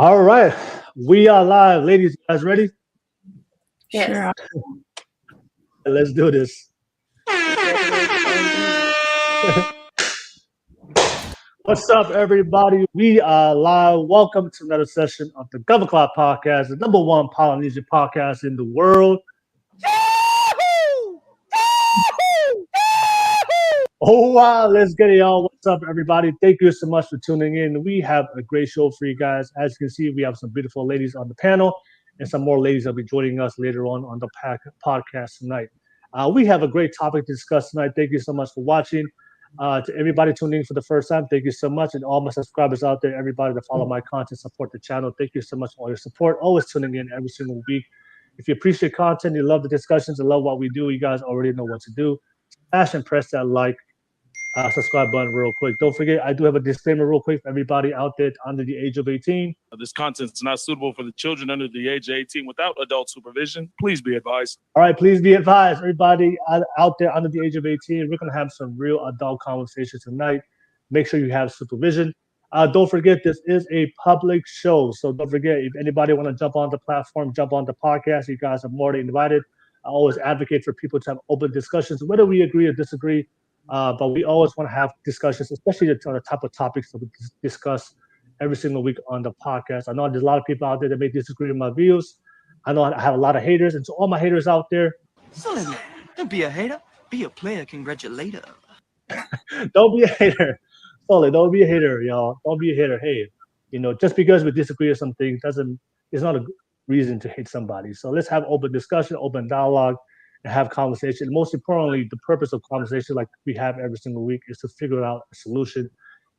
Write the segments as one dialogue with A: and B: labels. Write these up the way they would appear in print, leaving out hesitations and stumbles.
A: All right, we are live, ladies. You guys ready?
B: Yes.
C: Sure.
A: Let's do this. What's up, everybody? We are live. Welcome to another session of the Government Clock Podcast, the number one Polynesian podcast in the world. Oh wow, let's get it, y'all. What's up, everybody? Thank you so much for tuning in. We have a great show for you guys. As you can see, we have some beautiful ladies on the panel, and some more ladies will be joining us later on the podcast tonight. We have a great topic to discuss tonight. Thank you so much for watching. To everybody tuning in for the first time, thank you so much. And all my subscribers out there, everybody that follow my content, support the channel, thank you so much for all your support. Always tuning in every single week. If you appreciate content, you love the discussions, and love what we do, you guys already know what to do. Smash and press that like, subscribe button real quick. Don't forget, I do have a disclaimer real quick for everybody out there under the age of 18.
D: This content is not suitable for the children under the age of 18 without adult supervision. Please be advised.
A: All right, please be advised, everybody out there under the age of 18, we're going to have some real adult conversations tonight. Make sure you have supervision. Don't forget, this is a public show. So don't forget, if anybody want to jump on the platform, jump on the podcast, you guys are more than invited. I always advocate for people to have open discussions, whether we agree or disagree. But we always want to have discussions, especially on the type of topics that we discuss every single week on the podcast. I know there's a lot of people out there that may disagree with my views. I know I have a lot of haters, and to all my haters out there,
E: Solid man, don't be a hater, be a player. Congratulator.
A: don't be a hater. Solid, don't be a hater, y'all. Don't be a hater. Hey, just because we disagree with something it's not a reason to hate somebody. So let's have open discussion, open dialogue, and have conversation. Most importantly, the purpose of conversation, like we have every single week, is to figure out a solution.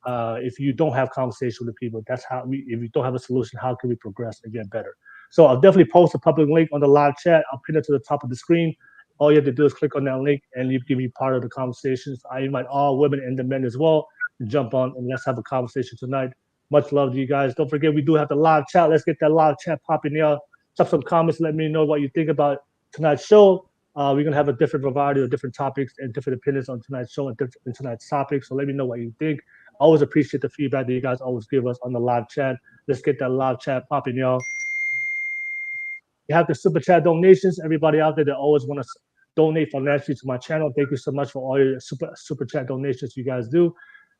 A: If you don't have conversation with people, that's how if you don't have a solution, how can we progress and get better? So I'll definitely post a public link on the live chat. I'll pin it to the top of the screen. All you have to do is click on that link and you can be part of the conversations. I invite all women and the men as well to jump on and let's have a conversation tonight. Much love to you guys. Don't forget, we do have the live chat. Let's get that live chat popping, y'all. Drop some comments. Let me know what you think about tonight's show. We're going to have a different variety of different topics and different opinions on tonight's show and tonight's topic. So let me know what you think. I always appreciate the feedback that you guys always give us on the live chat. Let's get that live chat popping, y'all. You have the super chat donations. Everybody out there that always want to donate financially to my channel, thank you so much for all your super chat donations you guys do.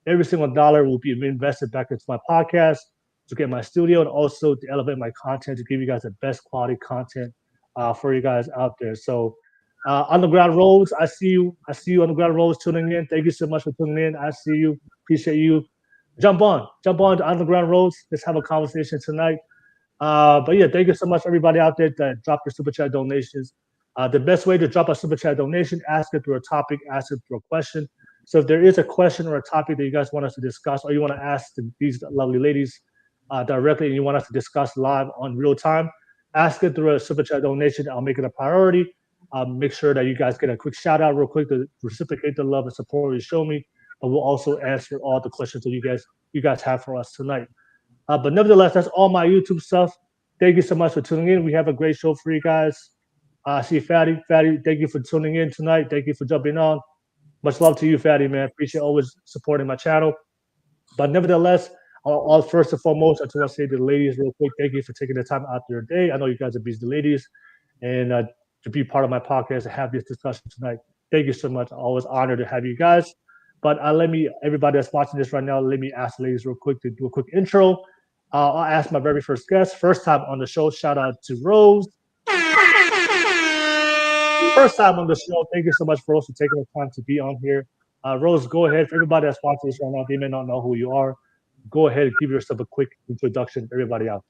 A: Every single dollar will be invested back into my podcast to get my studio and also to elevate my content to give you guys the best quality content for you guys out there. So Underground Rose, I see you. Underground Rose tuning in. Thank you so much for tuning in. I see you. Appreciate you. Jump on to Underground Rose. Let's have a conversation tonight. But yeah, thank you so much, everybody out there that dropped your super chat donations. The best way to drop a super chat donation, ask it through a topic, ask it through a question. So if there is a question or a topic that you guys want us to discuss, or you want to ask these lovely ladies directly, and you want us to discuss live on real time, ask it through a super chat donation. I'll make it a priority. Make sure that you guys get a quick shout out real quick to reciprocate the love and support you show me. But we'll also answer all the questions that you guys have for us tonight. But nevertheless, that's all my YouTube stuff. Thank you so much for tuning in. We have a great show for you guys. See Fatty, thank you for tuning in tonight. Thank you for jumping on. Much love to you, Fatty, man. Appreciate always supporting my channel. But nevertheless, first and foremost, I just want to say to the ladies real quick, thank you for taking the time out of your day. I know you guys are busy ladies. And to be part of my podcast and have this discussion tonight. Thank you so much. I'm always honored to have you guys. But everybody that's watching this right now, let me ask the ladies real quick to do a quick intro. I'll ask my very first guest, first time on the show. Shout out to Rose. First time on the show. Thank you so much, Rose, for taking the time to be on here. Rose, go ahead. For everybody that's watching this right now, they may not know who you are. Go ahead and give yourself a quick introduction to everybody out there.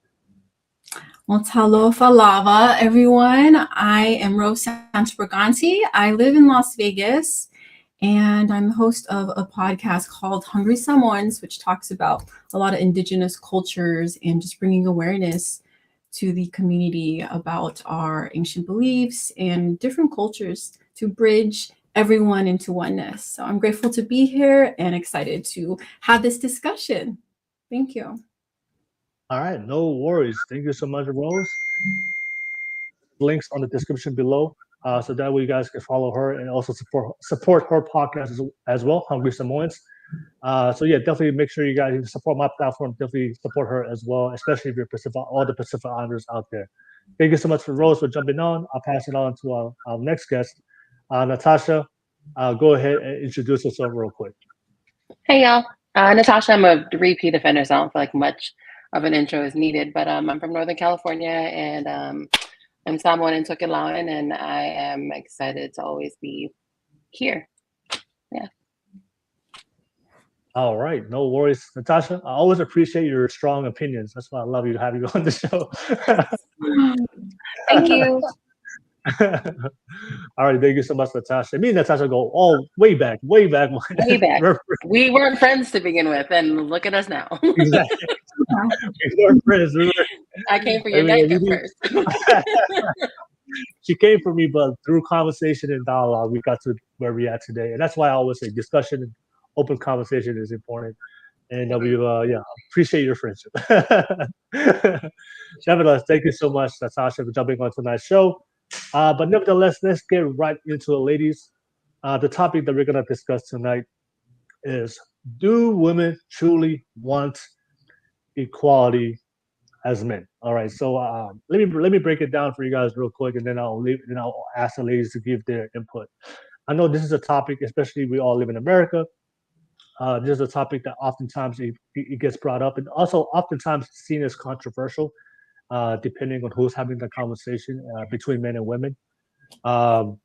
C: Well, talofa lava, everyone. I am Rose Santabraganti. I live in Las Vegas, and I'm the host of a podcast called Hungry Samoans, which talks about a lot of indigenous cultures and just bringing awareness to the community about our ancient beliefs and different cultures to bridge everyone into oneness. So I'm grateful to be here and excited to have this discussion. Thank you.
A: All right, no worries. Thank you so much, Rose. Links on the description below, so that way you guys can follow her and also support her podcast as well, Hungry Samoans. So yeah, definitely make sure you guys support my platform. Definitely support her as well, especially if you're Pacific, all the Pacific Islanders out there. Thank you so much for Rose for jumping on. I'll pass it on to our next guest, Natasha. Go ahead and introduce yourself real quick.
B: Hey y'all, Natasha. I'm a repeat offender, so I don't feel like much of an intro is needed. But I'm from Northern California, and I'm Samoan and Tokelauan, and I am excited to always be here. Yeah.
A: All right, no worries, Natasha. I always appreciate your strong opinions. That's why I love you to have you on the show.
B: Thank you.
A: All right, thank you so much, Natasha. Me and Natasha go all way back, way back.
B: Way back. We weren't friends to begin with, and look at us now.
A: Exactly. We weren't friends.
B: I came for your neck at first.
A: She came for me, but through conversation and dialogue, we got to where we are today. And that's why I always say discussion and open conversation is important. And we appreciate your friendship. Nevertheless, thank you so much, Natasha, for jumping on tonight's show. But nevertheless, let's get right into it, ladies. The topic that we're going to discuss tonight is, do women truly want equality as men? All right, so let me break it down for you guys real quick, and then I'll ask the ladies to give their input. I know this is a topic, especially we all live in America. This is a topic that oftentimes it gets brought up, and also oftentimes seen as controversial, depending on who's having the conversation between men and women. Because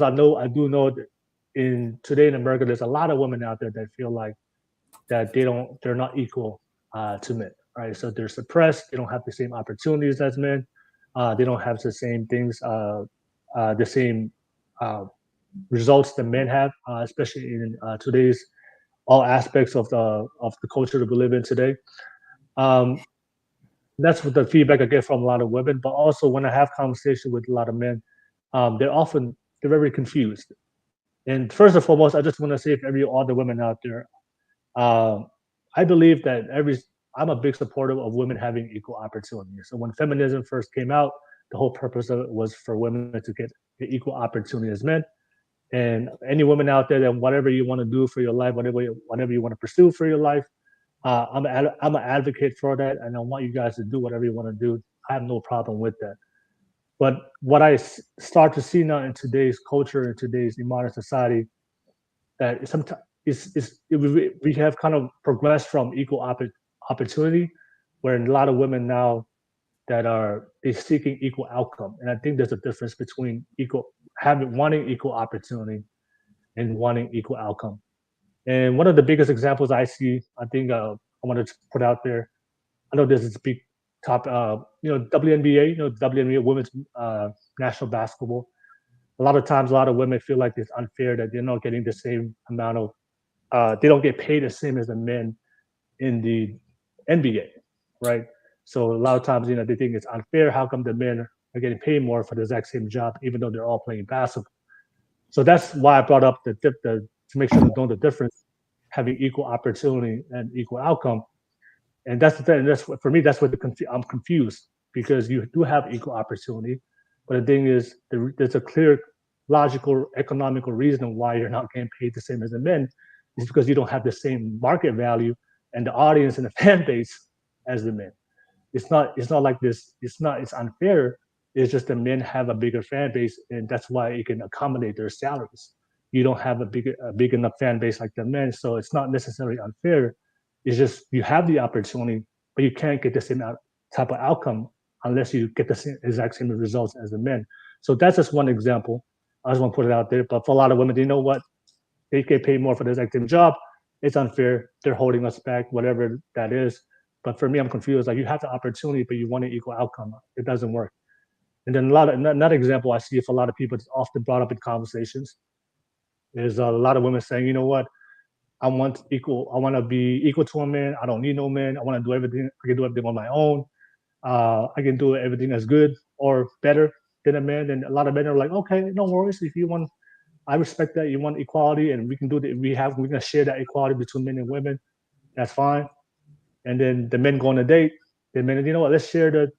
A: I do know that today in America, there's a lot of women out there that feel like that they're not equal to men, right? So they're suppressed. They don't have the same opportunities as men. They don't have the same things, the same results that men have, especially in today's all aspects of the culture that we live in today. That's what the feedback I get from a lot of women. But also when I have conversation with a lot of men, they're very confused. And first and foremost, I just want to say, if all the women out there, I believe that I'm a big supporter of women having equal opportunity. So when feminism first came out, the whole purpose of it was for women to get the equal opportunity as men. And any woman out there that whatever you want to do for your life, whatever you want to pursue for your life, I'm an advocate for that, and I want you guys to do whatever you want to do. I have no problem with that. But what I start to see now in today's culture, in today's modern society, that sometimes we have kind of progressed from equal opportunity, where a lot of women now that they're seeking equal outcome. And I think there's a difference between wanting equal opportunity and wanting equal outcome. And one of the biggest examples I see, I think I want to put out there, I know this is a big top, WNBA, WNBA, women's national basketball. A lot of times, a lot of women feel like it's unfair that they're not getting the same amount of, they don't get paid the same as the men in the NBA, right? So a lot of times, they think it's unfair. How come the men are getting paid more for the exact same job, even though they're all playing basketball? So that's why I brought up to make sure to know the difference, having equal opportunity and equal outcome. And that's the thing. For me, that's what I'm confused, because you do have equal opportunity, but the thing is, there's a clear, logical, economical reason why you're not getting paid the same as the men. Is because you don't have the same market value and the audience and the fan base as the men. It's not like this. It's unfair. It's just the men have a bigger fan base, and that's why it can accommodate their salaries. You don't have a big enough fan base like the men, so it's not necessarily unfair. It's just you have the opportunity, but you can't get the same type of outcome unless you get the exact same results as the men. So that's just one example. I just want to put it out there. But for a lot of women, you know what? They get paid more for the exact same job. It's unfair. They're holding us back, whatever that is. But for me, I'm confused. Like, you have the opportunity, but you want an equal outcome. It doesn't work. And then another example I see for a lot of people, it's often brought up in conversations, is a lot of women saying, you know what? I want to be equal to a man. I don't need no man. I want to do everything. I can do everything on my own. I can do everything as good or better than a man. And a lot of men are like, okay, no worries. If you want, I respect that. You want equality, and we can do that. We're gonna share that equality between men and women. That's fine. And then the men go on a date. The men, you know what? Let's share the.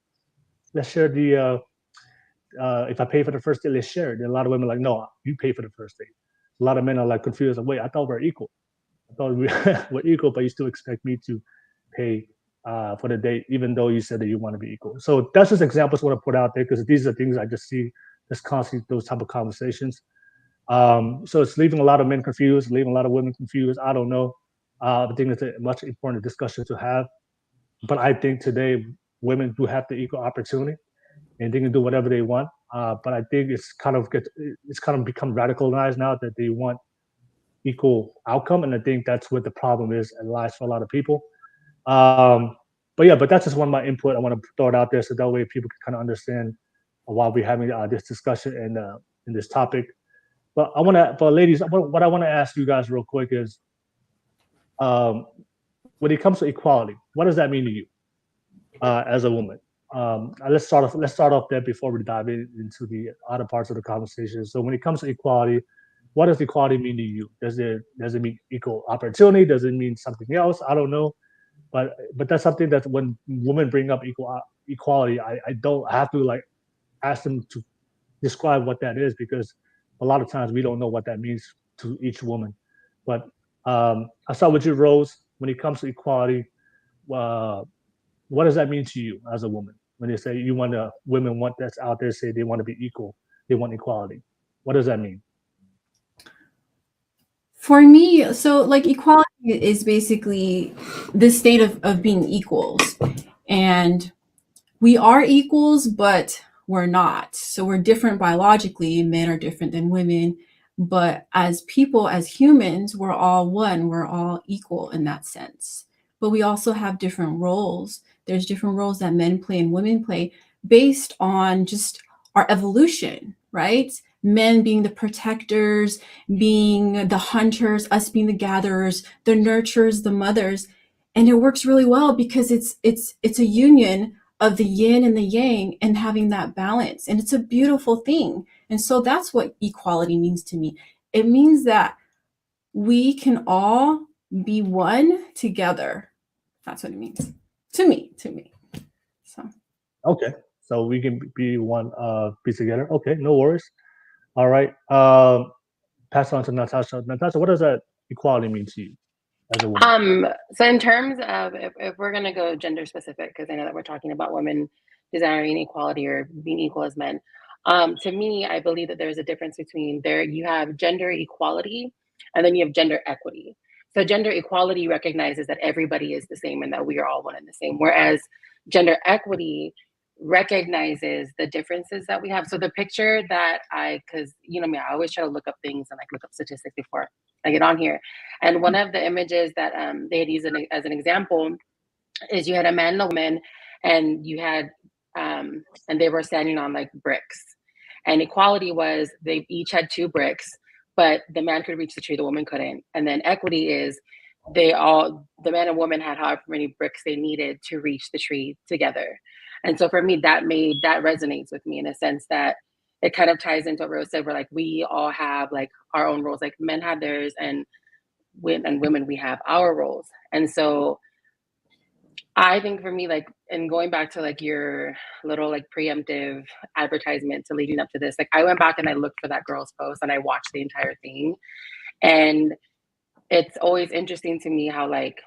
A: If I pay for the first date, let's share it. And a lot of women are like, no, you pay for the first date. a lot of men are like confused. Like, wait, I thought we're equal. I thought we're equal, but you still expect me to pay for the date, even though you said that you want to be equal. So that's just examples I want to put out there because these are things I just see just constantly those type of conversations. So it's leaving a lot of men confused, leaving a lot of women confused. I don't know. I think it's a much important discussion to have. But I think today women do have the equal opportunity and they can do whatever they want. But I think it's kind of become radicalized now that they want equal outcome, and I think that's what the problem is and lies for a lot of people. But that's just one of my input. I want to throw it out there so that way people can kind of understand why we're having this discussion and in this topic. But ladies, what I want to ask you guys real quick is, when it comes to equality, what does that mean to you as a woman? Let's start off there before we dive into the other parts of the conversation. So when it comes to equality, what does equality mean to you? Does it mean equal opportunity? Does it mean something else? I don't know. But that's something that when women bring up equality, I don't have to like ask them to describe what that is, because a lot of times we don't know what that means to each woman. But I'll start with you, Rose. When it comes to equality, what does that mean to you as a woman? When they say women want that's out there say they want to be equal, they want equality. What does that mean?
C: For me, so like equality is basically the state of being equals. And we are equals, but we're not. So we're different biologically. Men are different than women. But as people, as humans, we're all one. We're all equal in that sense. But we also have different roles. There's different roles that men play and women play based on just our evolution, right? Men being the protectors, being the hunters, us being the gatherers, the nurturers, the mothers. And it works really well because it's a union of the yin and the yang and having that balance. And it's a beautiful thing. And so that's what equality means to me. It means that we can all be one together. That's what it means to me. So.
A: Okay. So we can be one piece together. Okay, no worries. All right. Pass on to Natasha. Natasha, what does that equality mean to you as a woman?
B: So in terms of if we're gonna go gender specific, because I know that we're talking about women desiring equality or being equal as men. To me, I believe that there's a difference between you have gender equality and then you have gender equity. So gender equality recognizes that everybody is the same and that we are all one and the same, whereas gender equity recognizes the differences that we have. So the picture that because you know me, I always try to look up things and like look up statistics before I get on here. And one of the images that they had used as an example is you had a man and a woman, and you had and they were standing on like bricks. And equality was they each had 2 bricks, but the man could reach the tree, the woman couldn't. And then equity is the man and woman had however many bricks they needed to reach the tree together. And so for me, that resonates with me in a sense that it kind of ties into what Rose said, where like we all have like our own roles, like men have theirs and women, we have our roles. And so I think for me, like, and going back to like your little like preemptive advertisement to leading up to this, like I went back and I looked for that girl's post and I watched the entire thing. And it's always interesting to me how like,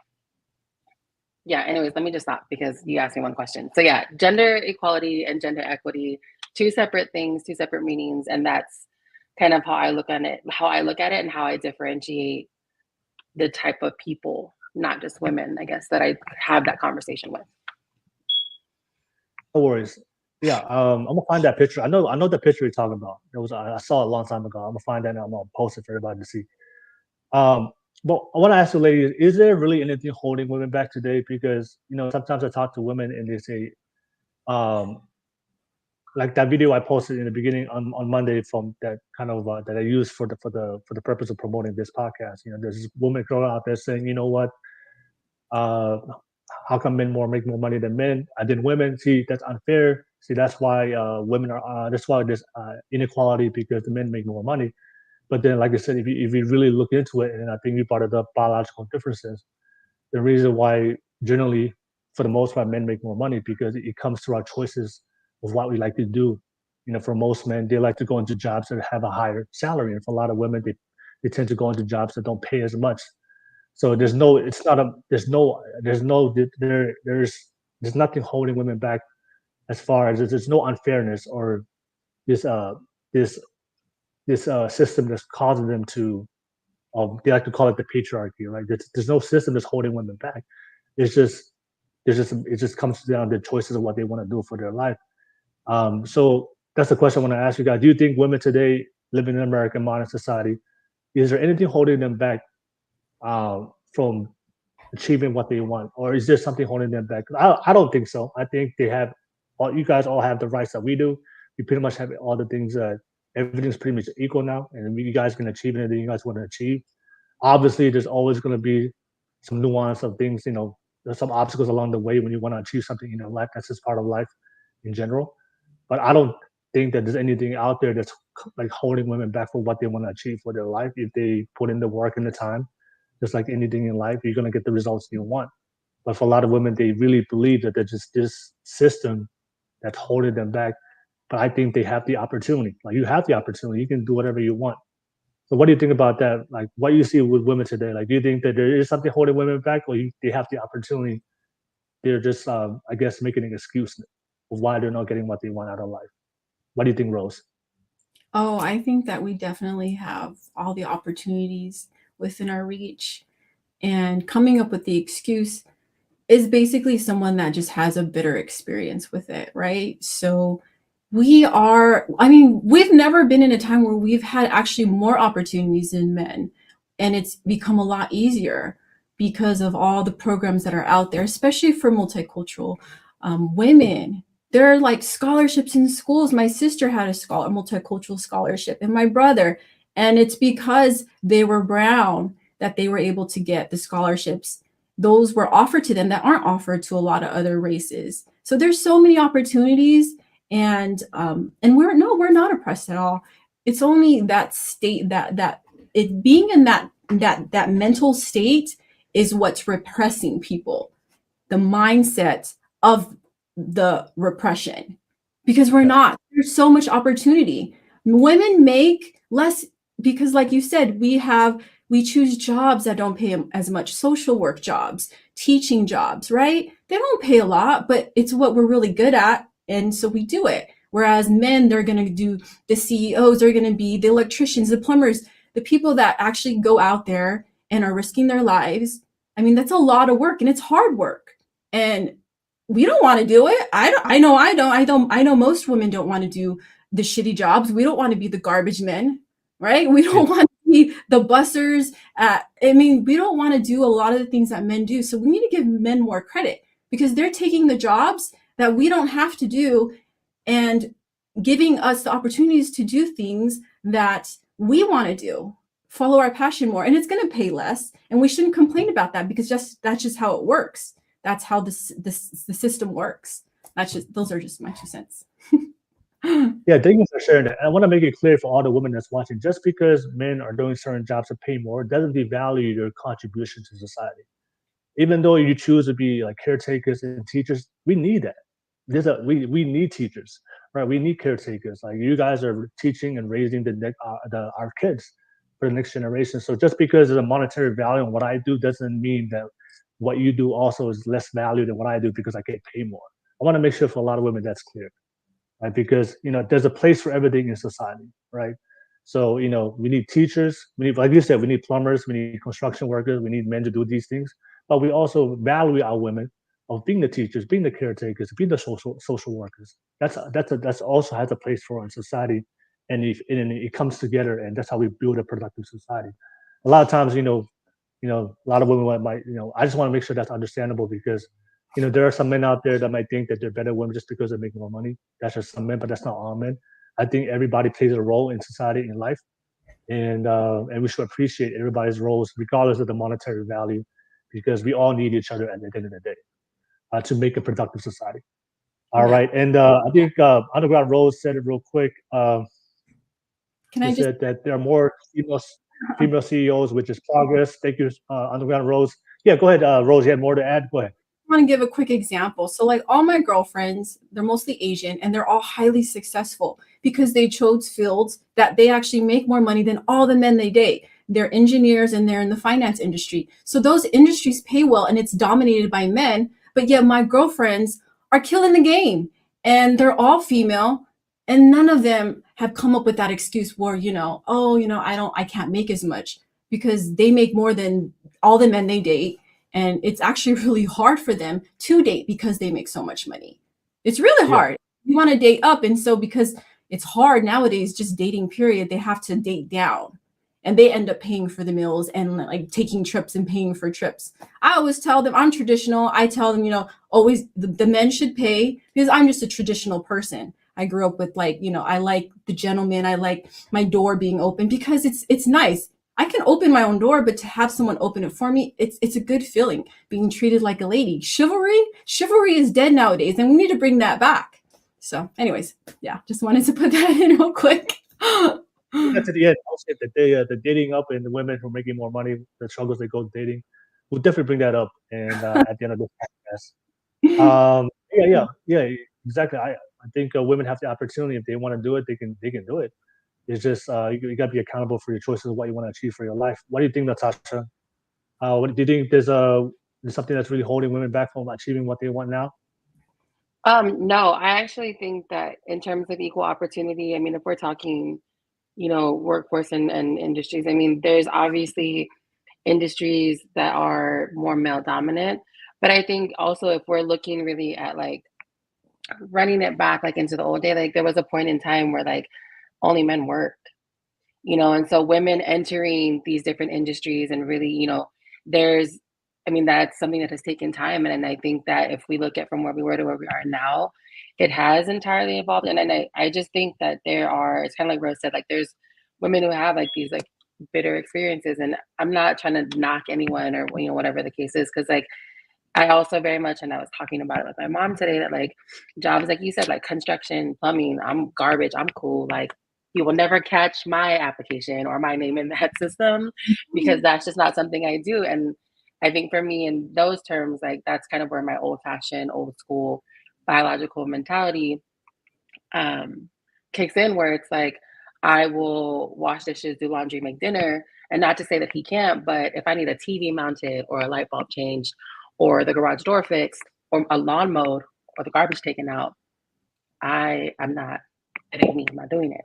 B: yeah, anyways, let me just stop because you asked me one question. So yeah, gender equality and gender equity, 2 separate things, 2 separate meanings. And that's kind of how I look at it and how I differentiate the type of people, not just women, I guess, that I have that conversation with.
A: No worries. Yeah, I'm gonna find that picture. I know the picture you're talking about. I saw it a long time ago. I'm gonna find that and I'm gonna post it for everybody to see. But I want to ask you, ladies, is there really anything holding women back today? Because sometimes I talk to women and they say, like that video I posted in the beginning on Monday from that kind of that I used for the purpose of promoting this podcast. There's this woman girl out there saying, you know what, how come men make more money than men than women? See, that's unfair. See, that's why women are that's why there's inequality, because the men make more money. But then, like I said, if you really look into it, and I think you brought it up, biological differences, the reason why generally, for the most part, men make more money because it comes to our choices of what we like to do. For most men, they like to go into jobs that have a higher salary, and for a lot of women, they they tend to go into jobs that don't pay as much. So there's no, it's not a, there's nothing holding women back as far as there's no unfairness or this this system that's causing them to they like to call it the patriarchy, right? There's no system that's holding women back. It's just it just comes down to choices of what they want to do for their life. So that's the question I want to ask you guys. Do you think women today living in American modern society, is there anything holding them back from achieving what they want, or is there something holding them back? I don't think so. I think they have you guys all have the rights that we do. We pretty much have all the things that everything's pretty much equal now, and you guys can achieve anything you guys want to achieve. Obviously, there's always going to be some nuance of things. There's some obstacles along the way when you want to achieve something in your life. That's just part of life in general. But I don't think that there's anything out there that's like holding women back for what they want to achieve for their life. If they put in the work and the time, just like anything in life, you're going to get the results you want. But for a lot of women, they really believe that there's just this system that's holding them back. But I think they have the opportunity. Like, you have the opportunity. You can do whatever you want. So what do you think about that? Like, what you see with women today? Like, do you think that there is something holding women back, or they have the opportunity? They're just, I guess, making an excuse of why they're not getting what they want out of life. What do you think, Rose?
C: Oh, I think that we definitely have all the opportunities within our reach. And coming up with the excuse is basically someone that just has a bitter experience with it, right? So we've never been in a time where we've had actually more opportunities than men. And it's become a lot easier because of all the programs that are out there, especially for multicultural women. There are like scholarships in schools. My sister had a multicultural scholarship, and my brother, and it's because they were brown that they were able to get the scholarships. Those were offered to them that aren't offered to a lot of other races. So there's so many opportunities, and we're not oppressed at all. It's only that state that it being in that mental state is what's repressing people, the mindset of the repression, because there's so much opportunity. Women make less because, like you said, we choose jobs that don't pay as much, social work jobs, teaching jobs, right? They don't pay a lot, but it's what we're really good at. And so we do it. Whereas men, they're going to do the CEOs, they're going to be the electricians, the plumbers, the people that actually go out there and are risking their lives. I mean, that's a lot of work, and it's hard work. And we don't want to do it. I know most women don't want to do the shitty jobs. We don't want to be the garbage men, right? We don't want to be the bussers. We don't want to do a lot of the things that men do. So we need to give men more credit, because they're taking the jobs that we don't have to do and giving us the opportunities to do things that we want to do, follow our passion more. And it's going to pay less. And we shouldn't complain about that, because that's just how it works. That's how the system works. Those are just my 2 cents.
A: Yeah, thank you for sharing that. I want to make it clear for all the women that's watching, just because men are doing certain jobs to pay more doesn't devalue your contribution to society. Even though you choose to be like caretakers and teachers, we need that. We need teachers, right? We need caretakers. Like, you guys are teaching and raising our kids for the next generation. So just because there's a monetary value on what I do doesn't mean that what you do also is less value than what I do because I get paid more. I want to make sure for a lot of women that's clear, right? Because there's a place for everything in society, right? So we need teachers, we need, like you said, we need plumbers, we need construction workers, we need men to do these things, but we also value our women of being the teachers, being the caretakers, being the social workers. That's also has a place for in society, and it comes together, and that's how we build a productive society. A lot of times, a lot of women might, I just want to make sure that's understandable, because, there are some men out there that might think that they're better women just because they make more money. That's just some men, but that's not all men. I think everybody plays a role in society, in life, and we should appreciate everybody's roles, regardless of the monetary value, because we all need each other at the end of the day to make a productive society. All right, and I think Underground Rose said it real quick. Said that there are more female CEOs, which is progress. Thank you, Underground Rose. Yeah, go ahead, Rose. You had more to add? Go ahead.
C: I want to give a quick example. So like all my girlfriends, they're mostly Asian, and they're all highly successful because they chose fields that they actually make more money than all the men they date. they're engineers and they're in the finance industry. So those industries pay well and it's dominated by men, but yet my girlfriends are killing the game and they're all female and none of them have come up with that excuse where, I can't make as much, because they make more than all the men they date. And it's actually really hard for them to date because they make so much money. It's really hard. You want to date up. And so because it's hard nowadays, just dating period, they have to date down. And they end up paying for the meals and like taking trips and paying for trips. I always tell them I'm traditional. I tell them, always the men should pay, because I'm just a traditional person. I grew up with I like the gentleman. I like my door being open because it's nice. I can open my own door, but to have someone open it for me, it's a good feeling, being treated like a lady. Chivalry is dead nowadays, and we need to bring that back. So anyways, just wanted to put that in real quick.
A: To the end, I'll say that the dating up and the women who are making more money, the struggles they go dating, we'll definitely bring that up. And at the end of this podcast, exactly. I think women have the opportunity. If they want to do it, they can do it. It's just you got to be accountable for your choices, what you want to achieve for your life. What do you think, Natasha? What do you think? There's something that's really holding women back from achieving what they want now?
B: No, I actually think that in terms of equal opportunity, I mean, if we're talking, workforce and industries, I mean, there's obviously industries that are more male dominant, but I think also if we're looking really at like running it back like into the old day, like there was a point in time where like only men worked, and so women entering these different industries and really, that's something that has taken time. And I think that if we look at from where we were to where we are now, it has entirely evolved. And I just think that it's kind of like Rose said, like there's women who have like these like bitter experiences. And I'm not trying to knock anyone or, whatever the case is. Cause like, I also very much, and I was talking about it with my mom today, that like jobs, like you said, like construction, plumbing, I'm garbage, I'm cool. Like you will never catch my application or my name in that system because that's just not something I do. And I think for me in those terms, like that's kind of where my old fashioned, old school biological mentality kicks in, where it's like, I will wash dishes, do laundry, make dinner. And not to say that he can't, but if I need a TV mounted or a light bulb changed or the garage door fixed or a lawn mowed or the garbage taken out, it ain't me, I'm not doing it.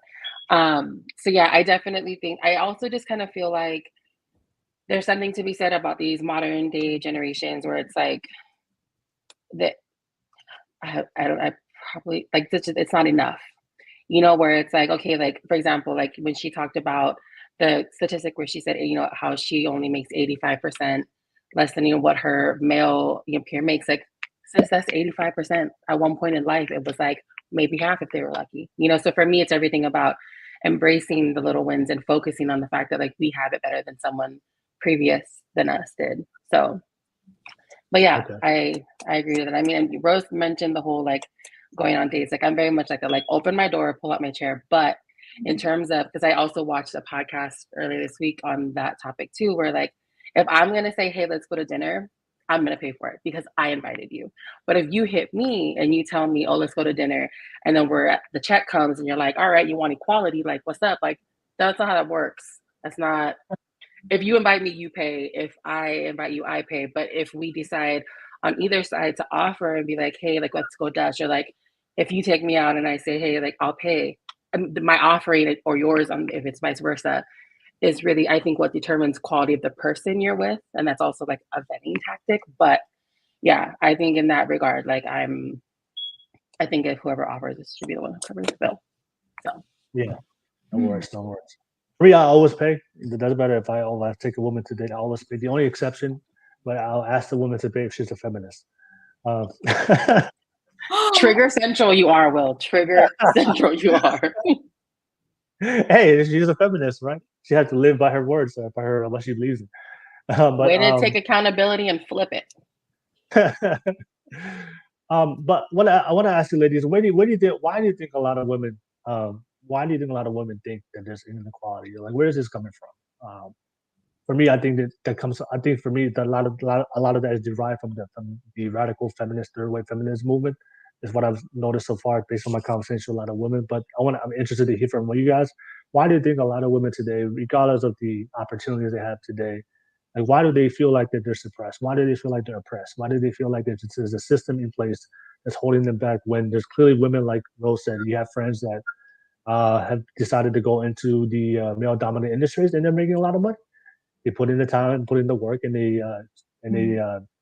B: So I definitely think, I also just kind of feel like there's something to be said about these modern day generations where it's like that I probably like it's not enough, where it's like, okay, like for example, like when she talked about the statistic where she said, how she only makes 85% less than, what her male peer makes, like since that's 85% at one point in life, it was like maybe half if they were lucky, so for me, it's everything about embracing the little wins and focusing on the fact that like we have it better than someone previous than us did. So, but okay. I agree with that. I mean, Rose mentioned the whole like going on dates. Like I'm very much like open my door, pull out my chair. But in terms of, because I also watched a podcast earlier this week on that topic too, where like if I'm gonna say, hey, let's go to dinner, I'm gonna pay for it because I invited you. But if you hit me and you tell me, oh, let's go to dinner, and then the check comes and you're like, all right, you want equality? Like, what's up? Like, that's not how that works. That's not. If you invite me, you pay. If I invite you, I pay. But if we decide on either side to offer and be like, hey, like, let's go Dutch, or like, if you take me out and I say, hey, like, I'll pay, my offering or yours, if it's vice versa, is really, I think, what determines quality of the person you're with. And that's also like a vetting tactic. But I think in that regard, like, I think if whoever offers this should be the one who covers the bill. So,
A: no worries. For me, I always pay. It doesn't matter if I take a woman to date, I always pay. The only exception, but I'll ask the woman to pay if she's a feminist.
B: Trigger central you are, Will. Trigger central you are.
A: Hey, she's a feminist, right? She has to live by her words, by what she believes in.
B: Way to take accountability and flip it.
A: But what I want to ask you, ladies, why do you think a lot of women think that there's inequality? Like, where is this coming from? For me, I think for me that a lot of that is derived from the radical feminist third wave feminist movement. Is what I've noticed so far based on my conversation with a lot of women. But I'm interested to hear from you guys. why do you think a lot of women today, regardless of the opportunities they have today, like why do they feel like that they're suppressed? Why do they feel like they're oppressed? Why do they feel like there's a system in place that's holding them back when there's clearly women, like Rose said, you have friends that have decided to go into the male-dominant industries and they're making a lot of money. They put in the time and put in the work, and they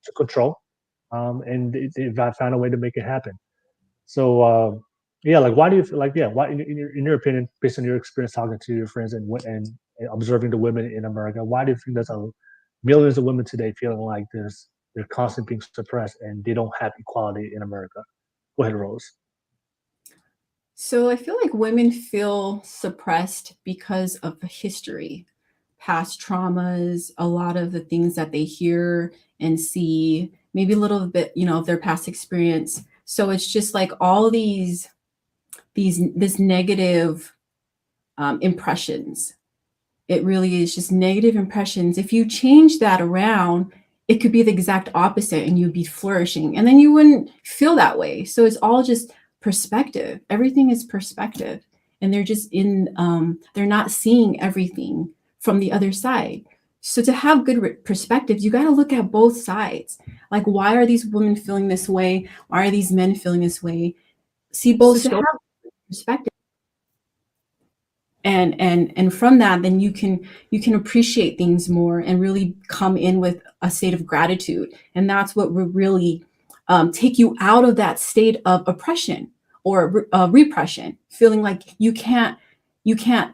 A: took control, and they found a way to make it happen. So yeah, like why do you feel like, yeah, why in your opinion, based on your experience talking to your friends and observing the women in America, why do you think there's millions of women today feeling like they're constantly being suppressed and they don't have equality in America? Go ahead, Rose.
C: So I feel like women feel suppressed because of history, past traumas, a lot of the things that they hear and see, maybe a little bit, of their past experience. So it's just like all this negative impressions. It really is just negative impressions. If you change that around, it could be the exact opposite and you'd be flourishing, and then you wouldn't feel that way. So it's all just perspective. Everything is perspective, and they're just they're not seeing everything from the other side. So to have good perspectives, you got to look at both sides. Like, why are these women feeling this way? Why are these men feeling this way? See both sides. Perspective. And from that, then you can appreciate things more and really come in with a state of gratitude. And that's what will really take you out of that state of oppression or repression, feeling like you can't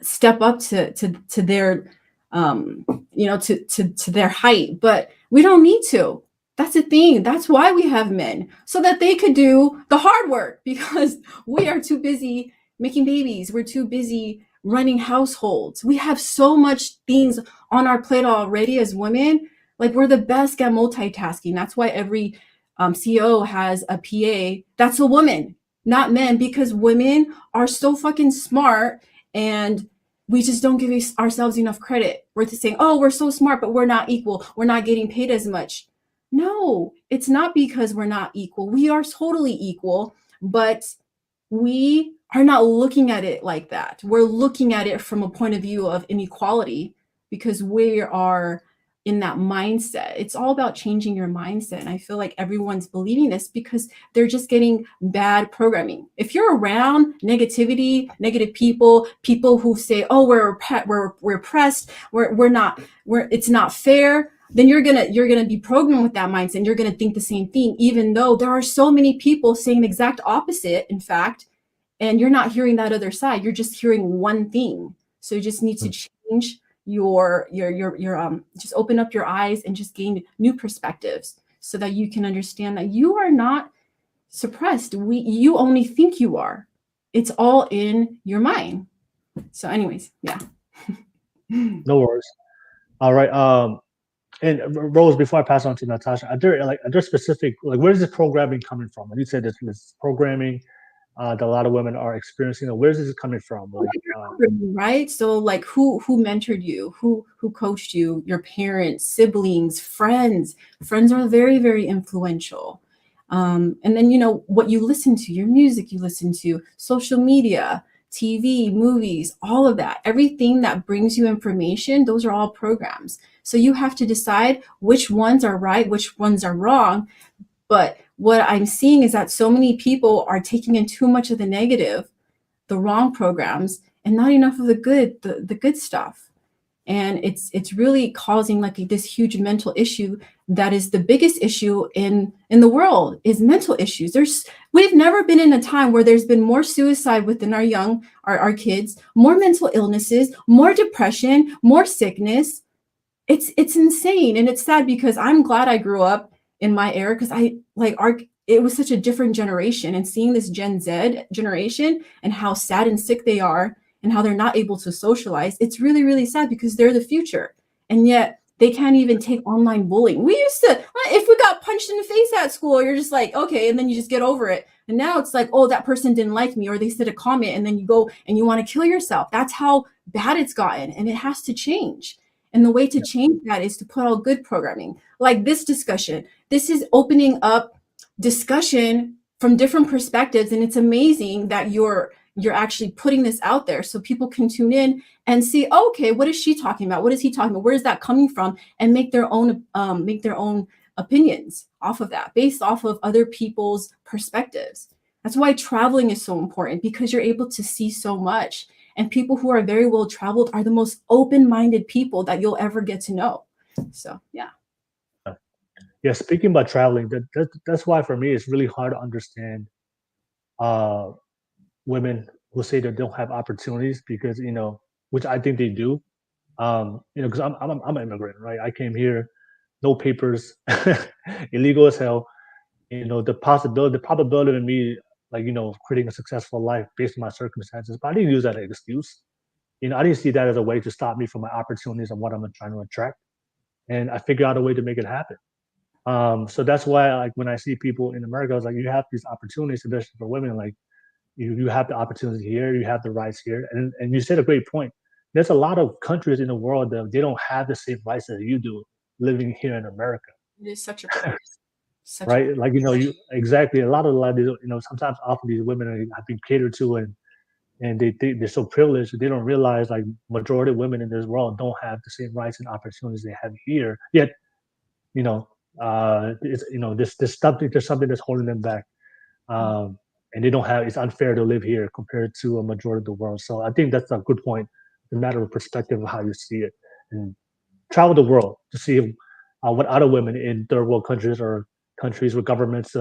C: step up to their to their height. But we don't need to. That's the thing. That's why we have men, so that they could do the hard work, because we are too busy making babies. We're too busy running households. We have so much things on our plate already as women. Like, we're the best at multitasking. That's why every CEO has a PA that's a woman, not men, because women are so fucking smart, and we just don't give ourselves enough credit. We're just saying, oh, we're so smart, but we're not equal. We're not getting paid as much. No, it's not because we're not equal. We are totally equal, but we are not looking at it like that. We're looking at it from a point of view of inequality, because we are in that mindset. It's all about changing your mindset. And I feel like everyone's believing this because they're just getting bad programming. If you're around negativity, negative people who say, oh, we're oppressed, it's not fair, then you're gonna be programmed with that mindset, and you're gonna think the same thing, even though there are so many people saying the exact opposite, in fact, and you're not hearing that other side. You're just hearing one thing. So you just need to change your just open up your eyes and just gain new perspectives, so that you can understand that you are not suppressed. You only think you are. It's all in your mind. So anyways, yeah.
A: No worries. All right. And Rose, before I pass on to Natasha, are there specific, like, where is this programming coming from? And you said this programming that a lot of women are experiencing. Where's this coming from? Like,
C: right? So like, who mentored you? Who coached you? Your parents, siblings, friends. Friends are very, very influential. And then, what you listen to, your music you listen to, social media, TV, movies, all of that, everything that brings you information, those are all programs. So you have to decide which ones are right, which ones are wrong. But what I'm seeing is that so many people are taking in too much of the negative, the wrong programs, and not enough of the good stuff. And it's really causing like this huge mental issue that is the biggest issue in the world, is mental issues. We've never been in a time where there's been more suicide within our kids, more mental illnesses, more depression, more sickness. It's insane. And it's sad, because I'm glad I grew up in my era, because it was such a different generation, and seeing this Gen Z generation and how sad and sick they are and how they're not able to socialize, it's really, really sad, because they're the future. And yet they can't even take online bullying. We used to, if we got punched in the face at school, you're just like, okay, and then you just get over it. And now it's like, oh, that person didn't like me, or they said a comment, and then you go and you want to kill yourself. That's how bad it's gotten, and it has to change. And the way to change that is to put out good programming, like this discussion. This is opening up discussion from different perspectives, and it's amazing that you're you're actually putting this out there so people can tune in and see, oh, okay, what is she talking about? What is he talking about? Where is that coming from? And make their own opinions off of that, based off of other people's perspectives. That's why traveling is so important, because you're able to see so much. And people who are very well traveled are the most open-minded people that you'll ever get to know. So, yeah.
A: Yeah, speaking about traveling, that's why for me it's really hard to understand women who say they don't have opportunities, because which I think they do. Because I'm an immigrant, right? I came here, no papers, illegal as hell. The probability of me, like, creating a successful life based on my circumstances, but I didn't use that as an excuse. I didn't see that as a way to stop me from my opportunities and what I'm trying to attract. And I figured out a way to make it happen. So that's why, like, when I see people in America, I was like, you have these opportunities, especially for women. Like, you have the opportunity here, you have the rights here, and you said a great point. There's a lot of countries in the world that they don't have the same rights that you do living here in America.
C: It is such a privilege.
A: Right? Like, you exactly. A lot of sometimes often these women have been catered to, and they think they're so privileged that they don't realize, like, majority of women in this world don't have the same rights and opportunities they have here. Yet, there's something that's holding them back. And they don't have, it's unfair to live here compared to a majority of the world. So I think that's a good point. It's a matter of perspective of how you see it, and travel the world to see what other women in third world countries or countries with governments,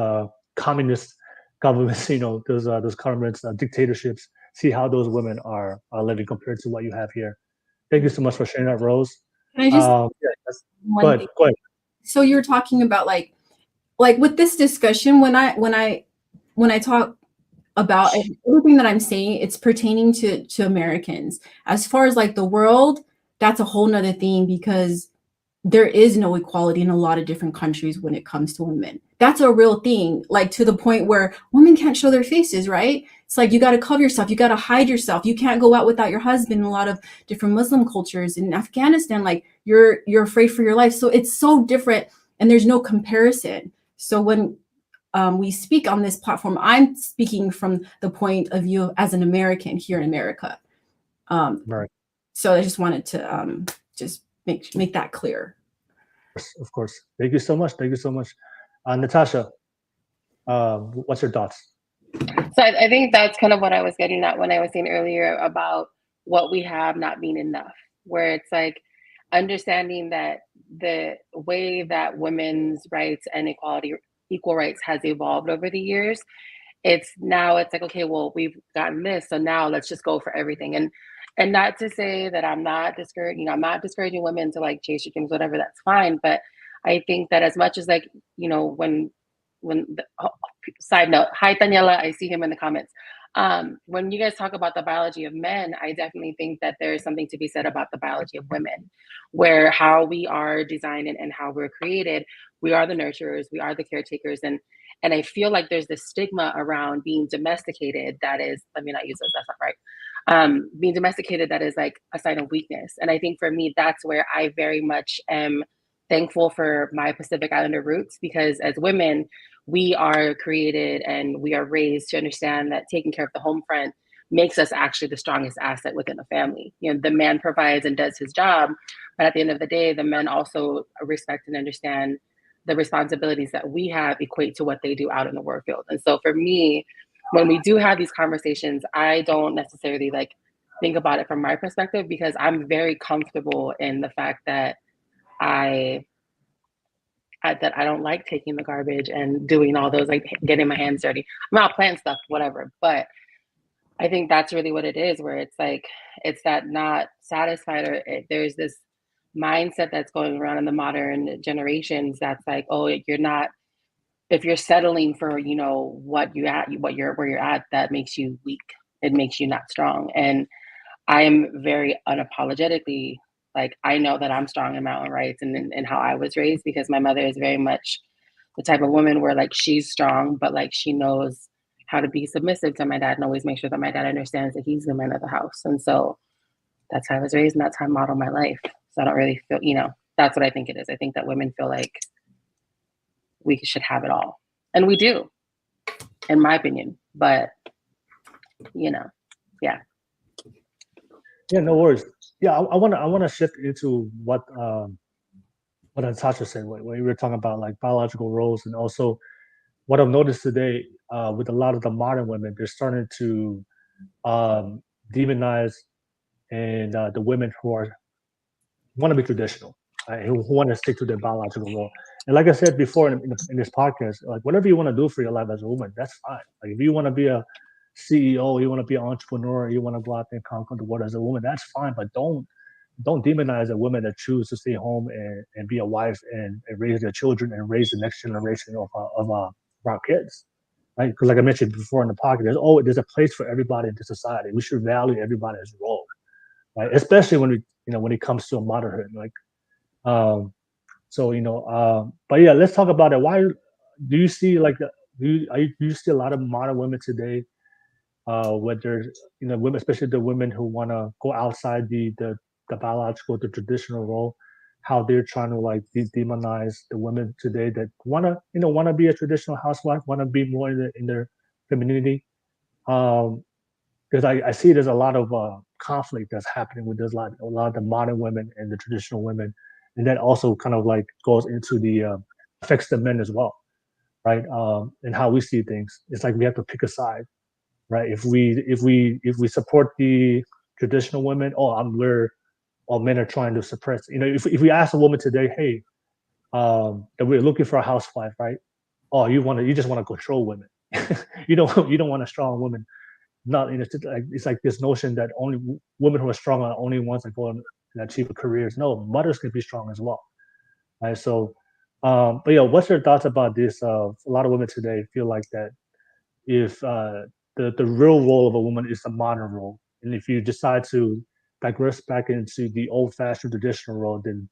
A: communist governments, those governments, dictatorships, see how those women are living compared to what you have here. Thank you so much for sharing that, Rose.
C: Can I just
A: Go ahead.
C: So you were talking about like with this discussion, when I talk about everything that I'm saying, it's pertaining to Americans. As far as like the world, that's a whole nother thing, because there is no equality in a lot of different countries when it comes to women. That's a real thing, like to the point where women can't show their faces, right? It's like you got to cover yourself, you got to hide yourself. You can't go out without your husband in a lot of different Muslim cultures. In Afghanistan, like you're afraid for your life. So it's so different, and there's no comparison. So when we speak on this platform, I'm speaking from the point of view as an American here in America.
A: Right.
C: So I just wanted to just make that clear.
A: Of course. Thank you so much. Natasha, what's your thoughts?
B: So I think that's kind of what I was getting at when I was saying earlier about what we have not being enough, where it's like understanding that the way that women's rights and equal rights has evolved over the years, it's like, okay, well, we've gotten this, so now let's just go for everything. And not to say that I'm not discouraging women to like chase your dreams, whatever, that's fine. But I think that as much as like, side note, hi Daniela, I see him in the comments. When you guys talk about the biology of men, I definitely think that there is something to be said about the biology of women, where how we are designed and how we're created, we are the nurturers, we are the caretakers. And I feel like there's this stigma around being domesticated that is, let me not use those, that's not right. Being domesticated, that is like a sign of weakness. And I think for me, that's where I very much am thankful for my Pacific Islander roots, because as women, we are created and we are raised to understand that taking care of the home front makes us actually the strongest asset within a family. The man provides and does his job, but at the end of the day, the men also respect and understand the responsibilities that we have equate to what they do out in the work field. And so for me, when we do have these conversations, I don't necessarily like think about it from my perspective, because I'm very comfortable in the fact that I don't like taking the garbage and doing all those, like getting my hands dirty. I'm not planting stuff, whatever. But I think that's really what it is, where it's like, it's that not satisfied, or there's this mindset that's going around in the modern generations that's like, oh, if you're settling for, where you're at, that makes you weak. It makes you not strong. And I am very unapologetically, like, I know that I'm strong in my own rights and how I was raised, because my mother is very much the type of woman where like she's strong, but like she knows how to be submissive to my dad and always make sure that my dad understands that he's the man of the house. And so that's how I was raised, and that's how I model my life. So I don't really feel, that's what I think it is. I think that women feel like we should have it all. And we do, in my opinion. But, yeah.
A: Yeah, no worries. Yeah, I wanna shift into what Natasha said when we were talking about like biological roles, and also what I've noticed today with a lot of the modern women, they're starting to um, demonize and the women who want to be traditional, right, who want to stick to their biological role. And like I said before in this podcast, like whatever you want to do for your life as a woman, that's fine. Like if you want to be a CEO, you want to be an entrepreneur, you want to go out there and conquer the world as a woman, that's fine. But don't demonize a woman that choose to stay home and be a wife and raise their children and raise the next generation of our kids. Right? Because like I mentioned before in the podcast, there's a place for everybody in the society. We should value everybody's role, right? Especially when it comes to motherhood. Like but yeah, let's talk about it. Why do you see like do you see a lot of modern women today, whether women, especially the women who want to go outside the biological, the traditional role, how they're trying to like demonize the women today that want to be a traditional housewife, want to be more in their femininity. Because I see there's a lot of conflict that's happening with a lot of the modern women and the traditional women, and that also kind of like goes into the affects the men as well, right? And how we see things. It's like we have to pick a side, right? If we support the traditional women, we're all men are trying to suppress. If we ask a woman today, hey, that we're looking for a housewife, right? Oh, you just want to control women. you don't want a strong woman. Not in it's like this notion that only women who are strong are only ones that go and achieve careers. No, mothers can be strong as well, right? So, but yeah, what's your thoughts about this? A lot of women today feel like that if the real role of a woman is the modern role, and if you decide to digress back into the old-fashioned traditional role, then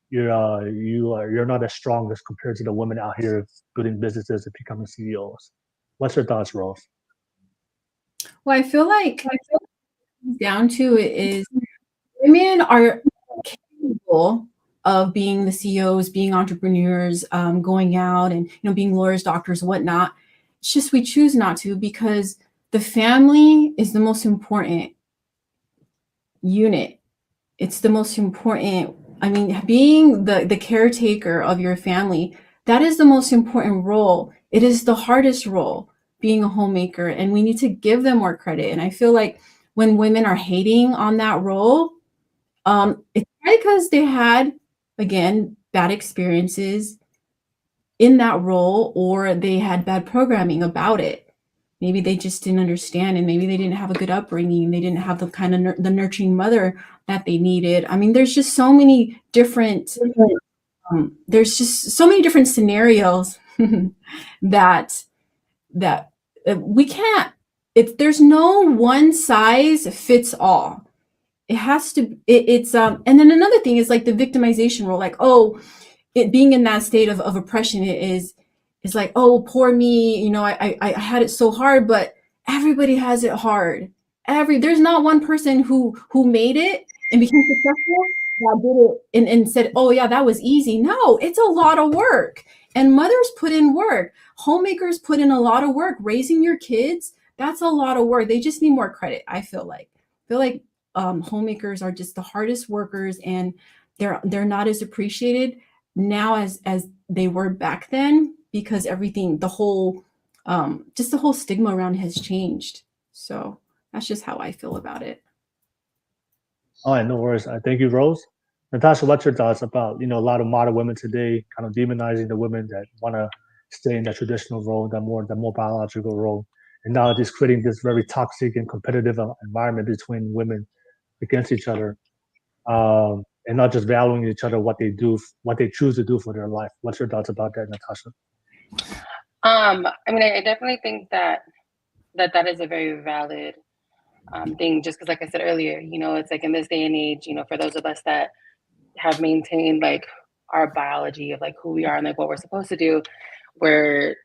A: you're not as strong as compared to the women out here building businesses and becoming CEOs. What's your thoughts, Rose?
C: Well, I feel like down to it is women are capable of being the CEOs, being entrepreneurs, going out and being lawyers, doctors, whatnot. It's just we choose not to because the family is the most important unit. It's the most important. I mean, being the caretaker of your family, that is the most important role. It is the hardest role, being a homemaker, and we need to give them more credit. And I feel like when women are hating on that role, it's because they had, again, bad experiences in that role, or they had bad programming about it. Maybe they just didn't understand, and maybe they didn't have a good upbringing. They didn't have the kind of the nurturing mother that they needed. I mean, there's just so many different scenarios that we can't. There's no one size fits all. It has to. It's and then another thing is like the victimization role. Like, it being in that state of oppression is like, oh, poor me, I had it so hard, but everybody has it hard. There's not one person who made it and became successful that did it and said, oh yeah, that was easy. No, it's a lot of work. And mothers put in work. Homemakers put in a lot of work. Raising your kids, that's a lot of work. They just need more credit, I feel like. Homemakers are just the hardest workers, and they're not as appreciated now as they were back then, because everything, the whole stigma around has changed. So that's just how I feel about it.
A: All right, no worries. Thank you, Rose. Natasha, what's your thoughts about a lot of modern women today kind of demonizing the women that want to stay in that traditional role, the more biological role, and now just creating this very toxic and competitive environment between women against each other, and not just valuing each other, what they choose to do for their life. What's your thoughts about that, Natasha?
B: I mean, I definitely think that is a very valid thing, just because, like I said earlier, it's like in this day and age, for those of us that have maintained like our biology of like who we are and like what we're supposed to do, we're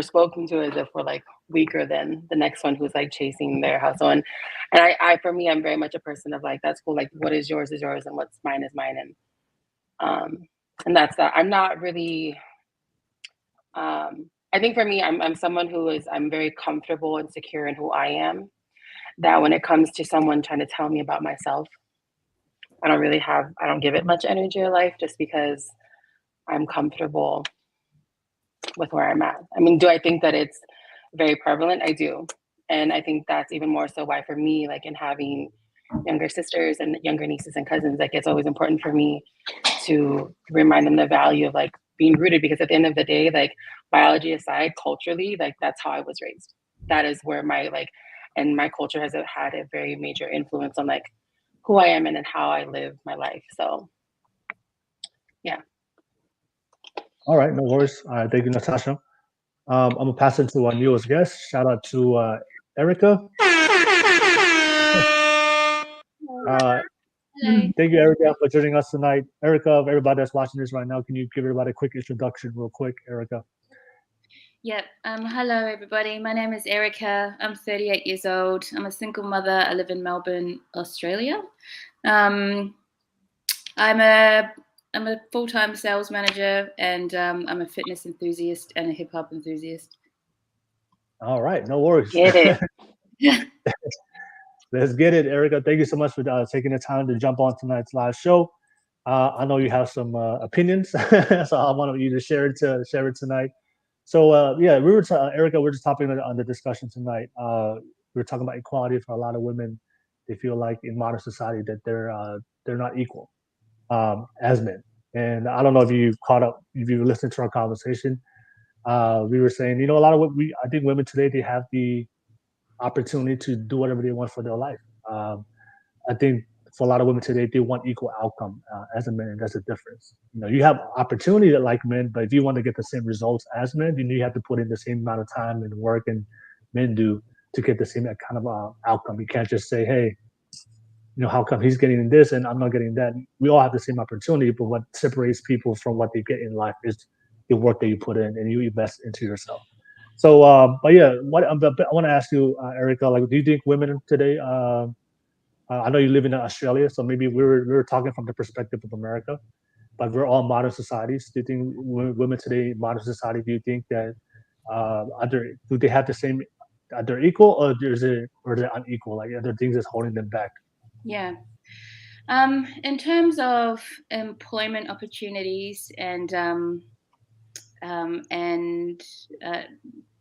B: spoken to as if we're like weaker than the next one who's like chasing their hustle. And I for me, I'm very much a person of like, that's cool. Like what is yours, and what's mine is mine. And that's that. I'm not really, I think for me, I'm someone I'm very comfortable and secure in who I am. that when it comes to someone trying to tell me about myself, I don't give it much energy or life, just because I'm comfortable with where I'm at. I mean, do I think that it's very prevalent? I do. And I think that's even more so why for me, like in having younger sisters and younger nieces and cousins, like it's always important for me to remind them the value of like being rooted, because at the end of the day, like biology aside, culturally, like that's how I was raised. That is where and my culture has had a very major influence on like who I am and how I live my life. So yeah.
A: All right, no worries. All right, thank you, Natasha. I'm gonna pass it to our newest guest. Shout out to Erykah. Thank you, Erykah, for joining us tonight. Erykah, everybody that's watching this right now, can you give everybody a quick introduction, real quick, Erykah?
F: Yep. Hello, everybody. My name is Erykah. I'm 38 years old. I'm a single mother. I live in Melbourne, Australia. I'm a full-time sales manager, and I'm a fitness enthusiast and a hip-hop enthusiast.
A: All right, no worries.
B: Get it.
A: Let's get it, Erykah. Thank you so much for taking the time to jump on tonight's live show. I know you have some opinions, so I want you to share it tonight. So yeah, Erykah, we're just topping on the discussion tonight. We're talking about equality. For a lot of women, they feel like in modern society that they're not equal as men. And I don't know if you listened to our conversation. We were saying, a lot of I think women today, they have the opportunity to do whatever they want for their life. I think for a lot of women today, they want equal outcome as a man, and that's the difference. You have opportunity to like men, but if you want to get the same results as men, then you have to put in the same amount of time and work and men do to get the same kind of outcome. You can't just say, hey, how come he's getting this and I'm not getting that? We all have the same opportunity, but what separates people from what they get in life is the work that you put in and you invest into yourself. So, but yeah, I want to ask you, Erykah, like, do you think women today? I know you live in Australia, so maybe we were talking from the perspective of America, but we're all modern societies. Do you think women today in modern society? Do you think that do they have the same? Are they equal, or is it unequal? Like, are there things that's holding them back?
F: Yeah. In terms of employment opportunities and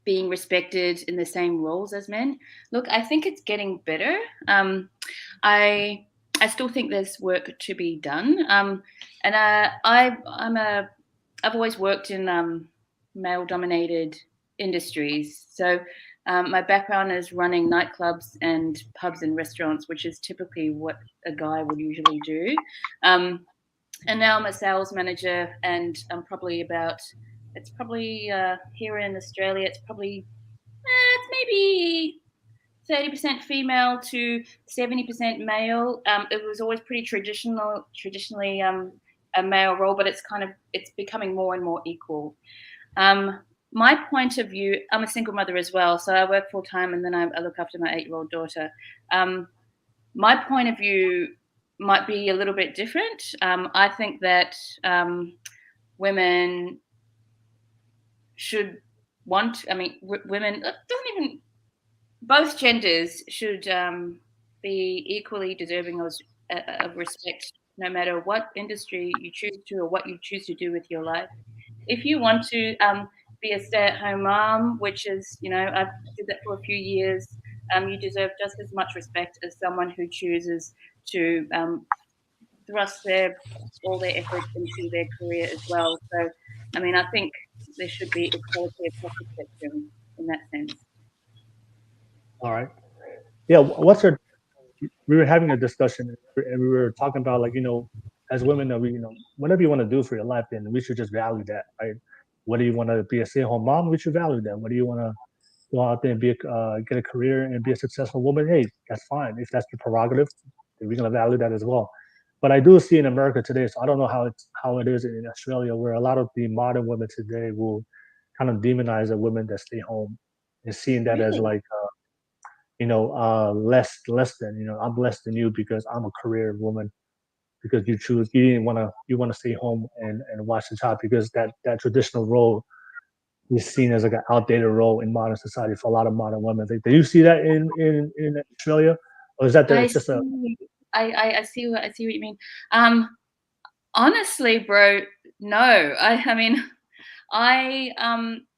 F: being respected in the same roles as men, look, I think it's getting better. I still think there's work to be done. And I've always worked in male-dominated industries. So my background is running nightclubs and pubs and restaurants, which is typically what a guy would usually do. And now I'm a sales manager, and I'm probably here in Australia, it's maybe 30% female to 70% male. It was always pretty traditionally a male role, but it's becoming more and more equal. My point of view, I'm a single mother as well, so I work full time and then I look after my 8-year-old daughter. My point of view might be a little bit different. I think that women should women both genders should be equally deserving of respect, no matter what industry you choose to or what you choose to do with your life. If you want to be a stay-at-home mom, which is, I did that for a few years, you deserve just as much respect as someone who chooses to thrust all their efforts into their career as well. So, I think there should be equality across the spectrum in that sense.
A: All right. Yeah. We were having a discussion and we were talking about, like, as women, whatever you want to do for your life, then we should just value that, right? Whether you want to be a stay-at-home mom, we should value that. Whether you want to go out there and get a career and be a successful woman, hey, that's fine. If that's your prerogative, then we're going to value that as well. But I do see in America today, so I don't know how it is in Australia, where a lot of the modern women today will kind of demonize the women that stay home and seeing that as like, less than, I'm less than you because I'm a career woman, because you want to stay home and watch the child, because that traditional role is seen as like an outdated role in modern society for a lot of modern women. Do you see that in Australia, or is that it's just a?
F: I see what you mean. Honestly, bro, no. I mean,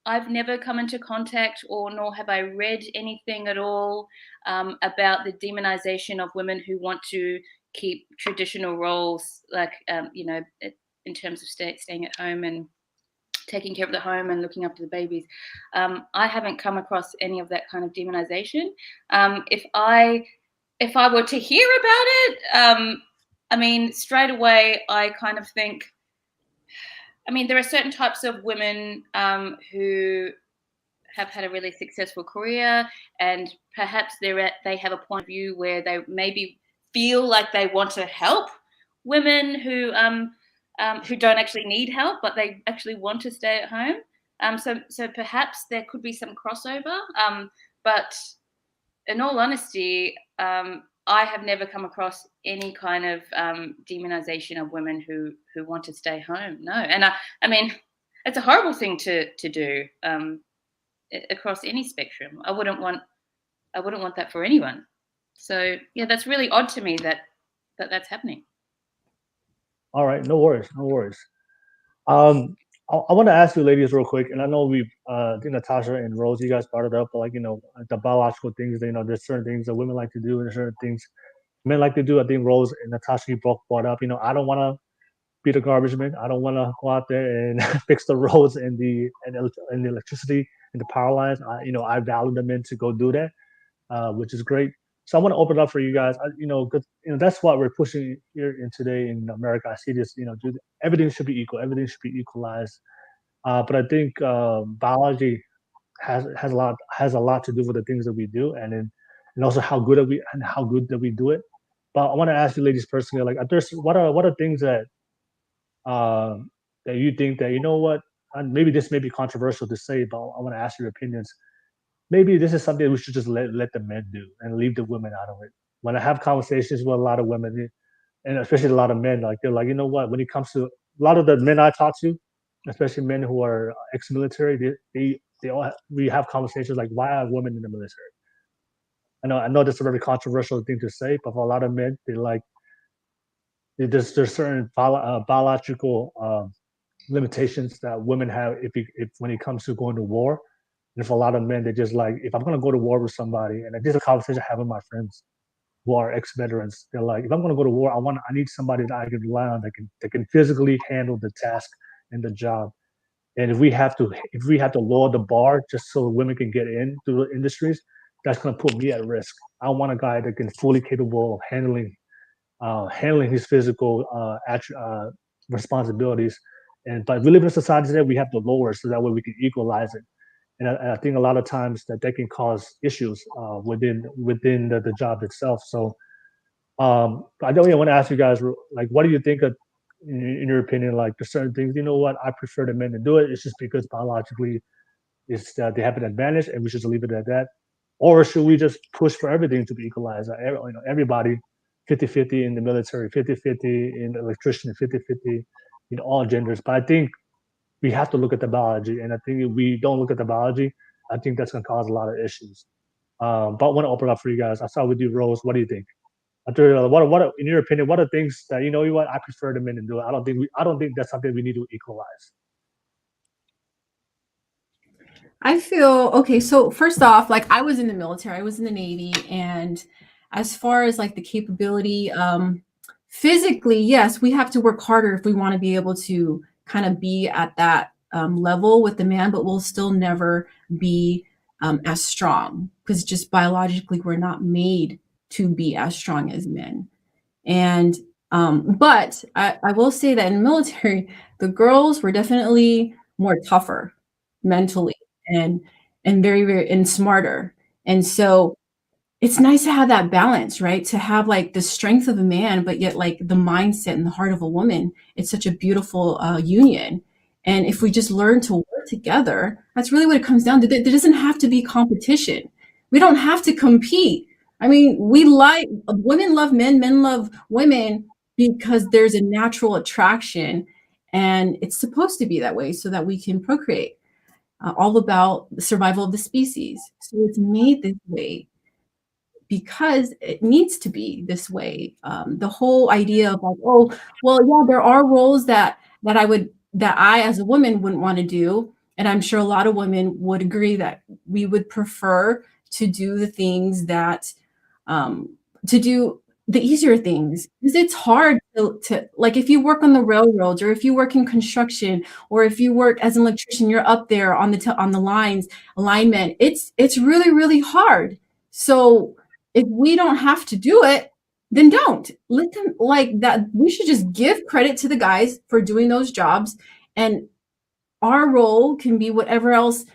F: I've never come into contact, or nor have I read anything at all about the demonization of women who want to keep traditional roles, like you know, in terms of staying at home and taking care of the home and looking after the babies. I haven't come across any of that kind of demonization. If I were to hear about it, I mean, straight away, I kind of think, I mean, there are certain types of women who have had a really successful career, and perhaps they have a point of view where they maybe feel like they want to help women who don't actually need help, but they actually want to stay at home. So perhaps there could be some crossover. But in all honesty, I have never come across any kind of demonization of women who want to stay home. No, and I mean, it's a horrible thing to do across any spectrum. I wouldn't want that for anyone. So yeah, that's really odd to me that's happening.
A: All right, no worries, no worries. I want to ask you, ladies, real quick, and I know I think Natasha and Rose, you guys brought it up, but like, you know, the biological things, you know, there's certain things that women like to do, and there's certain things men like to do. I think Rose and Natasha, you both brought up, you know, I don't want to be the garbage man. I don't want to go out there and fix the roads and the electricity and the power lines. I value the men to go do that, which is great. So I want to open it up for you guys. That's what we're pushing here in today in America. I see this, everything should be equal. Everything should be equalized. But I think biology has a lot to do with the things that we do, and also how good that we do it. But I want to ask you, ladies, personally, like, what are things that that you think that, you know what, and maybe this may be controversial to say, but I want to ask your opinions. Maybe this is something we should just let the men do and leave the women out of it. When I have conversations with a lot of women, and especially a lot of men, like, they're like, you know what, when it comes to a lot of the men I talk to, especially men who are ex-military, we have conversations like, why are women in the military? I know that's a very controversial thing to say, but for a lot of men, there's certain biological limitations that women have if when it comes to going to war. And for a lot of men, they're just like, if I'm going to go to war with somebody, and this is a conversation I have with my friends who are ex-veterans. They're like, if I'm going to go to war, I need somebody that I can rely on that can physically handle the task and the job. And if we have to lower the bar just so women can get in through the industries, that's going to put me at risk. I want a guy that can fully capable of handling his physical responsibilities. But we live in a society today, we have to lower it so that way we can equalize it. And I think a lot of times that can cause issues within the job itself. So I definitely want to ask you guys, like, what do you think of, in your opinion, like, there's certain things, you know what, I prefer the men to do it. It's just because biologically they have an advantage and we should just leave it at that. Or should we just push for everything to be equalized? Everybody 50-50 in the military, 50-50 in the electrician, 50-50 in all genders. But I think we have to look at the biology, and I think if we don't look at the biology, I think that's going to cause a lot of issues. But I want to open up for you guys. I'll start with you, Rose. What do you think? What in your opinion, what are things that, you know what, I prefer the men to do it? I don't think that's something we need to equalize.
C: I feel okay. So first off, like, I was in the military, I was in the Navy, and as far as like the capability, physically, yes, we have to work harder if we want to be able to kind of be at that level with the man, but we'll still never be as strong, because just biologically we're not made to be as strong as men. And but I will say that in the military, the girls were definitely more tougher mentally and very, very, and smarter. And so it's nice to have that balance, right? To have like the strength of a man, but yet like the mindset and the heart of a woman. It's such a beautiful union. And if we just learn to work together, that's really what it comes down to. There doesn't have to be competition. We don't have to compete. I mean, women love men, men love women, because there's a natural attraction, and it's supposed to be that way so that we can procreate. all about the survival of the species. So it's made this way because it needs to be this way. The whole idea of like, oh, well, yeah, there are roles that I as a woman wouldn't want to do, and I'm sure a lot of women would agree that we would prefer to do the things that to do the easier things, because it's hard to like, if you work on the railroads, or if you work in construction, or if you work as an electrician, you're up there on the lines, alignment. It's really, really hard. So if we don't have to do it, then don't let them like that. We should just give credit to the guys for doing those jobs, and our role can be whatever else.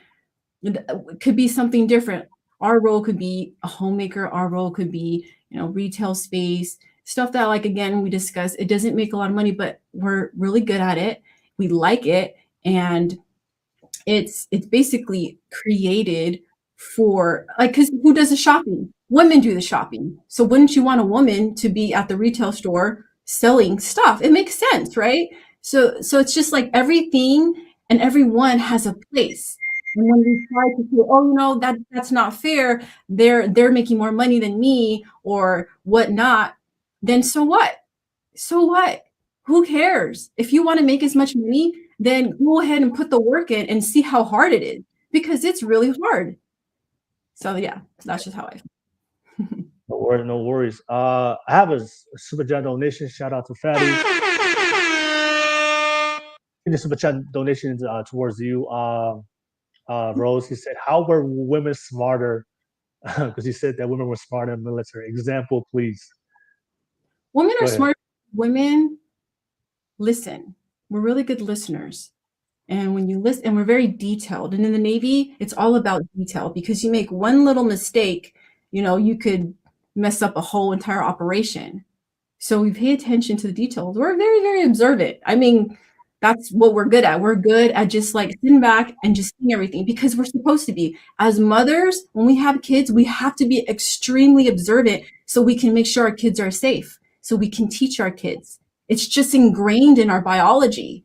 C: It could be something different. Our role could be a homemaker. Our role could be, retail space, stuff that, like, again, we discussed, it doesn't make a lot of money, but we're really good at it. We like it. And it's basically created for, like, because who does the shopping? Women do the shopping. So wouldn't you want a woman to be at the retail store selling stuff? It makes sense, right? So it's just like everything and everyone has a place. And when we try to say, oh, that's not fair, they're making more money than me or whatnot, then so what? So what? Who cares? If you want to make as much money, then go ahead and put the work in and see how hard it is, because it's really hard. So yeah, that's just how I feel.
A: No worries. I have a super chat donation. Shout out to Fatty. The super chat donation towards you, Rose. He said, "How were women smarter?" Because he said that women were smarter in the military. Example, please.
C: Women are smart. Women listen. We're really good listeners. And when you listen, and we're very detailed. And in the Navy, it's all about detail, because you make one little mistake, you could mess up a whole entire operation. So we pay attention to the details. We're very, very observant. I mean, that's what we're good at. We're good at just like sitting back and just seeing everything, because we're supposed to be. As mothers, when we have kids, we have to be extremely observant so we can make sure our kids are safe, so we can teach our kids. It's just ingrained in our biology.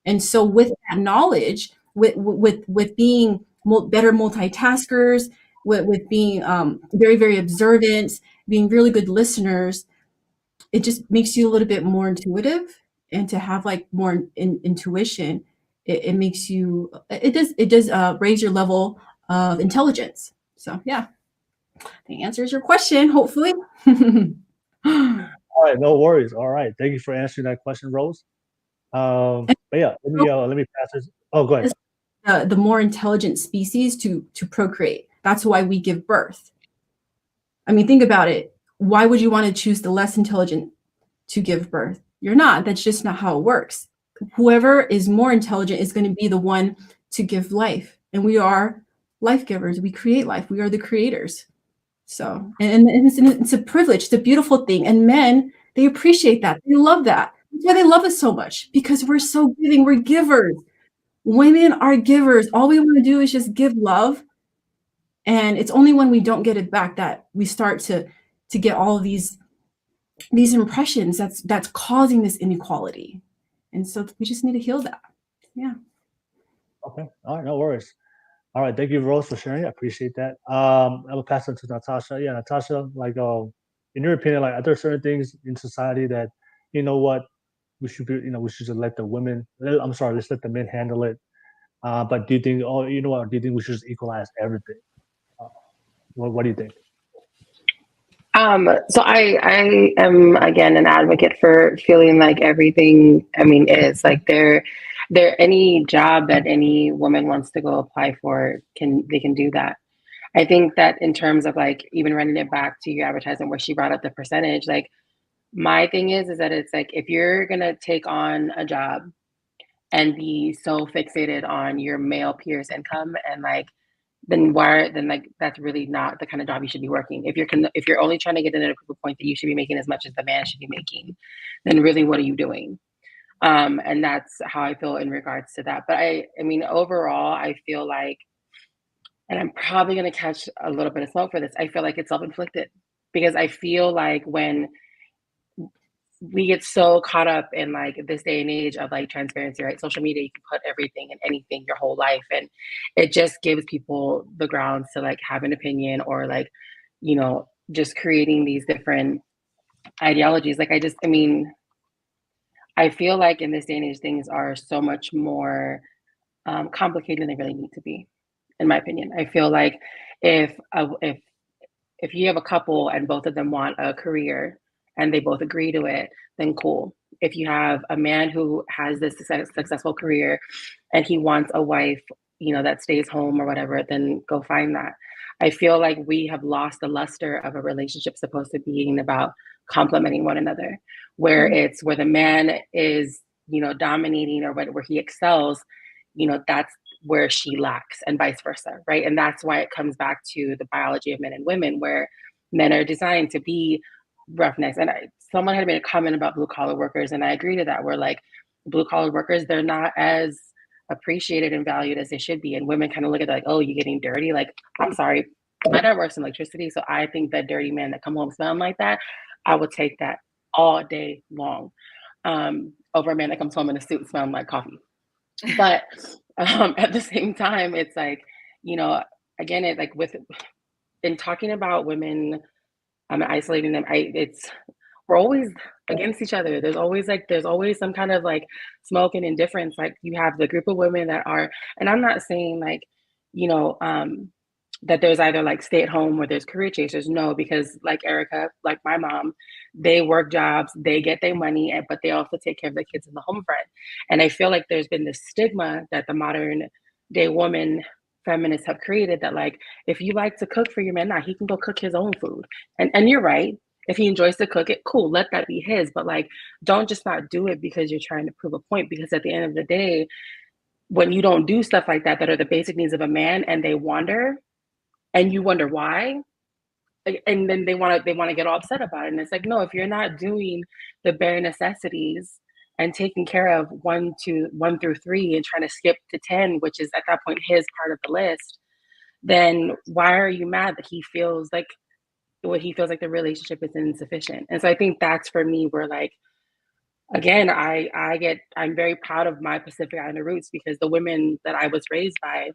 C: And so with that knowledge, with being better multitaskers, with being very, very observant, being really good listeners, it just makes you a little bit more intuitive. And to have like more intuition, it makes you, it does raise your level of intelligence. So yeah, that answers your question, hopefully.
A: All right, no worries. All right, thank you for answering that question, Rose. But yeah, let me pass this. Oh, go ahead.
C: The more intelligent species to procreate. That's why we give birth. I mean, think about it. Why would you want to choose the less intelligent to give birth? You're not. That's just not how it works. Whoever is more intelligent is going to be the one to give life. And we are life givers. We create life. We are the creators. So, and it's a privilege. It's a beautiful thing. And men, they appreciate that. They love that. That's why they love us so much, because we're so giving. We're givers. Women are givers. All we want to do is just give love. And it's only when we don't get it back that we start to get all of these impressions that's causing this inequality. And so we just need to heal that. Yeah.
A: Okay. All right. No worries. All right. Thank you, Rose, for sharing. I appreciate that. I will pass it to Natasha. Yeah, Natasha, like, in your opinion, like, are there certain things in society that, we should be, we should just let the women, let's let the men handle it. But do you think, do you think we should just equalize everything? What do you think?
B: So I am, again, an advocate for feeling like everything, is like there any job that any woman wants to go apply for, they can do that. I think that in terms of like, even running it back to your advertisement where she brought up the percentage, like, my thing is that it's like, if you're going to take on a job and be so fixated on your male peers' income, and like, then that's really not the kind of job you should be working. If you're only trying to get in at a point that you should be making as much as the man should be making, then really, what are you doing? And that's how I feel in regards to that. But I mean, overall, I feel like, and I'm probably going to catch a little bit of smoke for this, I feel like it's self-inflicted, because I feel like when we get so caught up in like this day and age of like transparency, right? Social media, you can put everything and anything your whole life, and it just gives people the grounds to like have an opinion, or like, you know, just creating these different ideologies. Like I mean, I feel like in this day and age, things are so much more complicated than they really need to be, in my opinion. I feel like if if you have a couple and both of them want a career and they both agree to it, then cool. If you have a man who has this successful career and he wants a wife, you know, that stays home or whatever, then go find that. I feel like we have lost the luster of a relationship supposed to being about complementing one another, where it's where the man is, you know, dominating, or where he excels, you know, that's where she lacks, and vice versa, right? And that's why it comes back to the biology of men and women, where men are designed to be roughnecks. And someone had made a comment about blue collar workers, and I agree to that. Where like blue collar workers, they're not as appreciated and valued as they should be, and women kind of look at it like, oh, you're getting dirty. Like, I'm sorry, my dad works in electricity, so I think that dirty man that come home smelling like that, I would take that all day long, over a man that comes home in a suit smelling like coffee. But at the same time, it's like, you know, again, it like with in talking about women, isolating them, we're always against each other. There's always some kind of like smoke and indifference. Like you have the group of women that are, and I'm not saying like, you know, that there's either like stay at home or there's career chasers. No, because like Erykah, like my mom, they work jobs, they get their money, but they also take care of the kids in the home front. And I feel like there's been this stigma that the modern day woman feminists have created, that like, if you like to cook for your man, he can go cook his own food. And you're right. If he enjoys to cook it, cool, let that be his. But like, don't just not do it because you're trying to prove a point. Because at the end of the day, when you don't do stuff like that are the basic needs of a man, and they wander, and you wonder why, and then they want to get all upset about it. And it's like, no, if you're not doing the bare necessities and taking care of 1 through 3 and trying to skip to 10, which is at that point his part of the list, then why are you mad that he feels like the relationship is insufficient? And so I think that's for me where like, again, I'm very proud of my Pacific Islander roots, because the women that I was raised by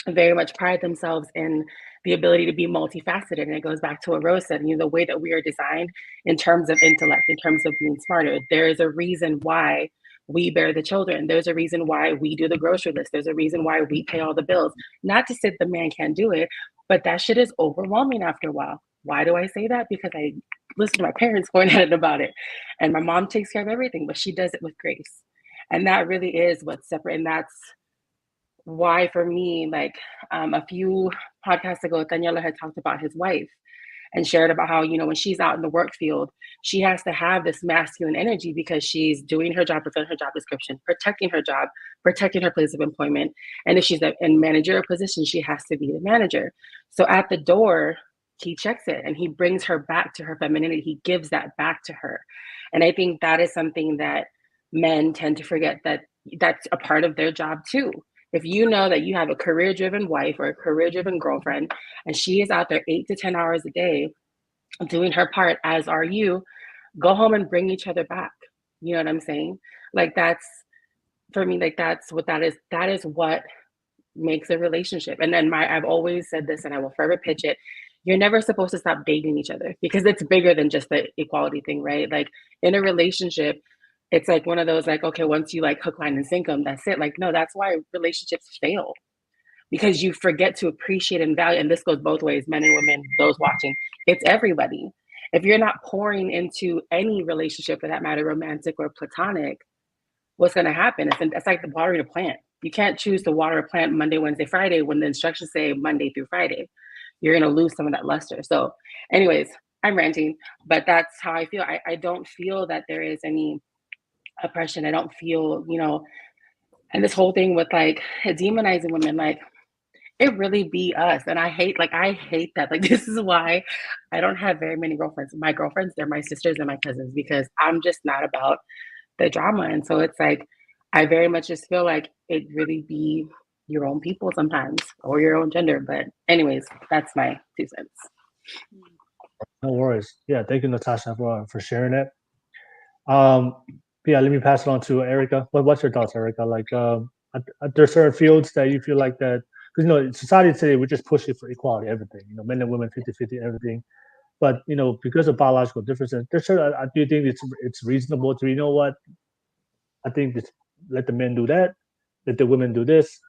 B: very much pride themselves in the ability to be multifaceted. And it goes back to what Rose said, you know, the way that we are designed in terms of intellect, in terms of being smarter. There is a reason why we bear the children. There's a reason why we do the grocery list. There's a reason why we pay all the bills. Not to say the man can't do it, but that shit is overwhelming after a while. Why do I say that? Because I listen to my parents going at it about it. And my mom takes care of everything, but she does it with grace. And that really is what's separate. And that's why for me, like a few podcasts ago, Daniela had talked about his wife and shared about how, you know, when she's out in the work field, she has to have this masculine energy because she's doing her job, fulfilling her job description, protecting her job, protecting her place of employment. And if she's in managerial position, she has to be the manager. So at the door, he checks it and he brings her back to her femininity. He gives that back to her. And I think that is something that men tend to forget, that that's a part of their job too. If you know that you have a career-driven wife or a career-driven girlfriend, and she is out there 8 to 10 hours a day doing her part, as are you, go home and bring each other back. You know what I'm saying? Like that's, for me, like that's what that is. That is what makes a relationship. And then I've always said this, and I will forever pitch it. You're never supposed to stop dating each other, because it's bigger than just the equality thing, right? Like in a relationship, it's like one of those like, okay, once you like hook, line, and sink them, that's it. Like, no, that's why relationships fail, because you forget to appreciate and value. And this goes both ways, men and women, those watching, it's everybody. If you're not pouring into any relationship, for that matter, romantic or platonic, what's going to happen? It's like the watering a plant. You can't choose to water a plant Monday, Wednesday, Friday when the instructions say Monday through Friday. You're going to lose some of that luster. So anyways, I'm ranting, but that's how I feel. I don't feel that there is any oppression. I don't feel, you know, and this whole thing with like demonizing women, like it really be us. And I hate that. Like, this is why I don't have very many girlfriends. My girlfriends, they're my sisters and my cousins, because I'm just not about the drama. And so it's like, I very much just feel like it really be your own people sometimes, or your own gender. But anyways, that's my 2 cents.
A: No worries. Yeah, thank you, Natasha, for sharing it. Yeah, let me pass it on to Erykah. What's your thoughts, Erykah? Like, are there certain fields that you feel like that? Because in society today, we're just pushing for equality, everything. Men and women, 50-50, everything. But because of biological differences, there's certain. I do think it's reasonable to what I think just let the men do that, let the women do this.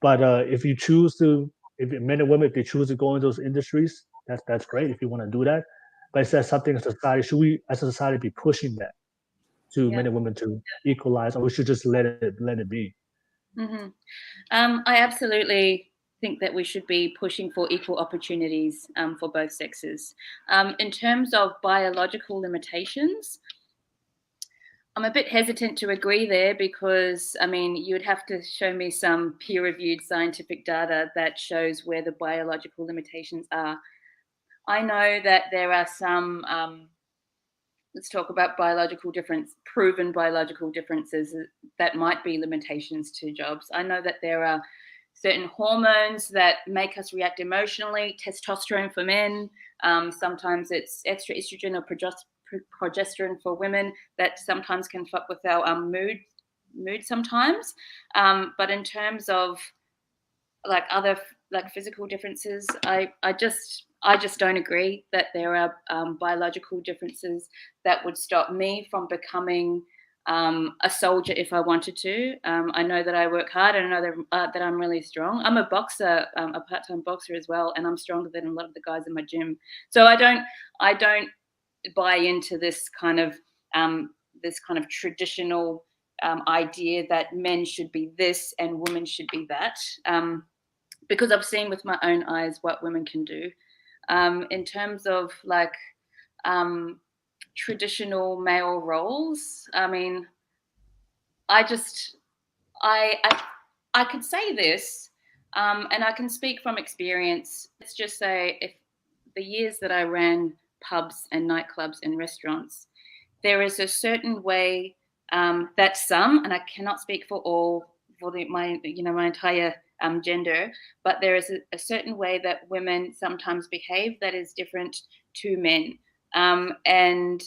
A: But if you choose to, if men and women, if they choose to go into those industries, that's great if you want to do that. But is that something as a society should we as a society be pushing that to
F: Yeah.
A: men and women to equalize, or we should just let it be?
F: Hmm. I absolutely think that we should be pushing for equal opportunities for both sexes. In terms of biological limitations, I'm a bit hesitant to agree there because, you'd have to show me some peer-reviewed scientific data that shows where the biological limitations are. I know that there are some, let's talk about proven biological differences that might be limitations to jobs. I know that there are certain hormones that make us react emotionally, testosterone for men. Sometimes it's extra estrogen or progesterone for women that sometimes can fuck with our mood sometimes. But in terms of like other like physical differences, I just don't agree that there are biological differences that would stop me from becoming a soldier if I wanted to. I know that I work hard, and I know that I'm really strong. I'm a boxer, a part-time boxer as well, and I'm stronger than a lot of the guys in my gym. So I don't buy into this kind of traditional idea that men should be this and women should be that. Because I've seen with my own eyes what women can do. In terms of like traditional male roles, I just I could say this, and I can speak from experience. Let's just say if the years that I ran pubs and nightclubs and restaurants, there is a certain way that some, and I cannot speak for all, for my entire gender, but there is a certain way that women sometimes behave that is different to men. And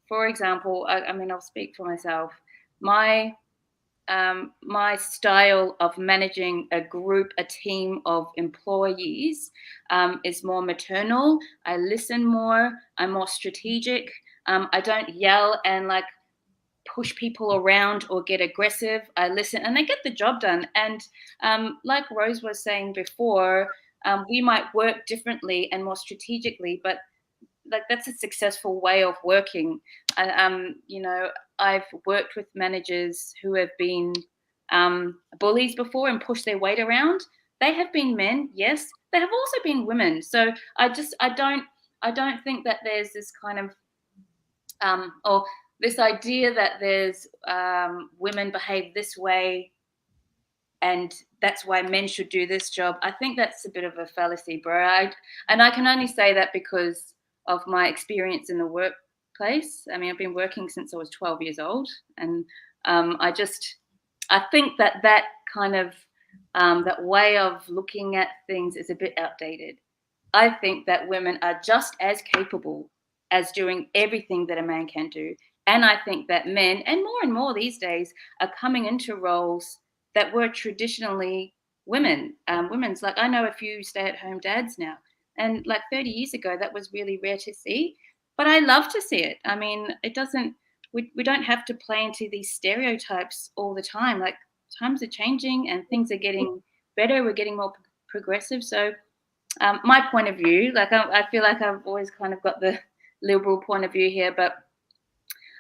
F: for example, I'll speak for myself. My style of managing a team of employees is more maternal. I listen more. I'm more strategic. I don't yell and like push people around or get aggressive. I listen and I get the job done. And like Rose was saying before, we might work differently and more strategically, but like that's a successful way of working. I've worked with managers who have been bullies before and pushed their weight around. They have been men, yes. They have also been women. So I don't think that there's this kind of or this idea that there's women behave this way and that's why men should do this job. I think that's a bit of a fallacy, bro. And I can only say that because of my experience in the workplace. I've been working since I was 12 years old, and I think that kind of that way of looking at things is a bit outdated. I think that women are just as capable as doing everything that a man can do. And I think that men, and more these days, are coming into roles that were traditionally women's. Like I know a few stay-at-home dads now, and like 30 years ago, that was really rare to see. But I love to see it. It doesn't. We don't have to play into these stereotypes all the time. Like times are changing and things are getting better. We're getting more progressive. So my point of view, like I feel like I've always kind of got the liberal point of view here, but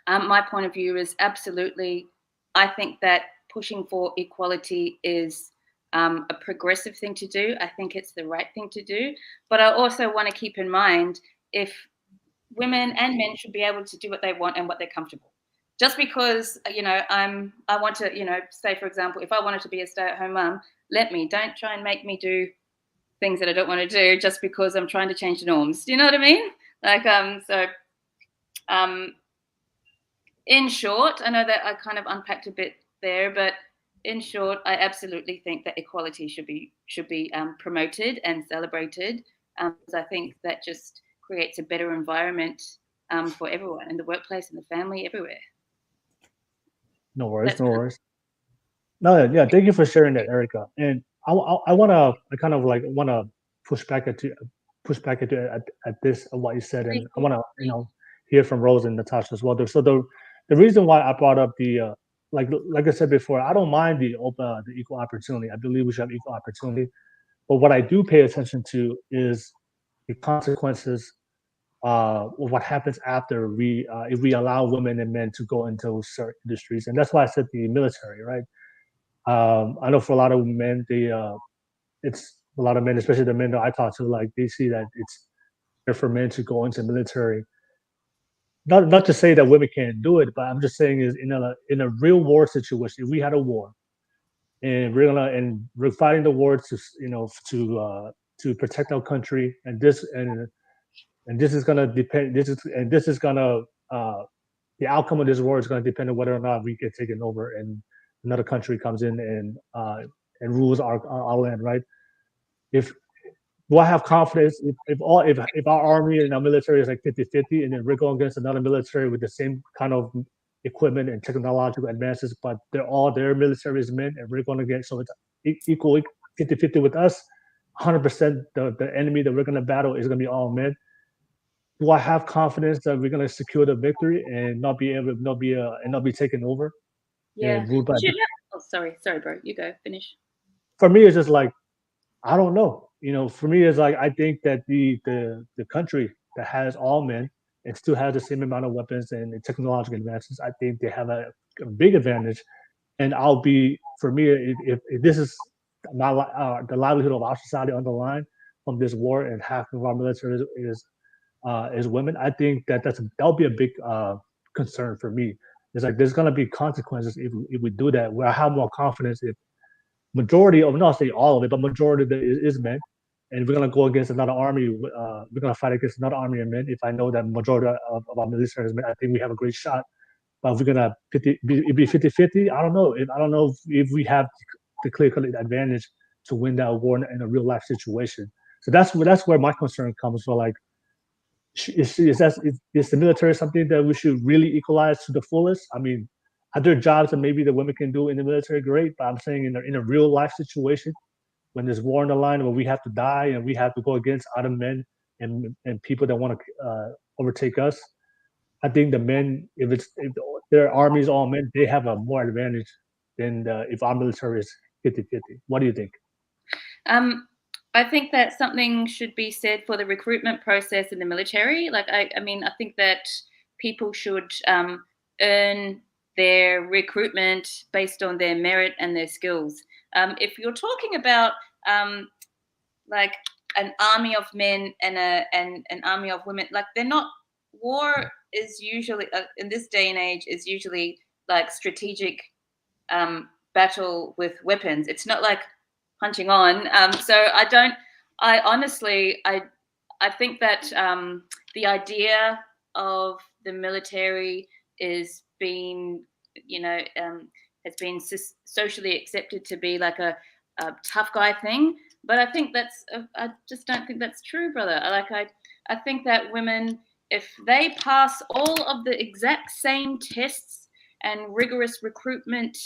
F: my point of view is absolutely, I think that pushing for equality is a progressive thing to do. I think it's the right thing to do. But I also want to keep in mind if women and men should be able to do what they want and what they're comfortable. Just because, I want to, say, for example, if I wanted to be a stay-at-home mum, don't try and make me do things that I don't want to do just because I'm trying to change the norms. Do you know what I mean? In short, I know that I kind of unpacked a bit there, but in short, I absolutely think that equality should be promoted and celebrated, because I think that just creates a better environment for everyone in the workplace, in the family, everywhere.
A: No worries,
F: That's
A: no worries. No, yeah, thank you for sharing that, Erykah. And I wanna, I kind of like wanna push back at this what you said, and I wanna hear from Rose and Natasha as well. So the reason why I brought up the like I said before, I don't mind the equal opportunity. I believe we should have equal opportunity, but what I do pay attention to is the consequences of what happens after we if we allow women and men to go into certain industries, and that's why I said the military, right? I know for a lot of men, it's a lot of men, especially the men that I talk to, like they see that it's better for men to go into military. Not to say that women can't do it, but I'm just saying is in a real war situation, if we had a war and we're fighting the war to to protect our country, and this is gonna depend. This is gonna the outcome of this war is gonna depend on whether or not we get taken over and another country comes in and rules our land, right? If Do I have confidence if our army and our military is like 50-50, and then we're going against another military with the same kind of equipment and technological advances, but their military is men, and we're going to get so it's equal 50-50 with us, 100% the enemy that we're going to battle is going to be all men. Do I have confidence that we're going to secure the victory and not be taken over
F: yeah.
A: and ruled by?
F: Oh, sorry, bro. You go finish.
A: For me, it's just like I don't know. For me, it's like I think that the country that has all men and still has the same amount of weapons and technological advances, I think they have a big advantage. And for me, if this is the livelihood of our society on the line from this war, and half of our military is women, I think that'll be a big concern for me. It's like there's gonna be consequences if we do that. Where I have more confidence if majority of, not say all of it, but majority of it is men, and we're gonna go against another army. We're gonna fight against another army of men. If I know that majority of our military is men, I think we have a great shot. But if we're gonna be 50-50, I don't know. I don't know if we have the clear-cut advantage to win that war in a real life situation. So that's where my concern comes from. Like, is the military something that we should really equalize to the fullest? I mean, other jobs that maybe the women can do in the military, great. But I'm saying in a real life situation, when there's war on the line, where we have to die and we have to go against other men and people that want to overtake us, I think the men, if their army is all men, they have a more advantage than if our military is 50-50. What do you think?
F: I think that something should be said for the recruitment process in the military. Like, I mean, I think that people should earn their recruitment based on their merit and their skills. If you're talking about like an army of men and an army of women, like they're not. War is usually in this day and age is usually like strategic battle with weapons. It's not like punching on. So I honestly think that the idea of the military is being, has been socially accepted to be like a tough guy thing. But I think I just don't think that's true, brother. I think that women, if they pass all of the exact same tests and rigorous recruitment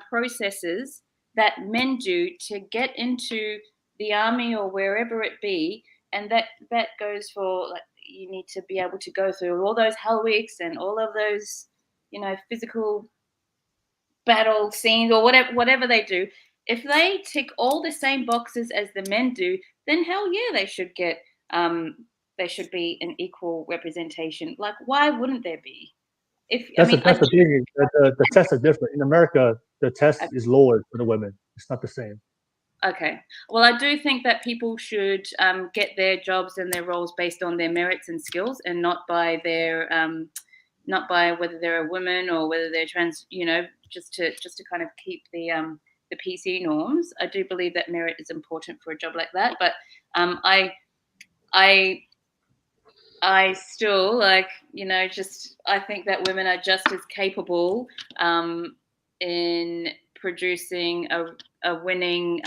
F: processes that men do to get into the army or wherever it be, and that goes for, like, you need to be able to go through all those hell weeks and all of those, physical battle scenes or whatever they do. If they tick all the same boxes as the men do, then hell yeah, they should get there should be an equal representation. Like, why wouldn't there be?
A: That's the thing. The tests are different. In America, the test is lower for the women. It's not the same.
F: Okay. Well, I do think that people should get their jobs and their roles based on their merits and skills, and not by whether they're a woman or whether they're trans. Just to kind of keep the PC norms. I do believe that merit is important for a job like that, but I still I think that women are just as capable in producing a winning,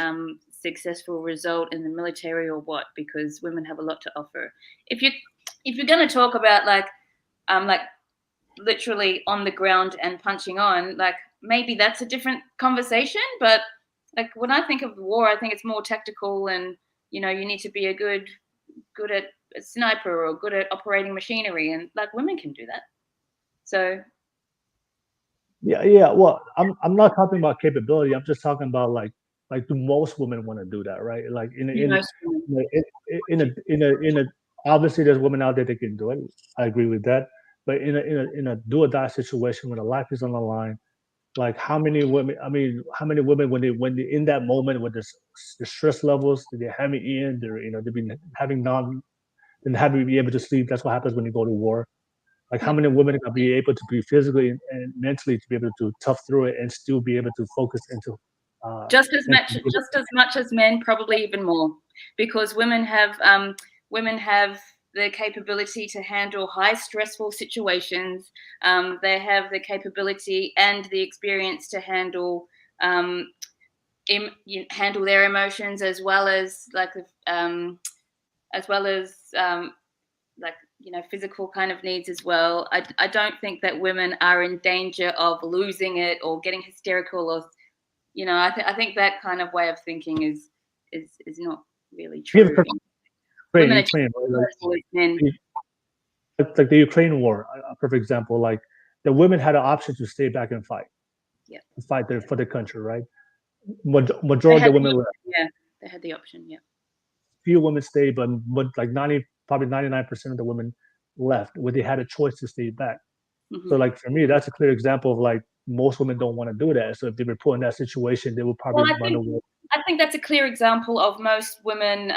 F: successful result in the military or what, because women have a lot to offer. If you're going to talk about like literally on the ground and punching on, like maybe that's a different conversation. But like when I think of war, I think it's more tactical, and you need to be good at a sniper or good at operating machinery, and like women can do that. So
A: yeah. Well, I'm not talking about capability. I'm just talking about like do most women want to do that, right? Like in a obviously there's women out there that can do it. I agree with that. But in a do or die situation when a life is on the line, like how many women? I mean, how many women when they in that moment when the stress levels that they're having they've been having and having to be able to sleep. That's what happens when you go to war. Like how many women can be able to be physically and mentally to be able to tough through it and still be able to focus into
F: just as much as men, probably even more, because women have the capability to handle high stressful situations. They have the capability and the experience to handle handle their emotions as well as physical kind of needs as well. I don't think that women are in danger of losing it or getting hysterical or I think that kind of way of thinking is not really true. Women are just as men.
A: Like the Ukraine war, a perfect example. Like the women had an option to stay back and fight, fight for the country, right? Majority of the women left.
F: Yeah, they had the option. Yeah,
A: few women stayed, but like 99% of the women left, where they had a choice to stay back. So like for me, that's a clear example of like most women don't want to do that. So if they were put in that situation, they would probably run away.
F: I think that's a clear example of most women.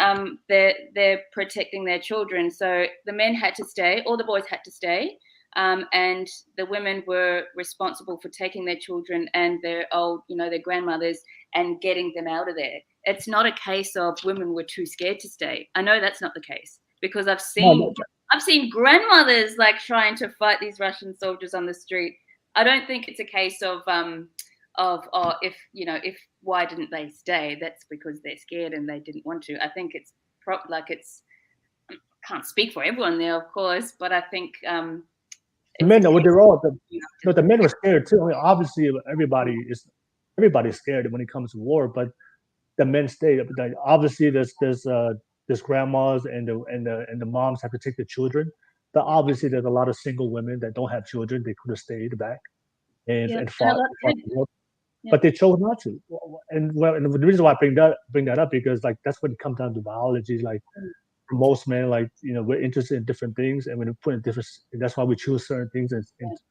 F: They're protecting their children. So the men had to stay, all the boys had to stay, and the women were responsible for taking their children and their their grandmothers and getting them out of there. It's not a case of women were too scared to stay. I know that's not the case because I've seen grandmothers like trying to fight these Russian soldiers on the street. I don't think it's a case of if why didn't they stay? That's because they're scared and they didn't want to. I think it's can't speak for everyone there, of course, but I think
A: the men the men were scared too. I mean, obviously everybody's scared when it comes to war, but the men stayed. Obviously, there's grandmas and the moms have to take the children. But obviously, there's a lot of single women that don't have children. They could have stayed back and fought the war, but they chose not to. And the reason why I bring that up because like that's when it comes down to biology. Like for most men, like we're interested in different things, and when we put in different, that's why we choose certain things and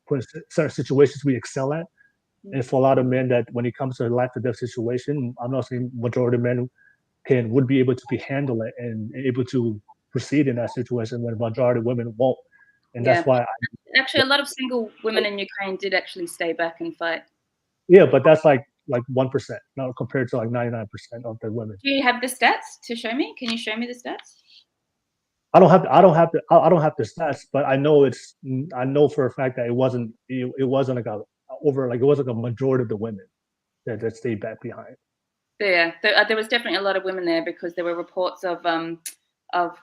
A: put in certain situations we excel at. And for a lot of men, that when it comes to a life or death situation, I'm not saying majority of men would be able to handle it and able to proceed in that situation when majority of women won't. And that's why
F: actually a lot of single women in Ukraine did actually stay back and fight.
A: Yeah, but that's like 1%, not compared to like 99% of the women.
F: Do you have the stats to show me? Can you show me the stats?
A: I don't have the stats, but I know for a fact that it wasn't like it wasn't a majority of the women that stayed back behind.
F: Yeah, there was definitely a lot of women there because there were reports of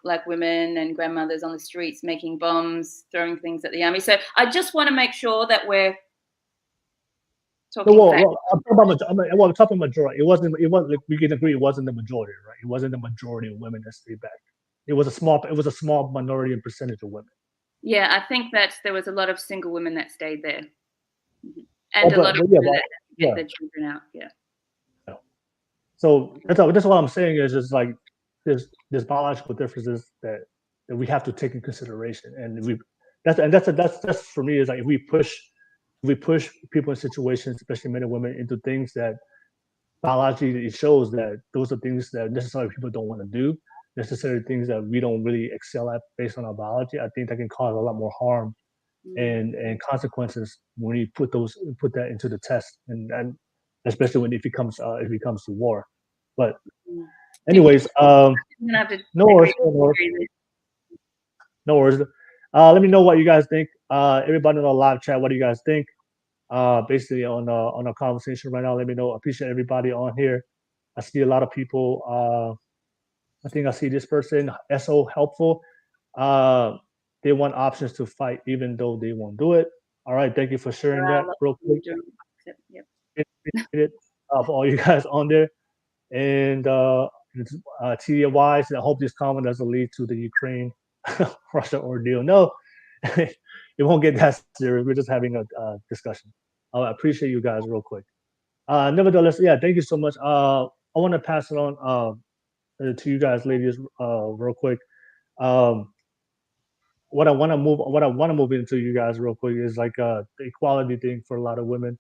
F: like women and grandmothers on the streets making bombs, throwing things at the army. So I just want to make sure that we're talking.
A: I'm talking majority. It wasn't like we can agree it wasn't the majority, right? It wasn't the majority of women that stayed back. It was a small minority and percentage of women.
F: Yeah, I think that there was a lot of single women that stayed there, and a lot of women that get their children out. Yeah.
A: So that's what I'm saying is just like there's biological differences that we have to take in consideration, and that's for me is like if we push people in situations, especially men and women, into things that biology it shows that those are things that necessarily people don't want to do, necessarily things that we don't really excel at based on our biology. I think that can cause a lot more harm and consequences when you put that into the test, and especially when it becomes to war. But anyways, no worries. Let me know what you guys think. Everybody in the live chat, what do you guys think? Basically on our conversation right now. Let me know. I appreciate everybody on here. I see a lot of people. I think I see this person, SO helpful. They want options to fight even though they won't do it. All right, thank you for sharing that real quick.
F: Yep.
A: Appreciate it for all you guys on there. And TDY, I hope this comment doesn't lead to the Ukraine Russia ordeal. No, it won't get that serious. We're just having a discussion. I appreciate you guys real quick. Nevertheless, yeah, thank you so much. I want to pass it on to you guys, ladies, real quick. What I want to move into you guys real quick is like the equality thing for a lot of women.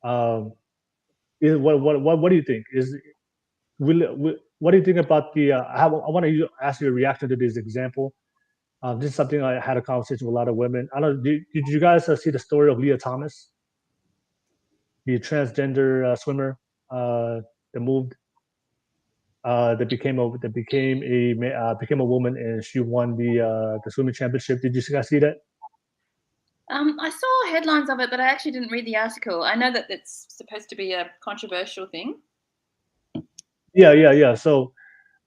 A: What do you think? What do you think about the? I want to ask your reaction to this example. This is something I had a conversation with a lot of women. I don't. Did you guys see the story of Leah Thomas, the transgender swimmer that moved, that became a woman, and she won the swimming championship? Did you guys see that?
F: I saw headlines of it, but I actually didn't read the article. I know that it's supposed to be a controversial thing.
A: Yeah. So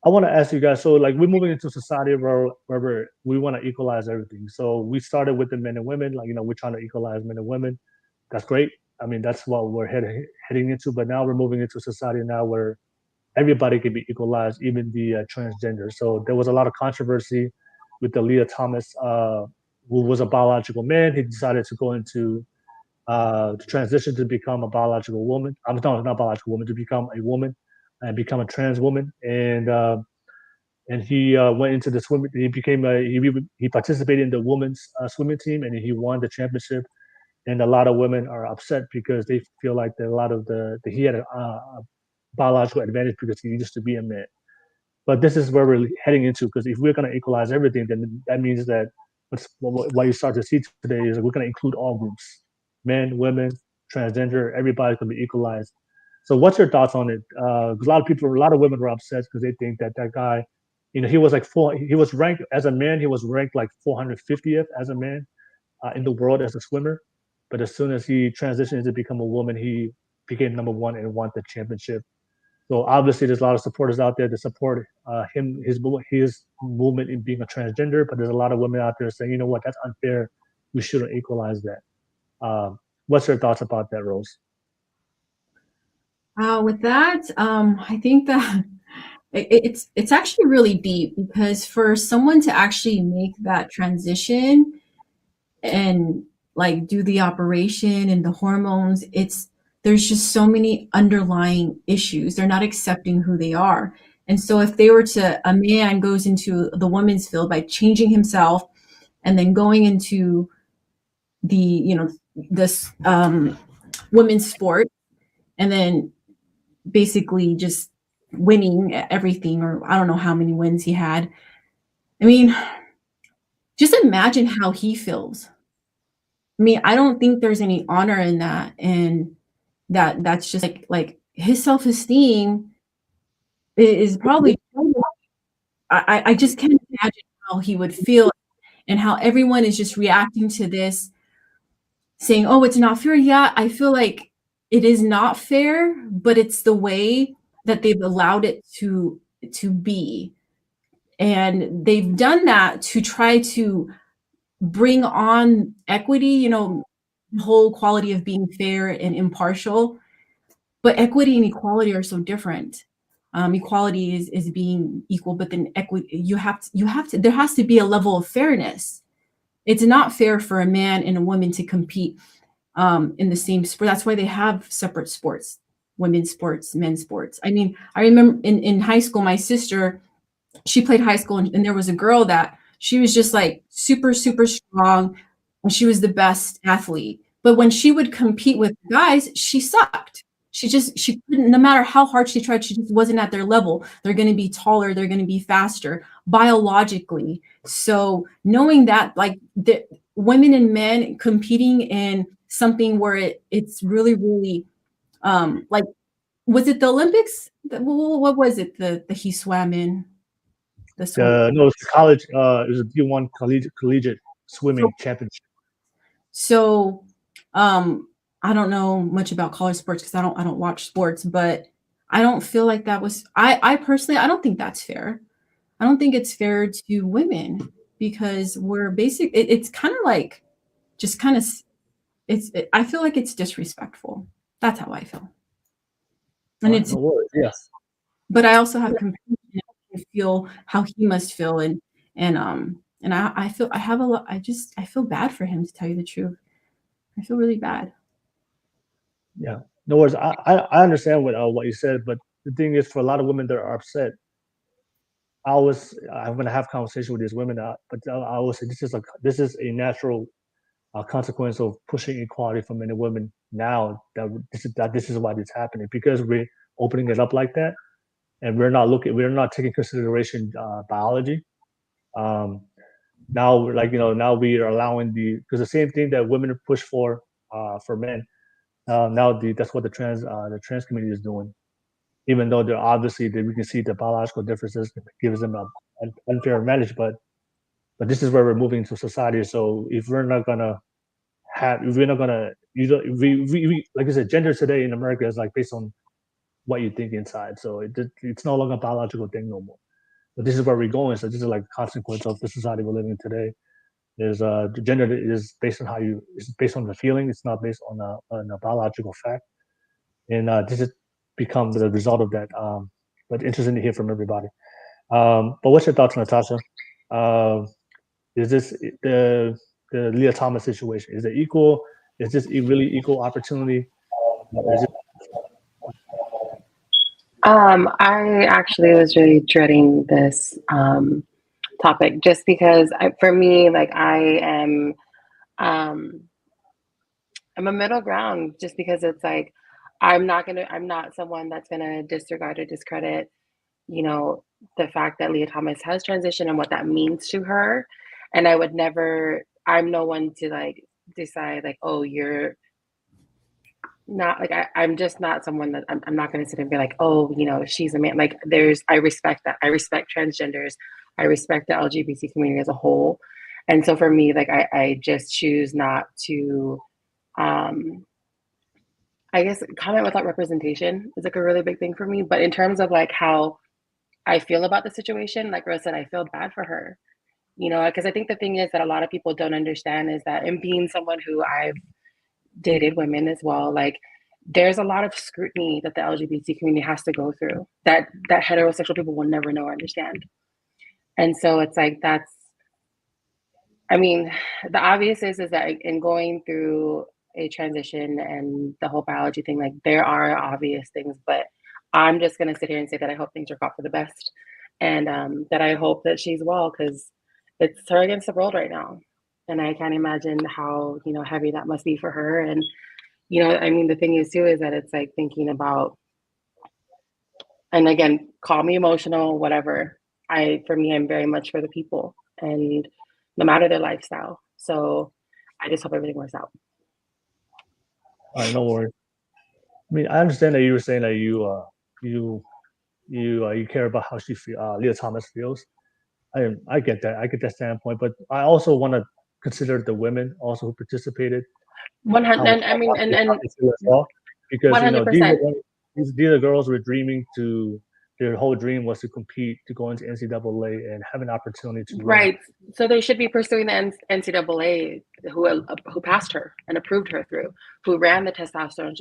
A: I want to ask you guys. So like we're moving into a society where we want to equalize everything. So we started with the men and women. Like we're trying to equalize men and women. That's great. I mean that's what we're heading into. But now we're moving into a society now where everybody can be equalized, even the transgender. So there was a lot of controversy with the Leah Thomas, who was a biological man. He decided to go into to transition to become a biological woman. I'm not biological woman, to become a woman and become a trans woman. And he went into the swimming. He became he participated in the women's swimming team, and he won the championship. And a lot of women are upset because they feel like that a lot of he had a biological advantage because he used to be a man. But this is where we're heading into, because if we're going to equalize everything, then that means that what you start to see today is that we're going to include all groups: men, women, transgender. Everybody can be equalized. So, what's your thoughts on it? Because a lot of women were upset because they think that guy, he was like he was ranked as a man. He was ranked like 450th as a man in the world as a swimmer. But as soon as he transitioned to become a woman, he became number one and won the championship. So obviously, there's a lot of supporters out there that support his movement in being a transgender. But there's a lot of women out there saying, you know what, that's unfair. We shouldn't equalize that. What's your thoughts about that, Rose?
C: With that, I think that it's actually really deep, because for someone to actually make that transition and like do the operation and the hormones, there's just so many underlying issues. They're not accepting who they are. And so if a man goes into the women's field by changing himself and then going into this women's sport, and then basically just winning everything, or I don't know how many wins he had. I mean, just imagine how he feels. I mean, I don't think there's any honor in that, and that's just like his self-esteem is probably. I just can't imagine how he would feel, and how everyone is just reacting to this, saying, "Oh, it's not fair." Yeah, I feel like it is not fair, but it's the way that they've allowed it to be, and they've done that to try to bring on equity, the whole quality of being fair and impartial. But equity and equality are so different. Equality is being equal, but then equity, there has to be a level of fairness. It's not fair for a man and a woman to compete in the same sport. That's why they have separate sports: women's sports, men's sports. I mean, I remember in high school, my sister, she played high school, and there was a girl that she was just like super, super strong, and she was the best athlete. But when she would compete with guys, she sucked. She couldn't, no matter how hard she tried, she just wasn't at their level. They're going to be taller, they're going to be faster biologically. So knowing that, like, the women and men competing in something where it's really, really like, was it the Olympics? What was it that he swam in?
A: No, it's college. It was a D1 collegiate swimming championship.
C: So, I don't know much about college sports because I don't watch sports, but I don't feel like that was. I personally, I don't think that's fair. I don't think it's fair to women, because it's kind of like, just kind of, I feel like it's disrespectful. That's how I feel. And it's,
A: no worries. Yes.
C: but I also have compassion. I feel how he must feel, and I feel I have a lot. I feel bad for him, to tell you the truth. I feel really bad.
A: Yeah. No worries. I understand what you said, but the thing is, for a lot of women that are upset, I'm gonna have conversation with these women, but I always say this is a natural consequence of pushing equality for men and women now. That this is why it's happening, because we're opening it up like that, and we're not taking consideration biology. Now, now we are allowing because the same thing that women push for men. Now that's what the trans community is doing. Even though they're obviously we can see the biological differences gives them an unfair advantage, but this is where we're moving to society. So if we're not gonna like I said, gender today in America is like based on what you think inside. So it's no longer a biological thing no more. But this is where we're going. So this is like a consequence of the society we're living in today. Is the gender is based on it's based on the feeling. It's not based on a biological fact. And this has become the result of that. But interesting to hear from everybody. But what's your thoughts, Natasha? Is this the Leah Thomas situation? Is it equal? Is this really equal opportunity? Is it?
B: I actually was really dreading this topic, just because for me, like I'm a middle ground, just because it's like I'm not someone that's gonna disregard or discredit, the fact that Leah Thomas has transitioned and what that means to her. And I'm no one to like decide like, oh, you're not like, I'm just not someone that I'm not going to sit and be like, oh, she's a man. Like I respect that. I respect transgenders. I respect the LGBT community as a whole. And so for me, like, I just choose not to, I guess comment without representation is like a really big thing for me. But in terms of like how I feel about the situation, like Rose said, I feel bad for her, because I think the thing is that a lot of people don't understand is that, and being someone who I've dated women as well, like there's a lot of scrutiny that the LGBT community has to go through that heterosexual people will never know or understand. And so it's like, the obvious is that in going through a transition and the whole biology thing, like there are obvious things, but I'm just going to sit here and say that I hope things work out for the best, and that I hope that she's well, because it's her against the world right now. And I can't imagine how, heavy that must be for her. And, the thing is too, is that it's like thinking about, and again, call me emotional, whatever. For me, I'm very much for the people, and no matter their lifestyle. So I just hope everything works out.
A: All right, no worries. I understand that you were saying that you care about how Leah Thomas feels. I get that. I get that standpoint, but I also want to consider the women also who participated.
B: 100,
A: Because
B: 100%.
A: these are girls who were dreaming their whole dream was to compete, to go into NCAA and have an opportunity to
B: right. So they should be pursuing the NCAA who passed her and approved her through, who ran the testosterone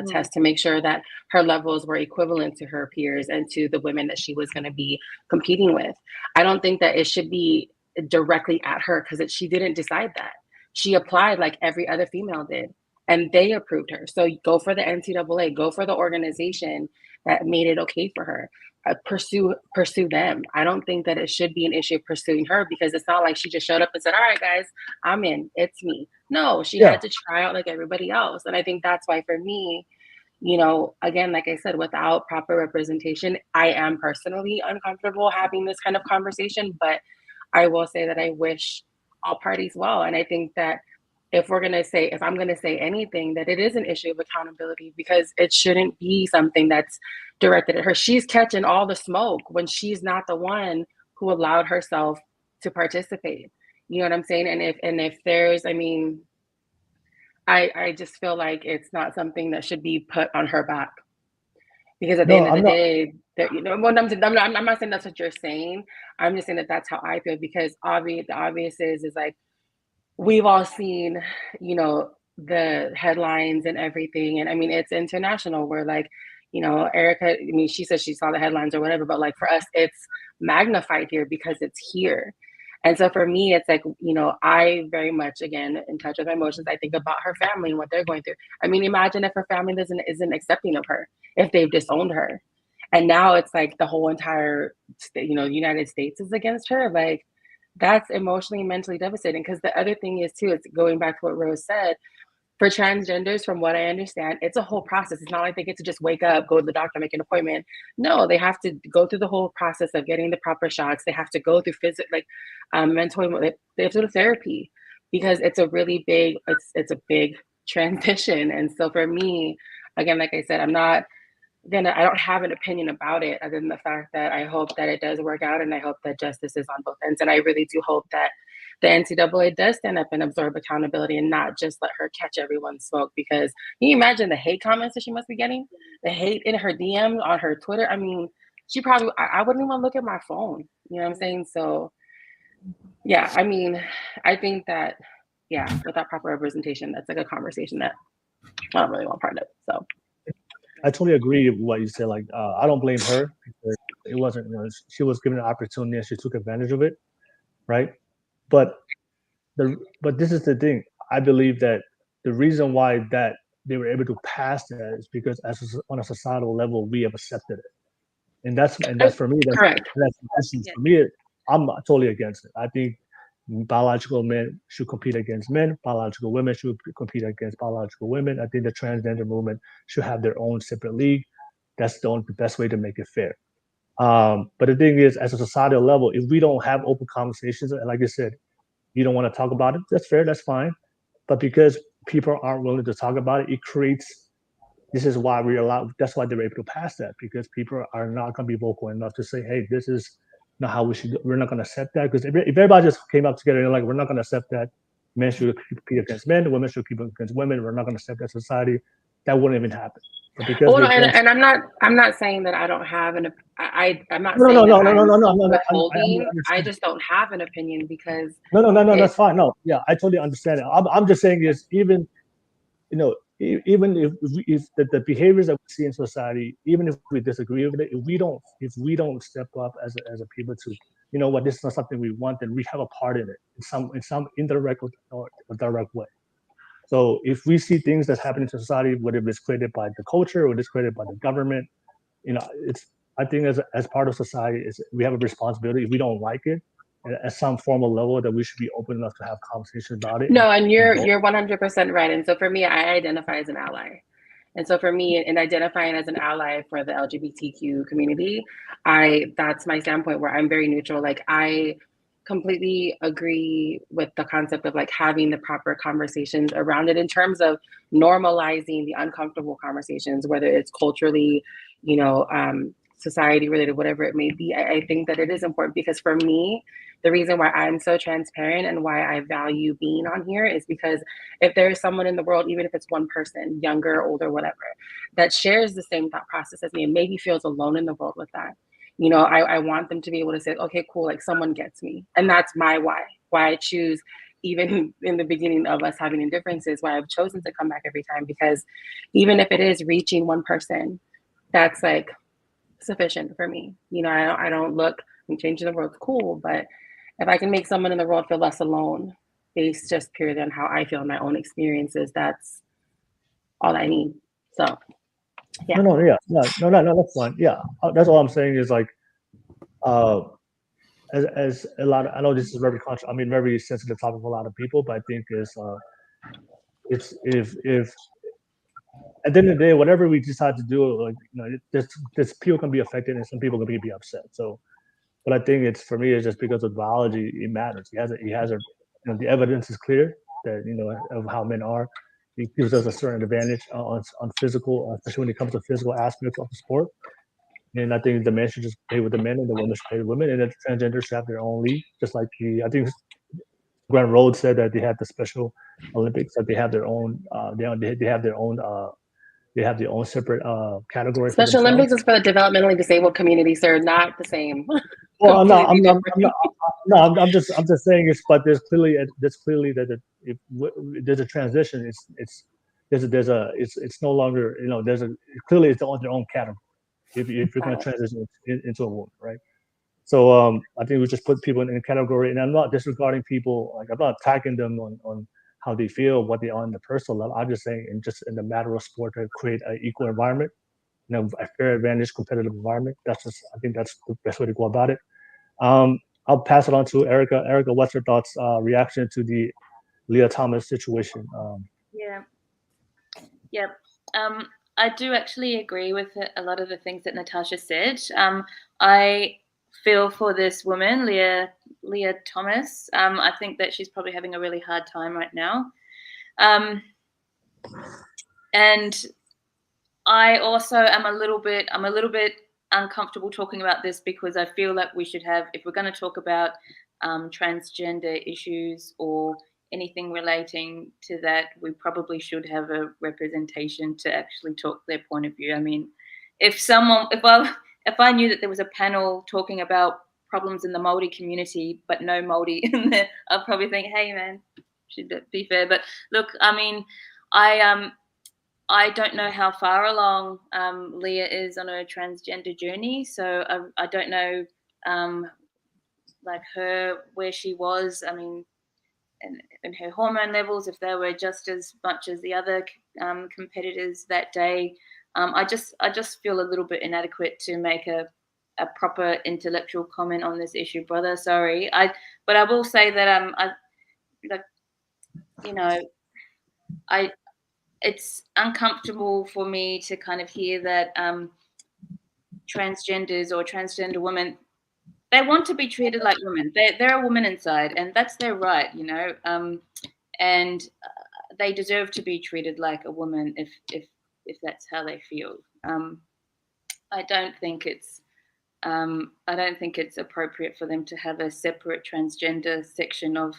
B: test to make sure that her levels were equivalent to her peers and to the women that she was going to be competing with. I don't think that it should be directly at her, because she didn't decide that. She applied like every other female did, and they approved her. So go for the NCAA, go for the organization that made it okay for her. Pursue them. I don't think that it should be an issue pursuing her, because it's not like she just showed up and said, all right, guys, I'm in, it's me. No, she had to try out like everybody else. And I think that's why for me, again, like I said, without proper representation, I am personally uncomfortable having this kind of conversation, but I will say that I wish all parties well. And I think that if I'm going to say anything, that it is an issue of accountability, because it shouldn't be something that's directed at her. She's catching all the smoke when she's not the one who allowed herself to participate. You know what I'm saying? And if there's, I just feel like it's not something that should be put on her back, because at the end of the day, I'm not saying that's what you're saying. I'm just saying that that's how I feel, because the obvious is like, we've all seen, the headlines and everything. And I mean, it's international. We're like, you know, Erykah, I mean, she says she saw the headlines or whatever, but like for us, it's magnified here because it's here. And so for me, it's like, you know, I very much, again, in touch with my emotions. I think about her family and what they're going through. I mean, imagine if her family isn't accepting of her, if they've disowned her. And now it's like the whole entire, you know, United States is against her. Like, that's emotionally and mentally devastating. Because the other thing is, too, it's going back to what Rose said, for transgenders, from what I understand, it's a whole process. It's not like they get to just wake up, go to the doctor, make an appointment. No, they have to go through the whole process of getting the proper shots. They have to go through mental, they have to go to therapy, because it's a really big, it's a big transition. And so for me, again, like I said, I don't have an opinion about it other than the fact that I hope that it does work out, and I hope that justice is on both ends. And I really do hope that the NCAA does stand up and absorb accountability and not just let her catch everyone's smoke. Because can you imagine the hate comments that she must be getting? The hate in her DM, on her Twitter. I mean, she probably, I wouldn't even look at my phone. You know what I'm saying? So yeah, I mean, I think that, yeah, without proper representation, that's like a conversation that I don't really want part of. So
A: I totally agree with what you said. Like, I don't blame her, because it wasn't, you know, she was given an opportunity and she took advantage of it, right? But this is the thing. I believe that the reason why that they were able to pass that is because on a societal level, we have accepted it. And that's for me,
B: correct.
A: That's for me, I'm totally against it. I think biological men should compete against men. Biological women should compete against biological women. I think the transgender movement should have their own separate league. That's the best way to make it fair. But the thing is, as a societal level, if we don't have open conversations, and like I said, you don't want to talk about it, that's fair, that's fine. But because people aren't willing to talk about it, it creates, this is why that's why they're able to pass that, because people are not going to be vocal enough to say, hey, this is not how we're not going to accept that. Because if everybody just came up together and like, we're not going to accept that, men should compete against men, women should compete against women, we're not going to accept that society, that wouldn't even happen.
B: And I'm not saying that I don't have I'm not saying
A: no,
B: withholding. I just don't have an opinion because
A: no, that's fine. No, yeah, I totally understand it. I'm just saying is, even, you know, even if the behaviors that we see in society, even if we disagree with it, if we don't step up as a people to, you know what, this is not something we want, then we have a part in it in some indirect or direct way. So if we see things that's happening to society, whether it's created by the culture or it's created by the government, you know, I think as part of society, we have a responsibility. If we don't like it, at some formal level, that we should be open enough to have conversations about it.
B: No, and you're 100% right. And so for me, I identify as an ally. And so for me, in identifying as an ally for the LGBTQ community, that's my standpoint, where I'm very neutral. Like, I completely agree with the concept of like having the proper conversations around it in terms of normalizing the uncomfortable conversations, whether it's culturally, you know, society related, whatever it may be. I think that it is important, because for me, the reason why I'm so transparent and why I value being on here is because if there is someone in the world, even if it's one person, younger, older, whatever, that shares the same thought process as me and maybe feels alone in the world with that, you know, I want them to be able to say, okay, cool, like someone gets me. And that's my why I choose, even in the beginning of us having indifferences, why I've chosen to come back every time, because even if it is reaching one person, that's like sufficient for me. You know, I don't look, and changing the world's cool, but if I can make someone in the world feel less alone, based just purely on how I feel in my own experiences, that's all I need. So yeah.
A: No, that's fine. Yeah, that's all I'm saying is like, as a lot of, I know this is very sensitive topic for a lot of people, but I think it's if at the end of the day, whatever we decide to do, like, you know, this people can be affected and some people can be upset. So, but I think for me, it's just because of biology, it matters. He has a, you know, the evidence is clear that, you know, of how men are. It gives us a certain advantage on physical, especially when it comes to physical aspects of the sport. And I think the men should just play with the men and the women should play with women, and the transgenders should have their own league, just like I think Grant Rhodes said that they have the Special Olympics, that they have their own, they have their own separate category.
B: Special Olympics is for the developmentally disabled community, sir. Not the same.
A: Well, I'm not No, I'm just saying it's, but there's clearly that if there's a transition, it's no longer, you know, clearly it's on their own category if you're going to transition into a woman, right? So I think we just put people in a category, and I'm not disregarding people. Like, I'm not attacking them on how they feel, what they are on the personal level. I'm just saying, in the matter of sport, to create an equal environment, you know, a fair advantage, competitive environment. I think that's the best way to go about it. I'll pass it on to Erykah. Erykah, what's your thoughts, reaction to the Leah Thomas situation?
F: Yeah. I do actually agree with a lot of the things that Natasha said. I feel for this woman, Leah Thomas. I think that she's probably having a really hard time right now. And I also am a little bit uncomfortable talking about this, because I feel like we should have, if we're going to talk about transgender issues or anything relating to that, we probably should have a representation to actually talk their point of view. I mean, if I knew that there was a panel talking about problems in the Māori community, but no Māori in there, I'd probably think, hey man, should be fair. But look, I mean, I don't know how far along Leah is on her transgender journey, so I don't know like where she was. I mean, and her hormone levels, if they were just as much as the other competitors that day. I just feel a little bit inadequate to make a proper intellectual comment on this issue, brother. Sorry, but I will say that it's uncomfortable for me to kind of hear that transgenders or transgender women, they want to be treated like women. They're a woman inside, and that's their right, you know. And they deserve to be treated like a woman if that's how they feel. I don't think it's appropriate for them to have a separate transgender section of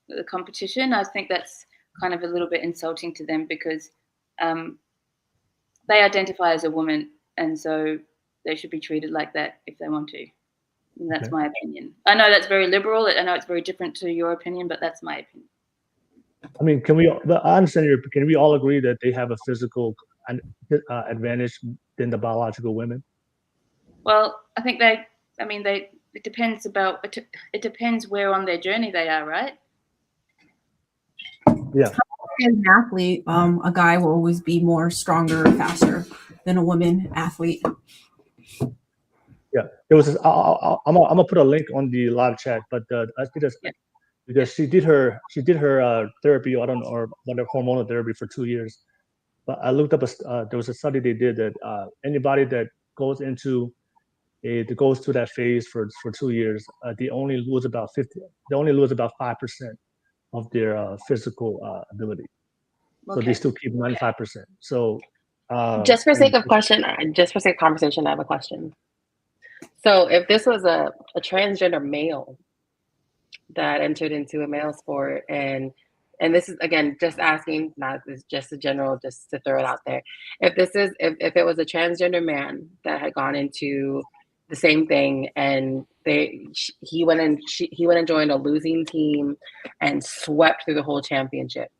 F: the competition. I think that's kind of a little bit insulting to them, because they identify as a woman, and so they should be treated like that if they want to. And that's my opinion. I know that's very liberal. I know it's very different to your opinion, but that's my opinion.
A: I mean, I understand can we all agree that they have a physical advantage than the biological women?
F: Well, I think it depends where on their journey they are, right?
A: Yeah.
C: As an athlete, a guy will always be more stronger, faster than a woman athlete.
A: Yeah, there was. I'm gonna put a link on the live chat, but because she did her therapy, I don't know, or hormonal therapy for 2 years. But I looked up there was a study they did that anybody that goes to that phase for 2 years, they only lose about 5% of their physical ability. So they still keep 95%. So
B: just for sake of conversation, I have a question. So if this was a transgender male that entered into a male sport, and this is, again, just asking, not just a general, just to throw it out there. If it was a transgender man that had gone into the same thing, and he went and joined a losing team and swept through the whole championship,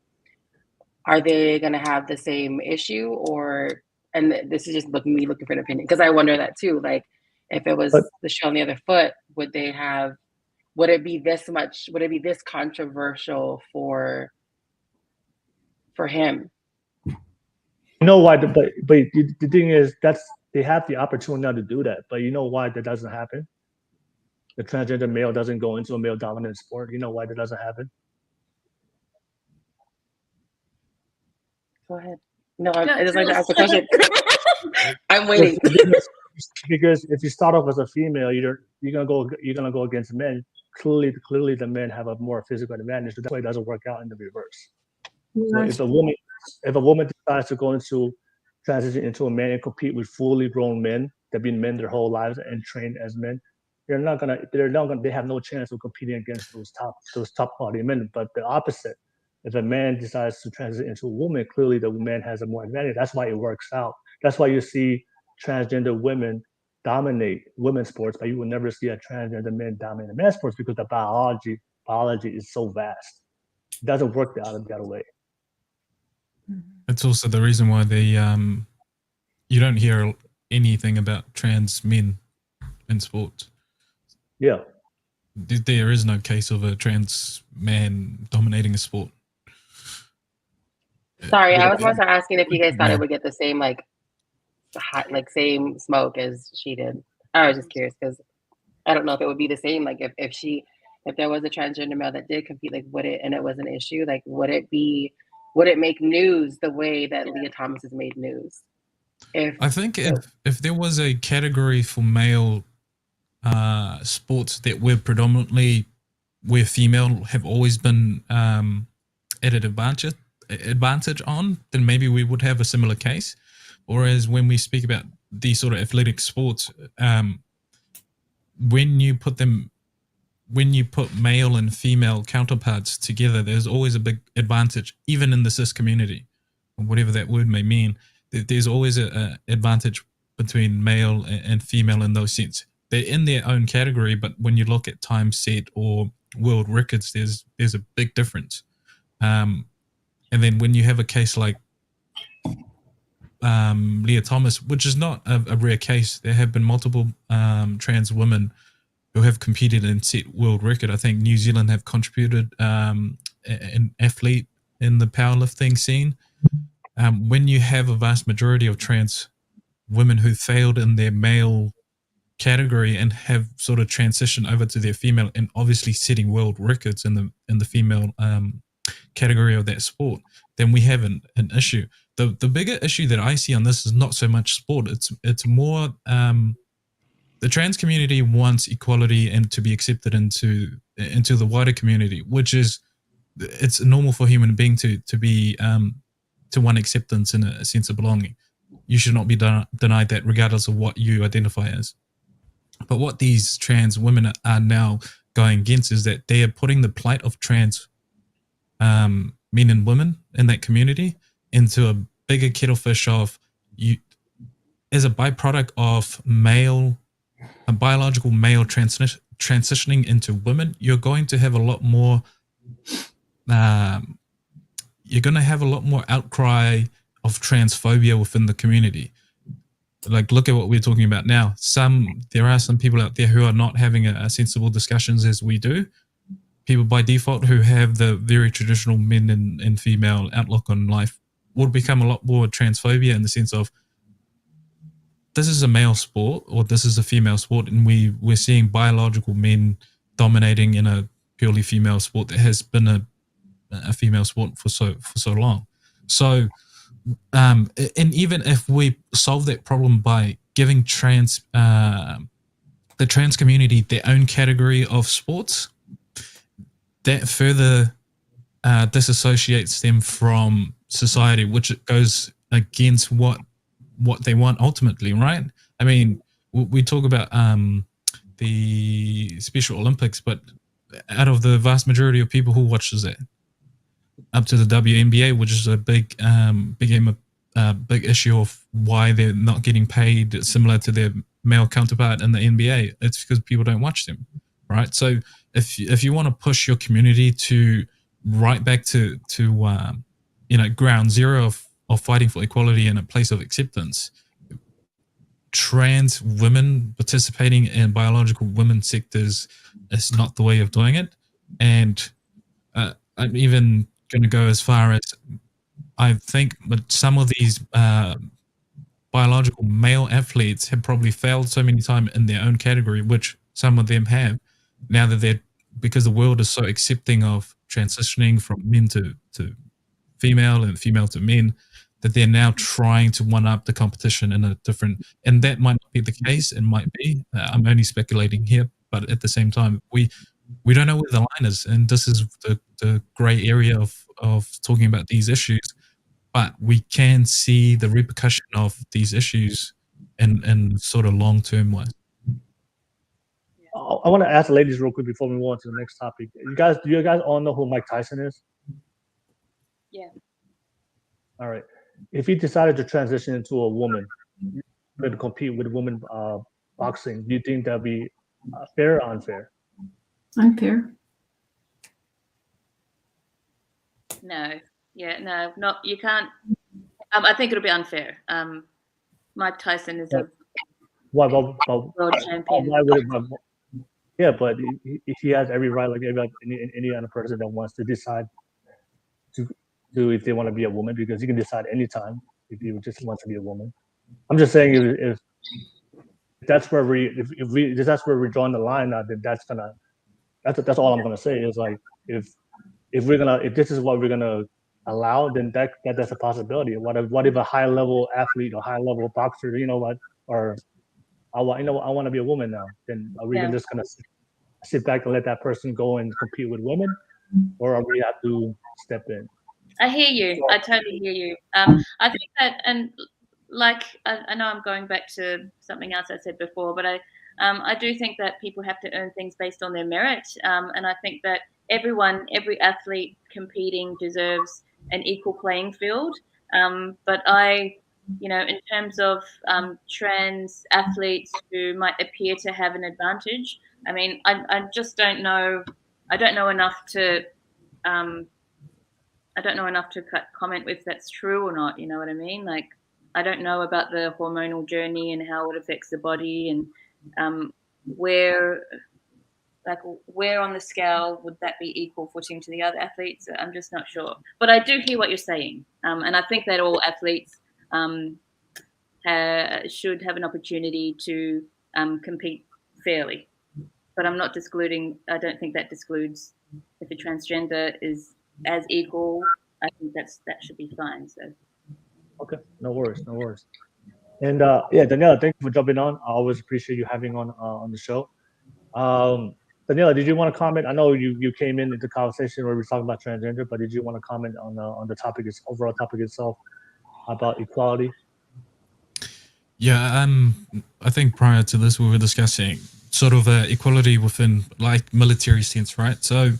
B: are they going to have the same issue? Or, and this is just me looking for an opinion, because I wonder that too. Like, if it was the shoe on the other foot, would it be this controversial for him?
A: You know why? But the thing is, they have the opportunity now to do that. But you know why that doesn't happen? The transgender male doesn't go into a male dominant sport. You know why that doesn't happen?
B: Go ahead. No, I just like to ask the question. I'm waiting.
A: Because if you start off as a female, you're gonna go against men. Clearly, the men have a more physical advantage. That's why it doesn't work out in the reverse. So if a woman decides to go into transition into a man and compete with fully grown men that have been men their whole lives and trained as men, they have no chance of competing against those top quality men. But the opposite, if a man decides to transition into a woman, clearly the man has a more advantage. That's why it works out. That's why you see transgender women dominate women's sports, but you will never see a transgender man dominate men's sports because the biology is so vast. It doesn't work the other way.
G: It's also the reason why you don't hear anything about trans men in sports.
A: Yeah.
G: There is no case of a trans man dominating a sport.
B: Sorry, I was more so asking if you guys thought it would get the same like hot, like same smoke as she did. I was just curious because I don't know if it would be the same. Like if there was a transgender male that did compete, like would it, and it was an issue, like would it make news the way that Leah Thomas has made news?
G: I think if there was a category for male sports that were predominantly where female have always been at an advantage on, then maybe we would have a similar case. Whereas when we speak about these sort of athletic sports, when you put male and female counterparts together, there's always a big advantage, even in the cis community, whatever that word may mean. There's always an advantage between male and female in those sense. They're in their own category, but when you look at time set or world records, there's a big difference. And then when you have a case like Leah Thomas, which is not a rare case, there have been multiple trans women who have competed and set world record. I think New Zealand have contributed an athlete in the powerlifting scene. When you have a vast majority of trans women who failed in their male category and have sort of transitioned over to their female and obviously setting world records in the female category of that sport, then we have an issue. The bigger issue that I see on this is not so much sport. It's more the trans community wants equality and to be accepted into the wider community, which is it's normal for a human being to be to want acceptance and a sense of belonging. You should not be denied that regardless of what you identify as. But what these trans women are now going against is that they are putting the plight of trans men and women in that community into a bigger kettlefish of you as a byproduct of a biological male transitioning into women. You're going to have a lot more outcry of transphobia within the community. Like, look at what we're talking about now. There are some people out there who are not having a sensible discussions as we do. People by default who have the very traditional men and female outlook on life will become a lot more transphobia in the sense of this is a male sport or this is a female sport, and we're seeing biological men dominating in a purely female sport that has been a female sport for so long. So and even if we solve that problem by giving the trans community their own category of sports, that further disassociates them from society, which goes against what they want ultimately, right? I mean, we talk about the Special Olympics, but out of the vast majority of people who watches that, up to the WNBA, which is a big issue of why they're not getting paid similar to their male counterpart in the NBA. It's because people don't watch them, right? So if you want to push your community to right back to ground zero of fighting for equality and a place of acceptance, trans women participating in biological women sectors is not the way of doing it. And I'm even going to go as far as I think that some of these biological male athletes have probably failed so many times in their own category, which some of them have, now that because the world is so accepting of transitioning from men to female and female to men, that they're now trying to one up the competition in a different, and that might not be the case. It might be. I'm only speculating here, but at the same time, we don't know where the line is, and this is the gray area of talking about these issues. But we can see the repercussion of these issues in sort of long-term ways.
A: I want to ask the ladies real quick before we move on to the next topic. Do you guys all know who Mike Tyson is?
F: Yeah.
A: All right. If he decided to transition into a woman, to compete with women boxing. Do you think that'd be fair or unfair?
C: Unfair.
F: No, no, not you can't. I think it'll be unfair. Mike Tyson is a
A: Why
F: world champion.
A: would it? Yeah, but he has every right, like any other person that wants to decide to if they want to be a woman, because you can decide anytime if you just want to be a woman. I'm just saying if that's where that's where we're drawing the line, then that's all I'm gonna say is like if this is what we're gonna allow, then that's a possibility. What if a high level athlete or high level boxer, you know what, or I want to be a woman now, then are we just gonna sit back and let that person go and compete with women, or are we have to step in?
F: I hear you. I totally hear you. I think that, and like I know I'm going back to something else I said before, but I do think that people have to earn things based on their merit, and I think that every athlete competing deserves an equal playing field. But in terms of trans athletes who might appear to have an advantage, I mean, I just don't know. I don't know enough to comment if that's true or not. You know what I mean? Like, I don't know about the hormonal journey and how it affects the body, and where on the scale would that be equal footing to the other athletes? I'm just not sure. But I do hear what you're saying, and I think that all athletes should have an opportunity to compete fairly. But I'm not excluding. I don't think that excludes if a transgender is as equal. I think that should be fine. So.
A: Okay, no worries. And Daniela, thank you for jumping on. I always appreciate you having on the show. Daniela, did you want to comment? I know you came into the conversation where we were talking about transgender, but did you want to comment on the topic, overall topic itself about equality?
G: Yeah, I think prior to this we were discussing sort of equality within like military sense, right? So,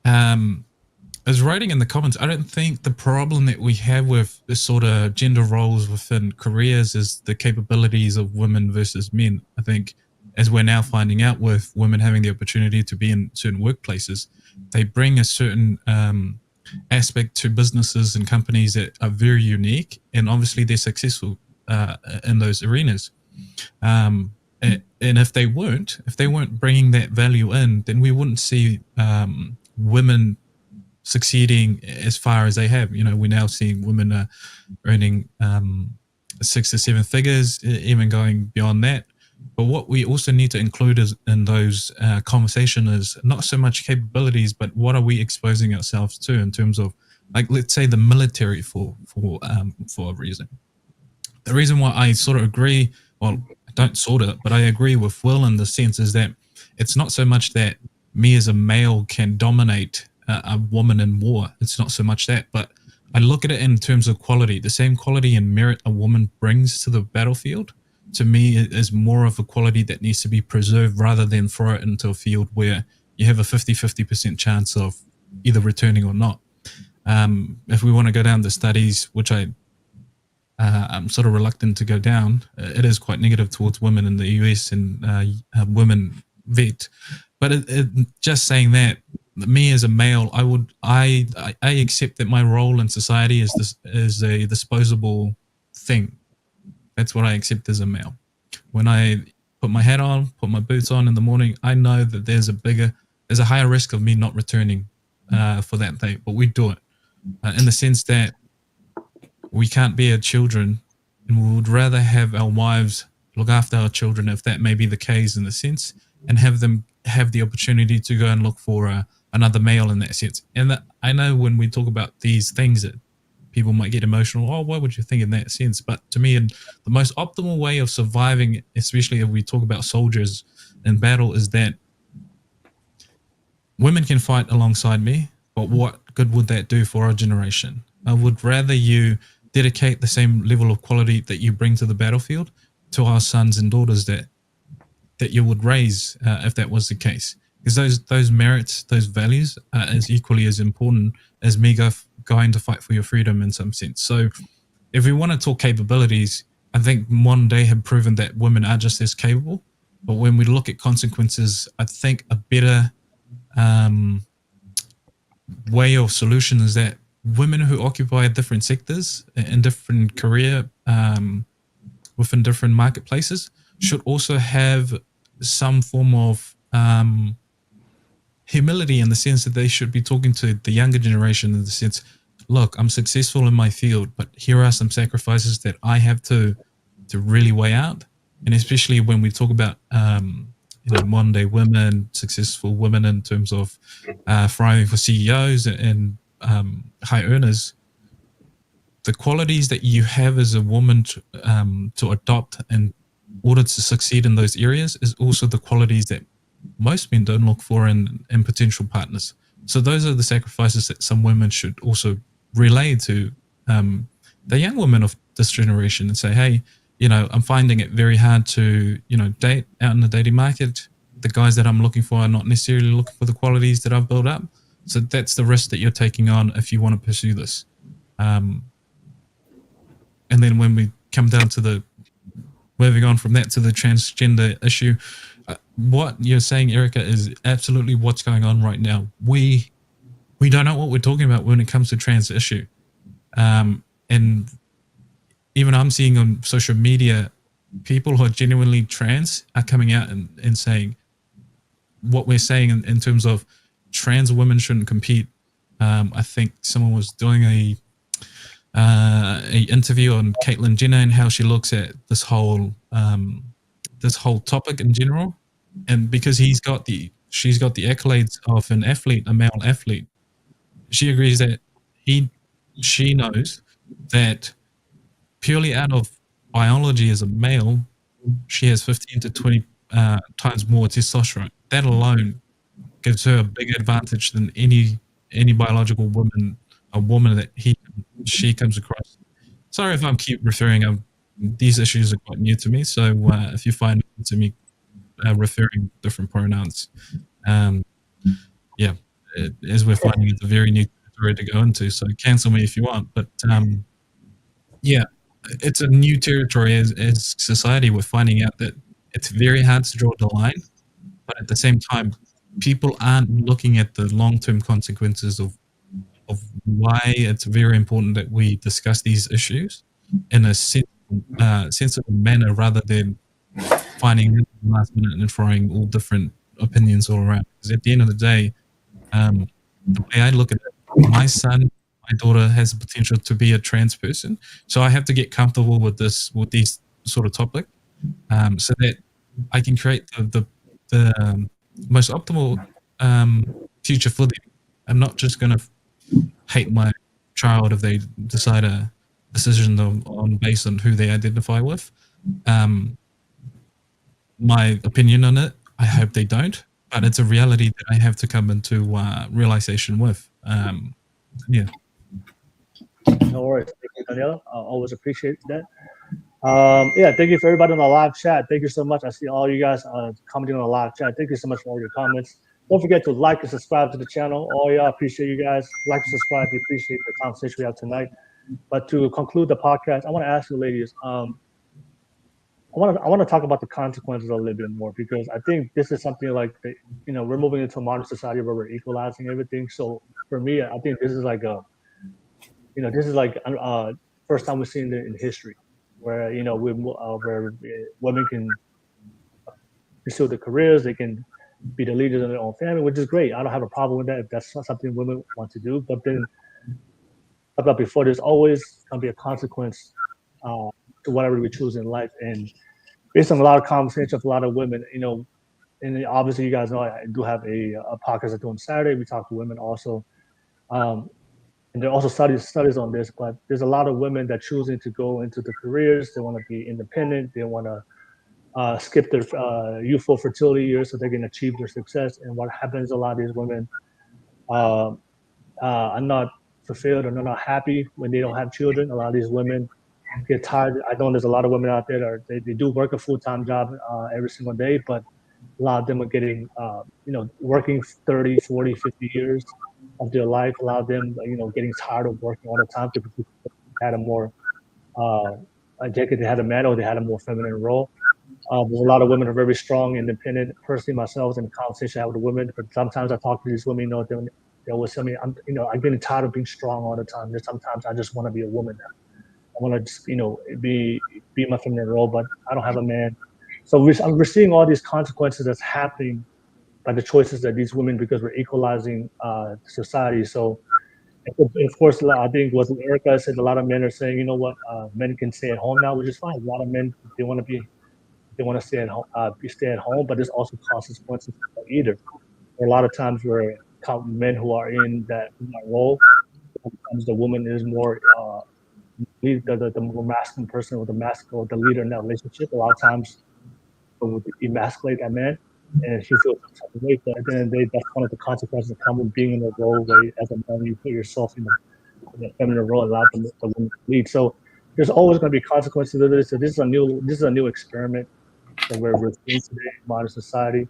G: as writing in the comments, I don't think the problem that we have with this sort of gender roles within careers is the capabilities of women versus men. I think, as we're now finding out with women having the opportunity to be in certain workplaces, they bring a certain aspect to businesses and companies that are very unique, and obviously they're successful in those arenas. And if they weren't bringing that value in, then we wouldn't see women succeeding as far as they have. You know, we're now seeing women earning 6 to 7 figures, even going beyond that. But what we also need to include in those conversation is not so much capabilities, but what are we exposing ourselves to in terms of, like, let's say the military for a reason. The reason why I sort of agree, well, I don't sort of, but I agree with Will in the sense is that it's not so much that me as a male can dominate a woman in war. It's not so much that, but I look at it in terms of quality. The same quality and merit a woman brings to the battlefield, to me, is more of a quality that needs to be preserved rather than throw it into a field where you have a 50% chance of either returning or not. If we want to go down the studies, which I'm sort of reluctant to go down, it is quite negative towards women in the US and women vet. But just saying that, me as a male, I accept that my role in society is a disposable thing. That's what I accept as a male. When I put my hat on, put my boots on in the morning, I know that there's a higher risk of me not returning for that day, but we do it in the sense that we can't bear children, and we would rather have our wives look after our children, if that may be the case in the sense, and have them have the opportunity to go and look for another male in that sense. And I know when we talk about these things that people might get emotional, oh, why would you think in that sense? But to me, the most optimal way of surviving, especially if we talk about soldiers in battle, is that women can fight alongside me, but what good would that do for our generation? I would rather you dedicate the same level of quality that you bring to the battlefield to our sons and daughters that you would raise if that was the case. Because those merits, those values are as equally as important as me going to fight for your freedom in some sense. So if we want to talk capabilities, I think modern day have proven that women are just as capable. But when we look at consequences, I think a better way of solution is that women who occupy different sectors and different career within different marketplaces should also have some form of humility, in the sense that they should be talking to the younger generation in the sense, look, I'm successful in my field, but here are some sacrifices that I have to really weigh out. And especially when we talk about modern day women, successful women in terms of thriving for CEOs and high earners, the qualities that you have as a woman to adopt in order to succeed in those areas is also the qualities that most men don't look for in potential partners. So those are the sacrifices that some women should also relay to the young women of this generation and say, hey, I'm finding it very hard to, date out in the dating market. The guys that I'm looking for are not necessarily looking for the qualities that I've built up. So that's the risk that you're taking on if you want to pursue this. And then when we come down to moving on from that to the transgender issue, what you're saying, Erykah, is absolutely what's going on right now. We don't know what we're talking about when it comes to trans issue. And even I'm seeing on social media, people who are genuinely trans are coming out and saying what we're saying in terms of trans women shouldn't compete. I think someone was doing a interview on Caitlyn Jenner and how she looks at this whole topic in general, and because she's got the accolades of an athlete, a male athlete, she agrees that she knows that purely out of biology as a male, she has 15 to 20 times more testosterone. That alone gives her a bigger advantage than any biological woman, a woman that she comes across. Sorry if I'm keep referring. These issues are quite new to me, so if you find it to me referring different pronouns, as we're finding it's a very new territory to go into, so cancel me if you want. But it's a new territory as society. We're finding out that it's very hard to draw the line, but at the same time, people aren't looking at the long-term consequences of why it's very important that we discuss these issues in a sensible manner, rather than finding it at the last minute and throwing all different opinions all around. Because at the end of the day, the way I look at it, my daughter has the potential to be a trans person, so I have to get comfortable with these sort of topic, so that I can create the most optimal future for them. I'm not just going to hate my child if they decide a decision on based on who they identify with. My opinion on it, I hope they don't, but it's a reality that I have to come into realization with.
A: No worries. Thank you, Daniela. I always appreciate that. Thank you for everybody on the live chat. Thank you so much. I see all you guys commenting on the live chat. Thank you so much for all your comments. Don't forget to like and subscribe to the channel. All y'all, appreciate you guys. Like and subscribe. We appreciate the conversation we have tonight. But to conclude the podcast, I want to ask you, ladies, I want to talk about the consequences a little bit more, because I think this is something like we're moving into a modern society where we're equalizing everything. So for me, I think this is like first time we've seen it in history, where where women can pursue their careers, they can be the leaders of their own family, which is great. I don't have a problem with that if that's not something women want to do. But then, about before, there's always going to be a consequence to whatever we choose in life. And based on a lot of conversations with a lot of women, and obviously you guys know I do have a podcast I do on Saturday. We talk to women also. And there are also studies on this, but there's a lot of women that choosing to go into the careers. They want to be independent. They want to skip their youthful fertility years so they can achieve their success. And what happens, a lot of these women are not fulfilled or not happy when they don't have children. A lot of these women get tired. I know there's a lot of women out there that they do work a full-time job every single day, but a lot of them are getting, working 30, 40, 50 years of their life. A lot of them, getting tired of working all the time. People had a more decade they had a man or they had a more feminine role. A lot of women are very strong, independent. Personally, myself, in the conversation I have with women, but sometimes I talk to these women, they always tell me, I'm getting tired of being strong all the time. There's sometimes I just want to be a woman now. I want to just, be my feminine role, but I don't have a man. So we're seeing all these consequences that's happening by the choices that these women, because we're equalizing society. So, of course, I think what Erykah said, a lot of men are saying, you know what, men can stay at home now, which is fine. A lot of men, they want to stay at home, but there's also consequences for either. A lot of times where men who are in that role, sometimes the woman is more the more masculine person, or the leader in that relationship. A lot of times would emasculate that man, and he feels some type of way. But at the end of the day, that's one of the consequences that come with being in a role where, as a man, you put yourself in the feminine role, allow the woman to lead. So there's always going to be consequences to this. So this is a new experiment that we're seeing today in modern society.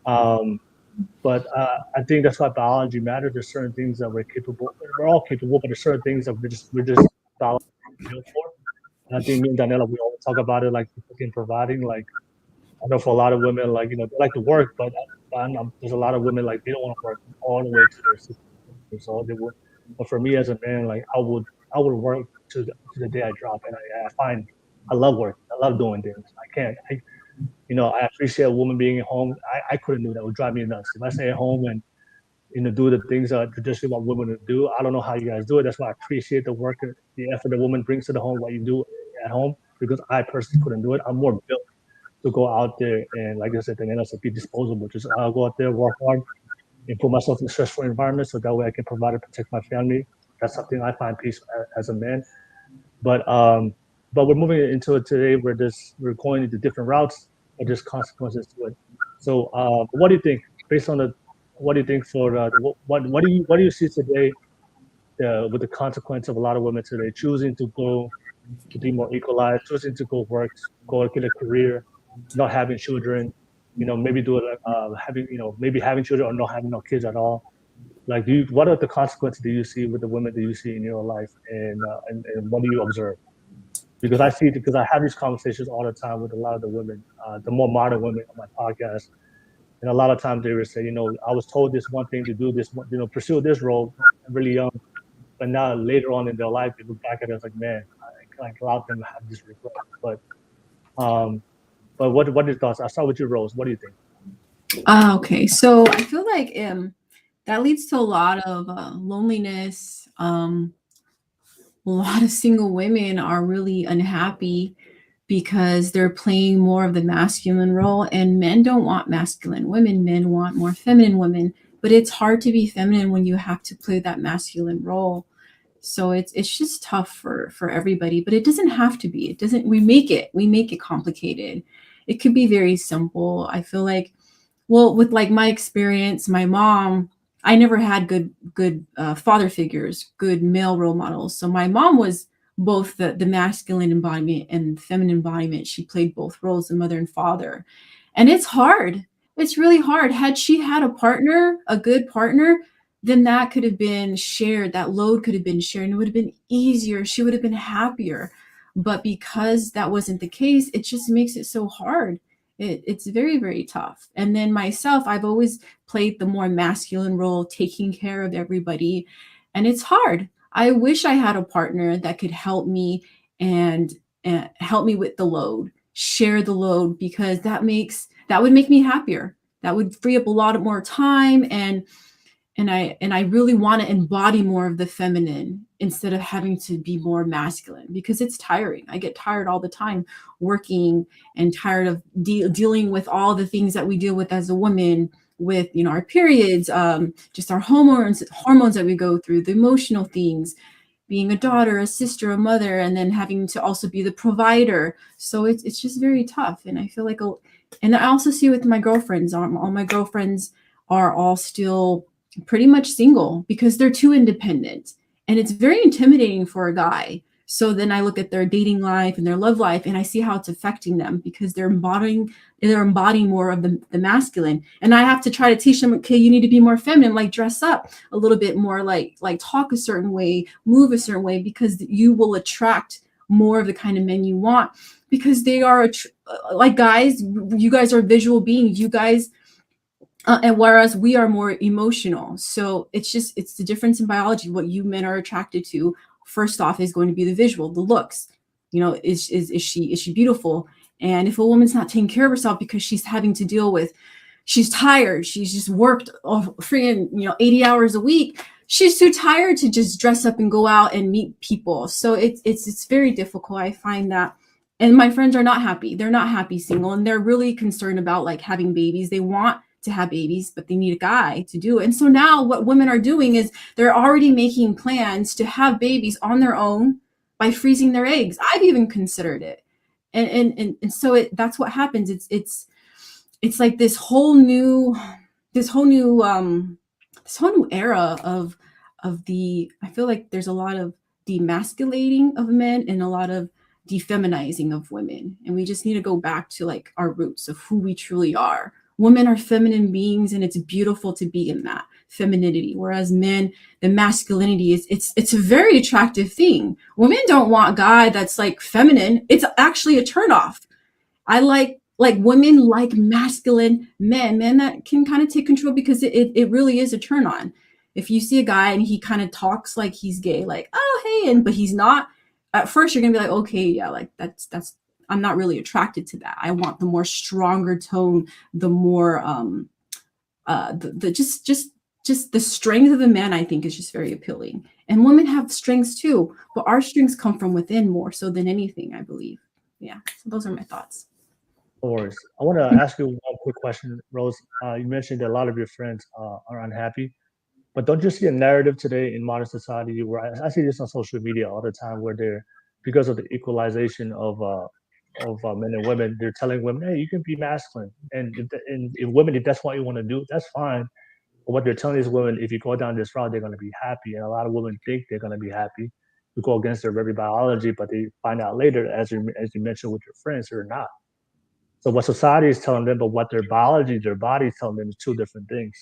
A: But I think that's why biology matters. There's certain things that we're capable. We're all capable, but there's certain things that we're just biology built for. And I think me and Daniela, we always talk about it, like providing. Like, I know for a lot of women, like, they like to work, but there's a lot of women, like, they don't want to work all the way to their 60 years old. They would, but for me as a man, like, I would work to the day I drop, and I love work. I love doing things. I appreciate a woman being at home. I couldn't do that. It would drive me nuts. If I stay at home and do the things that traditionally what women would do, I don't know how you guys do it. That's why I appreciate the work, the effort the woman brings to the home, what you do at home, because I personally couldn't do it. I'm more built to go out there and, like I said, be disposable. Just I'll go out there, work hard, and put myself in a stressful environment, so that way I can provide and protect my family. That's something I find peace as a man. But we're moving into it today where we're going into different routes, but there's consequences to it. So what do you think, based on what do you think for what do you see today with the consequence of a lot of women today choosing to be more equalized, choosing to go work, go get a career, not having children, maybe do it maybe having children or not having no kids at all. Like, what are the consequences do you see with the women that you see in your life, and what do you observe? Because I have these conversations all the time with a lot of the women, the more modern women on my podcast, and a lot of times they would say, I was told this one thing to do, this, pursue this role really young, but now later on in their life they look back at it as like, man, I allowed them to have this regret. But what are your thoughts? I'll start with you, Rose. What do you think?
C: Okay, so I feel like that leads to a lot of loneliness. A lot of single women are really unhappy because they're playing more of the masculine role, and men don't want masculine women. Men want more feminine women, but it's hard to be feminine when you have to play that masculine role. So it's just tough for everybody, but it doesn't have to be. It doesn't. We make it complicated. It could be very simple. I feel like, well, with like my experience, my mom, I never had good father figures, good male role models. So my mom was both the masculine embodiment and feminine embodiment. She played both roles, the mother and father. And it's hard. It's really hard. Had she had a partner, a good partner, then that could have been shared. That load could have been shared, and it would have been easier. She would have been happier. But because that wasn't the case, it just makes it so hard. It's very, very tough. And then myself, I've always played the more masculine role, taking care of everybody. And it's hard. I wish I had a partner that could help me and help me with the load, share the load, because that would make me happier. That would free up a lot more time. And I really want to embody more of the feminine instead of having to be more masculine, because it's tiring. I get tired all the time working and tired of dealing with all the things that we deal with as a woman, with our periods, just our hormones that we go through, the emotional things, being a daughter, a sister, a mother, and then having to also be the provider. So it's just very tough. And I feel like, and I also see with my girlfriends, all my girlfriends are all still pretty much single because they're too independent, and it's very intimidating for a guy. So then I look at their dating life and their love life, and I see how it's affecting them because they're embodying more of the masculine. And I have to try to teach them, okay, you need to be more feminine, like dress up a little bit more, like talk a certain way, move a certain way, because you will attract more of the kind of men you want, because they are like guys. You guys are visual beings. You guys. And whereas we are more emotional. So it's the difference in biology. What you men are attracted to, first off, is going to be the visual, the looks. Is she beautiful? And if a woman's not taking care of herself because she's having to deal with, she's tired, she's just worked freaking 80 hours a week, she's too tired to just dress up and go out and meet people. So it's very difficult. I find that. And my friends are not happy. They're not happy single, and they're really concerned about like having babies. They want to have babies, but they need a guy to do it. And so now what women are doing is they're already making plans to have babies on their own by freezing their eggs. I've even considered it. And so that's what happens. It's like this whole new era of I feel like there's a lot of demasculating of men and a lot of defeminizing of women. And we just need to go back to like our roots of who we truly are. Women are feminine beings, and it's beautiful to be in that femininity. Whereas men, the masculinity it's a very attractive thing. Women don't want a guy that's like feminine. It's actually a turnoff. I like women like masculine men that can kind of take control, because it really is a turn on. If you see a guy and he kind of talks like he's gay, like, oh, hey, but he's not, at first you're gonna be like, okay, yeah, like that's I'm not really attracted to that. I want the more stronger tone, the more just the strength of the man, I think, is just very appealing. And women have strengths too, but our strengths come from within more so than anything, I believe. Yeah, so those are my thoughts.
A: Of course. I want to ask you one quick question, Rose. You mentioned that a lot of your friends are unhappy, but don't you see a narrative today in modern society where I see this on social media all the time, where they're, because of the equalization of men and women, they're telling women, hey, you can be masculine, and if women, if that's what you want to do, that's fine. But what they're telling these women, if you go down this route, they're going to be happy, and a lot of women think they're going to be happy. You go against their very biology, but they find out later, as you mentioned with your friends, they're not. So what society is telling them, but what their biology, their body is telling them, is two different things.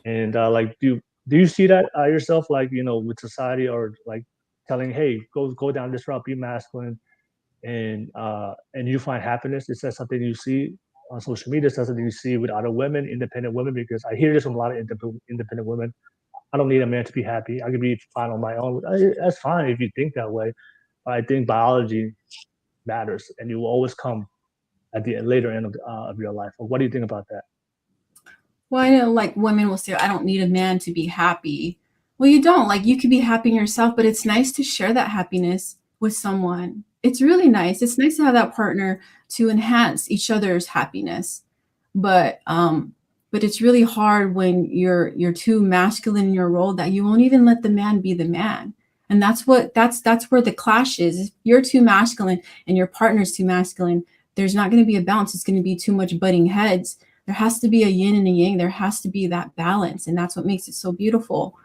A: And like, do you see that yourself, like, with society, or like telling, hey, go down this route, be masculine, and you find happiness? Is that something you see on social media? Is that something you see with other women, independent women? Because I hear this from a lot of independent women. I don't need a man to be happy. I can be fine on my own. That's fine if you think that way. But I think biology matters, and you will always come at the later end of your life. What do you think about that?
C: Well, I know like women will say, I don't need a man to be happy. Well, you don't. Like, you could be happy in yourself, but it's nice to share that happiness with someone. It's really nice. It's nice to have that partner to enhance each other's happiness. But it's really hard when you're too masculine in your role that you won't even let the man be the man. And that's where the clash is. If you're too masculine and your partner's too masculine, there's not going to be a balance. It's going to be too much butting heads. There has to be a yin and a yang. There has to be that balance. And that's what makes it so beautiful.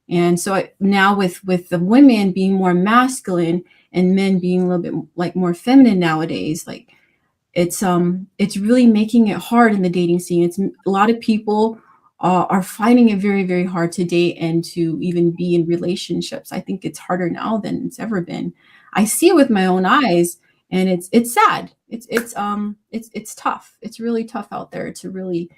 C: And so now with the women being more masculine and men being a little bit like more feminine nowadays, like it's really making it hard in the dating scene. It's a lot of people are finding it very, very hard to date and to even be in relationships. I think it's harder now than it's ever been. I see it with my own eyes, and it's sad. It's tough. It's really tough out there to really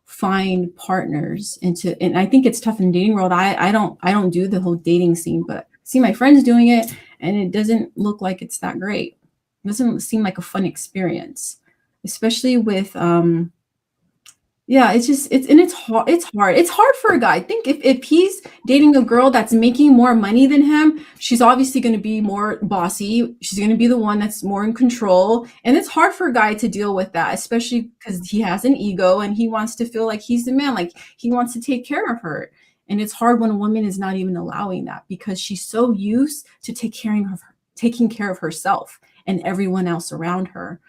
C: find partners, and I think it's tough in the dating world. I don't do the whole dating scene, but see my friends doing it, and it doesn't look like it's that great. It doesn't seem like a fun experience, especially with it's hard. It's hard for a guy. I think if he's dating a girl that's making more money than him, she's obviously going to be more bossy. She's going to be the one that's more in control. And it's hard for a guy to deal with that, especially because he has an ego and he wants to feel like he's the man, like he wants to take care of her. And it's hard when a woman is not even allowing that, because she's so used to taking care of herself and everyone else around her.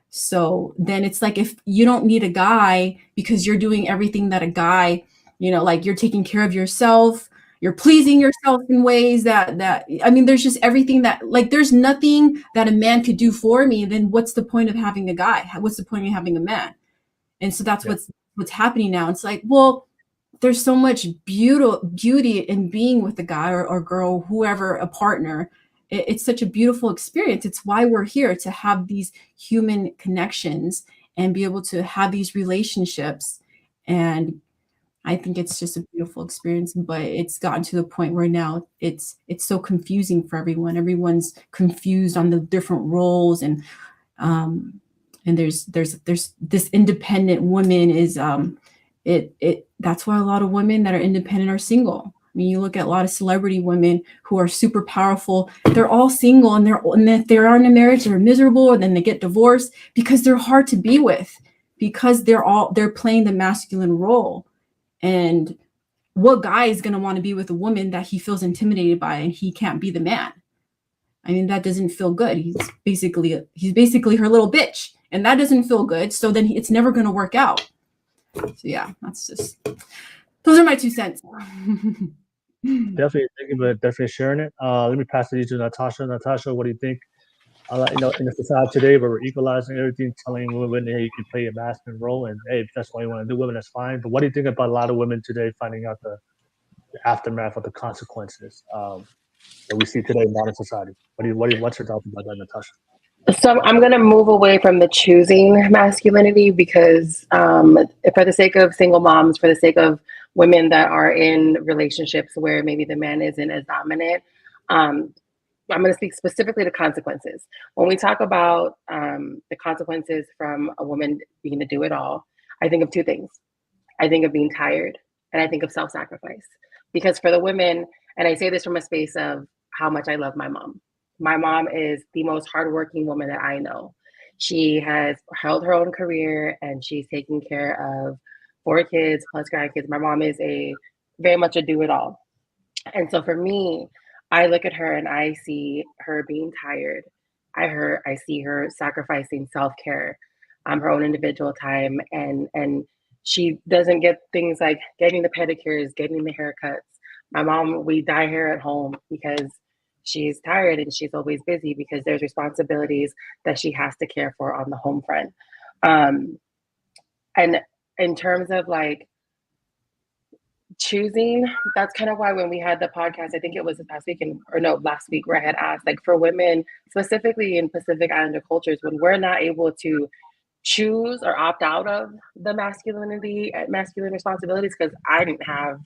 C: So then it's like, if you don't need a guy because you're doing everything that a guy, like you're taking care of yourself, you're pleasing yourself in ways that I mean, there's just everything that, like, there's nothing that a man could do for me. Then what's the point of having a guy? What's the point of having a man? And so that's what's happening now. It's like, well, there's so much beauty in being with a guy or girl, whoever, a partner. it's such a beautiful experience. It's why we're here, to have these human connections and be able to have these relationships. And I think it's just a beautiful experience, but it's gotten to the point where now it's so confusing for everyone. Everyone's confused on the different roles, and there's this independent woman is that's why a lot of women that are independent are single. I mean, you look at a lot of celebrity women who are super powerful. They're all single, and if they are in a marriage, they're miserable, and then they get divorced because they're hard to be with, because they're playing the masculine role. And what guy is going to want to be with a woman that he feels intimidated by and he can't be the man? I mean, that doesn't feel good. He's basically her little bitch, and that doesn't feel good. So then it's never going to work out. So yeah, those are my 2 cents.
A: Definitely, thank you for definitely sharing it. Let me pass it to Natasha. Natasha, what do you think? In the society today, where we're equalizing everything, telling women, hey, you can play a masculine role, and hey, if that's what you want to do, women, that's fine. But what do you think about a lot of women today finding out the aftermath of the consequences that we see today in modern society? What's your thoughts about that, Natasha?
B: So I'm going to move away from the choosing masculinity, because for the sake of single moms, for the sake of women that are in relationships where maybe the man isn't as dominant, I'm going to speak specifically to consequences. When we talk about the consequences from a woman being to do it all, I think of 2 things. I think of being tired, and I think of self-sacrifice. Because for the women, and I say this from a space of how much I love my mom. My mom is the most hardworking woman that I know. She has held her own career, and she's taking care of 4 kids plus grandkids. My mom is very much a do-it-all. And so for me, I look at her and I see her being tired. I see her sacrificing self-care, her own individual time, and she doesn't get things like getting the pedicures, getting the haircuts. My mom, we dye hair at home because she's tired and she's always busy because there's responsibilities that she has to care for on the home front. And in terms of like choosing, that's kind of why when we had the podcast, I think it was last week, where I had asked, like, for women specifically in Pacific Islander cultures, when we're not able to choose or opt out of the masculine responsibilities, because I didn't have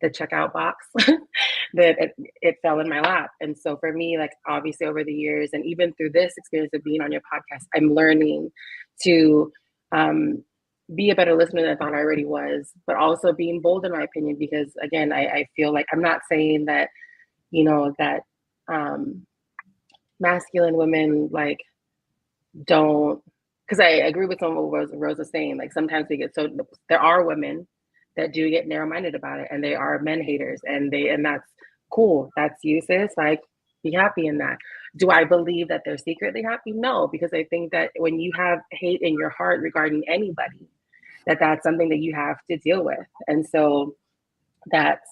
B: the checkout box, that it fell in my lap. And so for me, like, obviously over the years, and even through this experience of being on your podcast, I'm learning to be a better listener than I thought I already was, but also being bold in my opinion, because again, I feel like I'm not saying that, that masculine women like don't, because I agree with some of what Rose was saying. Like, sometimes there are women that do get narrow-minded about it, and they are men haters, and that's cool. That's you, sis. Like, be happy in that. Do I believe that they're secretly happy? No, because I think that when you have hate in your heart regarding anybody, that's something that you have to deal with. And so that's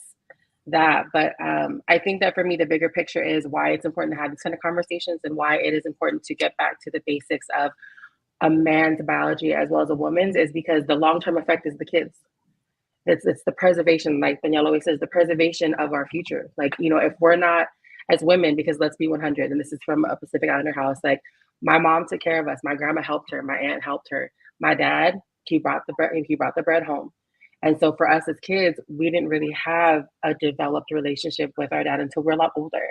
B: that. But I think that for me, the bigger picture is why it's important to have these kind of conversations, and why it is important to get back to the basics of a man's biology as well as a woman's, is because the long-term effect is the kids. It's the preservation, like Danielle always says, the preservation of our future. Like, if we're not, as women, because let's be 100, and this is from a Pacific Islander house, like, my mom took care of us. My grandma helped her. My aunt helped her. My dad, he brought the bread home. And so for us as kids, we didn't really have a developed relationship with our dad until we're a lot older.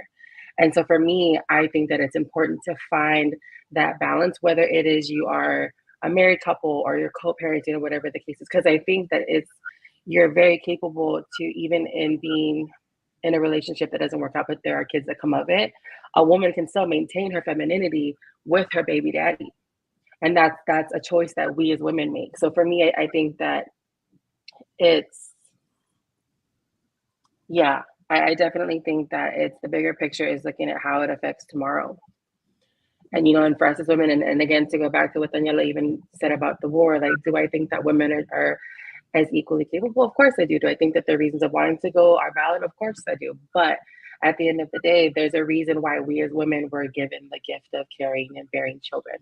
B: And so for me, I think that it's important to find that balance, whether it is you are a married couple or you're co-parenting or whatever the case is, because I think that you're very capable to, even in being in a relationship that doesn't work out, but there are kids that come of it, a woman can still maintain her femininity with her baby daddy. And that's a choice that we as women make. So for me, I think that I definitely think that it's the bigger picture is looking at how it affects tomorrow. And, and for us as women, and again, to go back to what Daniela even said about the war, like, do I think that women are as equally capable? Of course I do. Do I think that the reasons of wanting to go are valid? Of course I do. But at the end of the day, there's a reason why we as women were given the gift of carrying and bearing children.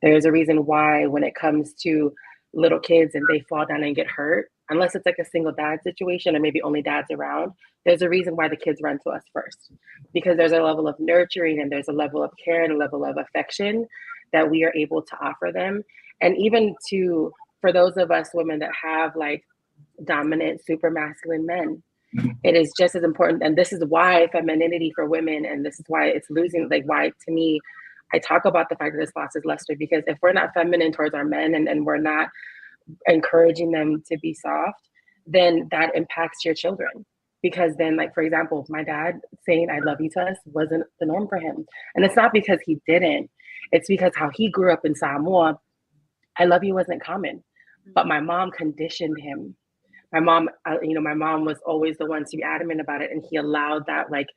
B: There's a reason why when it comes to little kids and they fall down and get hurt, unless it's like a single dad situation or maybe only dads around, there's a reason why the kids run to us first, because there's a level of nurturing and there's a level of care and a level of affection that we are able to offer them. And even for those of us women that have like dominant, super masculine men, it is just as important. And this is why femininity for women, and this is why it's losing, like why to me, I talk about the fact that this loss is luster, because if we're not feminine towards our men and we're not encouraging them to be soft, then that impacts your children. Because then, like, for example, my dad saying I love you to us wasn't the norm for him. And it's not because he didn't, it's because how he grew up in Samoa, I love you wasn't common. But my mom conditioned him. My mom, my mom was always the one to be adamant about it. And he allowed that, like,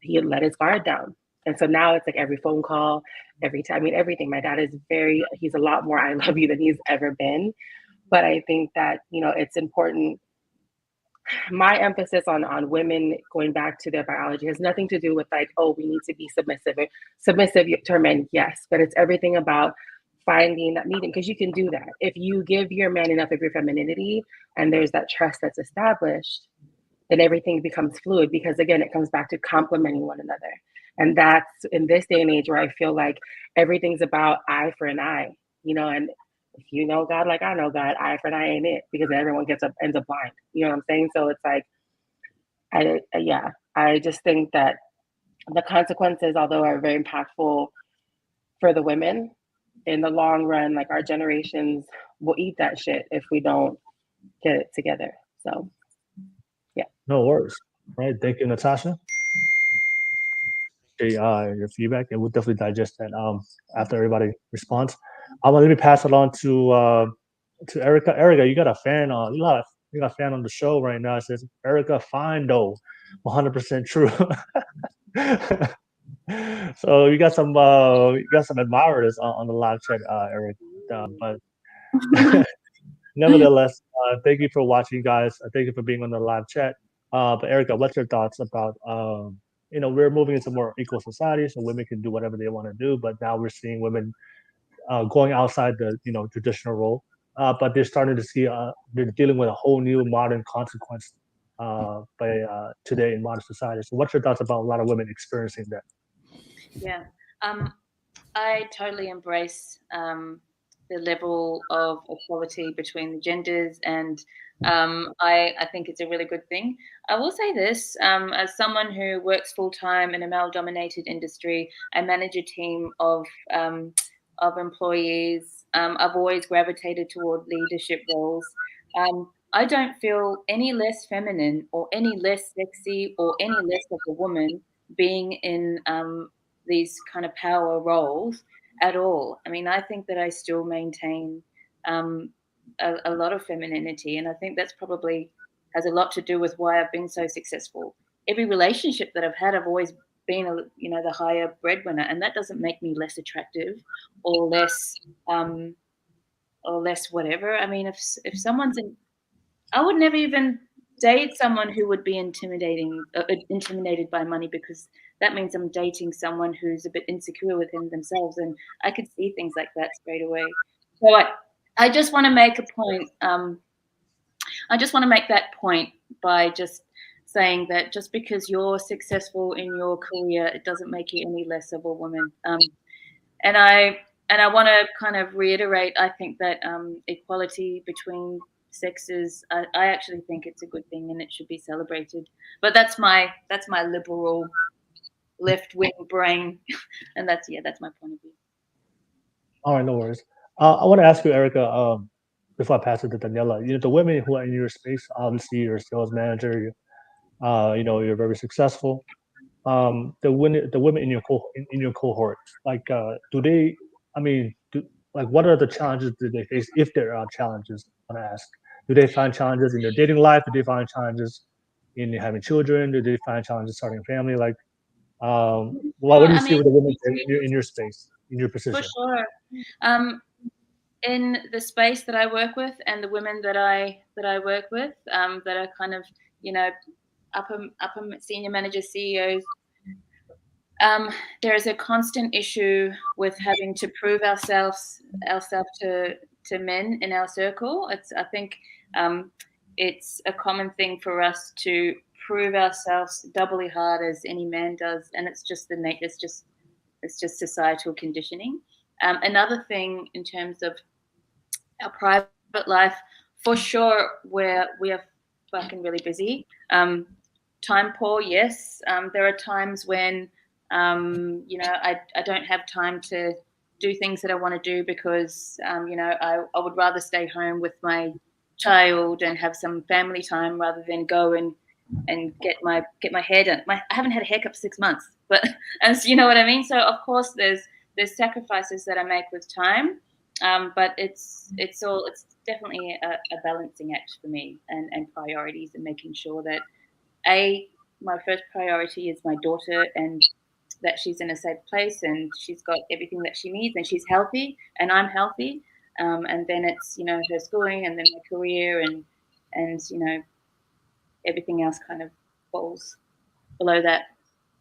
B: he let his guard down. And so now it's like every phone call, every time, I mean, everything. My dad is he's a lot more I love you than he's ever been. But I think that, it's important. My emphasis on women going back to their biology has nothing to do with like, oh, we need to be submissive. Submissive to men, yes, but it's everything about finding that meeting, because you can do that. If you give your man enough of your femininity and there's that trust that's established, then everything becomes fluid, because again, it comes back to complementing one another. And that's in this day and age where I feel like everything's about eye for an eye, and if you know God like I know God, eye for an eye ain't it, because everyone ends up blind. You know what I'm saying? So it's like, I just think that the consequences, although are very impactful for the women, in the long run, like our generations will eat that shit if we don't get it together. So, yeah.
A: No worries. All right. Thank you, Natasha. Okay, your feedback, and we'll definitely digest that after everybody responds. Let me pass it on to Erykah. Erykah, you got a fan on. You got a fan on the show right now. It says Erykah fine though, 100% true. So you got some admirers on the live chat, Erykah. But nevertheless, thank you for watching, guys. Thank you for being on the live chat. But Erykah, what's your thoughts about we're moving into more equal society, so women can do whatever they want to do. But now we're seeing women going outside the traditional role. But they're starting to see they're dealing with a whole new modern consequence by today in modern society. So what's your thoughts about a lot of women experiencing that?
F: Yeah, I totally embrace the level of equality between the genders, and I think it's a really good thing. I will say this, as someone who works full-time in a male-dominated industry, I manage a team of employees. I've always gravitated toward leadership roles. I don't feel any less feminine or any less sexy or any less of a woman being in these kind of power roles at all. I mean, I think that I still maintain a lot of femininity, and I think that's probably has a lot to do with why I've been so successful. Every relationship that I've had, I've always been, the higher breadwinner, and that doesn't make me less attractive or less whatever. I mean, if someone's I would never even date someone who would be intimidated by money, because that means I'm dating someone who's a bit insecure within themselves, and I could see things like that straight away. So I just want to make a point. I just want to make that point by just saying that just because you're successful in your career, it doesn't make you any less of a woman. And I want to kind of reiterate, I think that equality between sexes, I actually think it's a good thing and it should be celebrated. But that's my liberal left-wing brain, and that's my point of view.
A: All right, no worries. I want to ask you, Erykah, before I pass it to Daniela. The women who are in your space, obviously you're a sales manager. You're very successful. The women in your cohort, like, what are the challenges that they face, if there are challenges? I want to ask. Do they find challenges in their dating life? Do they find challenges in having children? Do they find challenges starting a family? Like, what do you see with the women in your space, in your position?
F: For sure. In the space that I work with, and the women that I work with, that are kind of upper senior managers, CEOs, there is a constant issue with having to prove ourselves to men in our circle. I think it's a common thing for us to prove ourselves doubly hard as any man does, and it's just societal conditioning. Another thing in terms of our private life, for sure, where we are fucking really busy. Time poor, yes. There are times when I don't have time to do things that I want to do because I would rather stay home with my child and have some family time rather than go and get my hair done. I haven't had a haircut for 6 months, but as you know what I mean. So of course there's sacrifices that I make with time, but it's definitely a balancing act for me and priorities, and making sure that my first priority is my daughter and that she's in a safe place and she's got everything that she needs and she's healthy and I'm healthy. And then it's, her schooling and then my career and everything else kind of falls below that.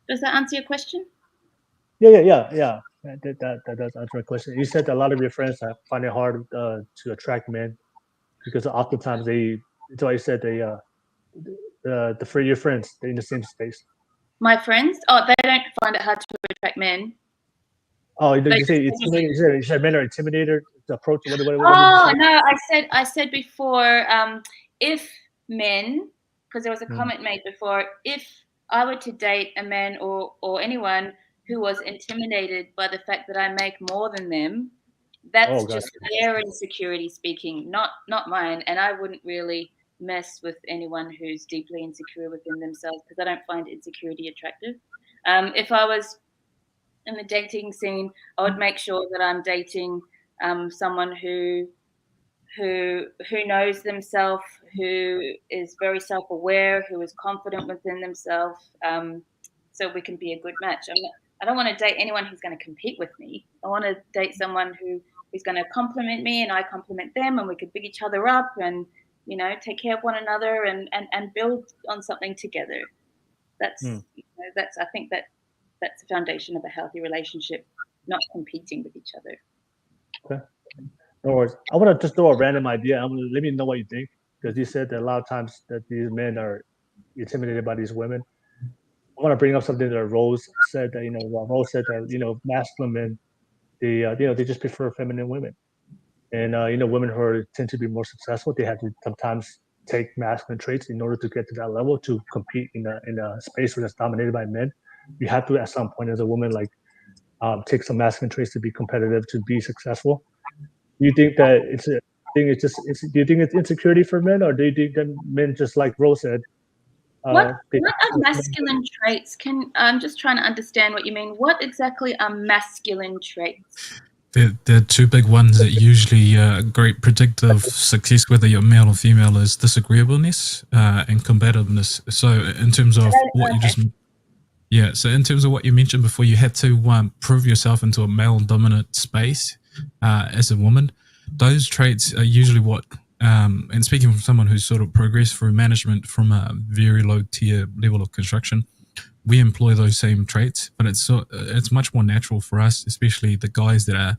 F: Does that answer your question?
A: Yeah. That does answer my question. You said that a lot of your friends find it hard to attract men because oftentimes it's why you said your friends, they're in the same space.
F: My friends? Oh, they don't find it hard to attract men.
A: Oh, you said men are intimidated to approach. What
F: no, I said before, if men, because there was a comment made before, if I were to date a man or anyone who was intimidated by the fact that I make more than them, that's just their insecurity speaking, not mine. And I wouldn't really mess with anyone who's deeply insecure within themselves because I don't find insecurity attractive. If I was in the dating scene, I would make sure that I'm dating someone who knows themselves, who is very self-aware, who is confident within themselves, so we can be a good match. I don't want to date anyone who's going to compete with me. I want to date someone who's going to compliment me and I compliment them, and we could big each other up and take care of one another and build on something together. That's I think that's the foundation of a healthy relationship, not competing with each other.
A: Okay. No worries. I want to just throw a random idea. Let me know what you think, because you said that a lot of times that these men are intimidated by these women. I want to bring up something that Rose said that Rose said that masculine men they just prefer feminine women, and women who tend to be more successful, they have to sometimes take masculine traits in order to get to that level to compete in a space that's dominated by men. You have to at some point as a woman take some masculine traits to be competitive, to be successful. Do you think that do you think it's insecurity for men, or do you think that men, just like Rose said,
F: what are masculine traits? I'm just trying to understand what you mean. What exactly are masculine traits?
G: The two big ones that usually great predictive of success, whether you're male or female, is disagreeableness and combativeness. So in terms of what you just so in terms of what you mentioned before, you had to prove yourself into a male-dominant space as a woman. Those traits are usually what, and speaking from someone who's sort of progressed through management from a very low-tier level of construction, we employ those same traits, but it's much more natural for us, especially the guys that are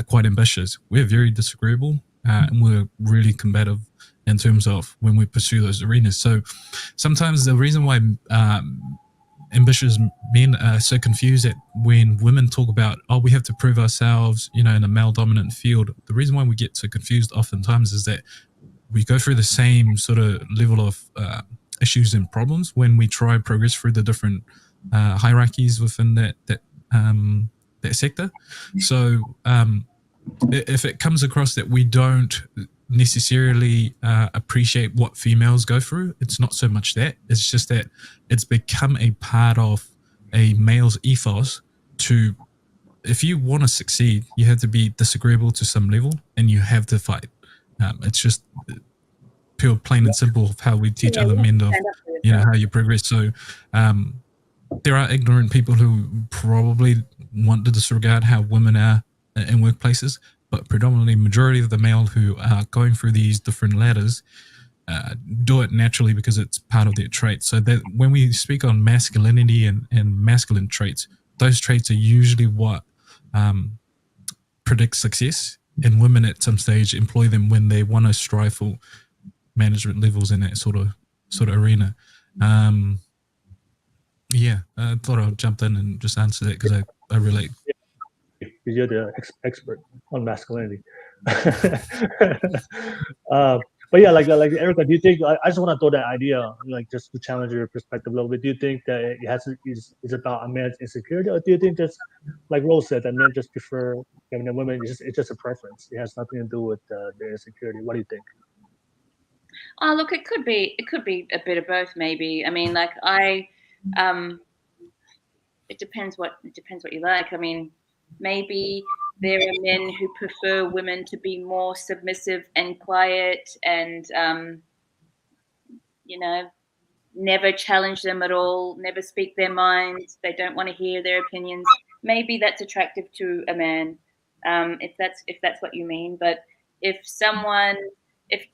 G: quite ambitious. We're very disagreeable and we're really combative in terms of when we pursue those arenas. So sometimes the reason why ambitious men are so confused that when women talk about, we have to prove ourselves, in a male-dominant field, the reason why we get so confused oftentimes is that we go through the same sort of level of issues and problems when we try progress through the different hierarchies within that sector. So if it comes across that we don't necessarily appreciate what females go through, it's not so much that, it's just that it's become a part of a male's ethos to, if you want to succeed, you have to be disagreeable to some level and you have to fight. It's just pure, plain and simple of how we teach other men of how you progress. So there are ignorant people who probably want to disregard how women are in workplaces, but predominantly majority of the male who are going through these different ladders do it naturally because it's part of their traits. So that when we speak on masculinity and masculine traits, those traits are usually what predicts success, and women at some stage employ them when they want to strive for management levels in that sort of arena. Yeah, I thought I'd jump in and just answer that because I relate.
A: You're the expert on masculinity. But yeah, like Erykah, do you think? I just want to throw that idea, like just to challenge your perspective a little bit. Do you think that it is about a man's insecurity, or do you think just like Rose said that men just prefer feminine women? It's just a preference. It has nothing to do with their insecurity. What do you think?
F: Oh, look, it could be a bit of both, maybe. I mean, like it depends what you like. I mean, maybe there are men who prefer women to be more submissive and quiet and never challenge them at all, never speak their minds. They don't want to hear their opinions. Maybe that's attractive to a man, if that's what you mean. But if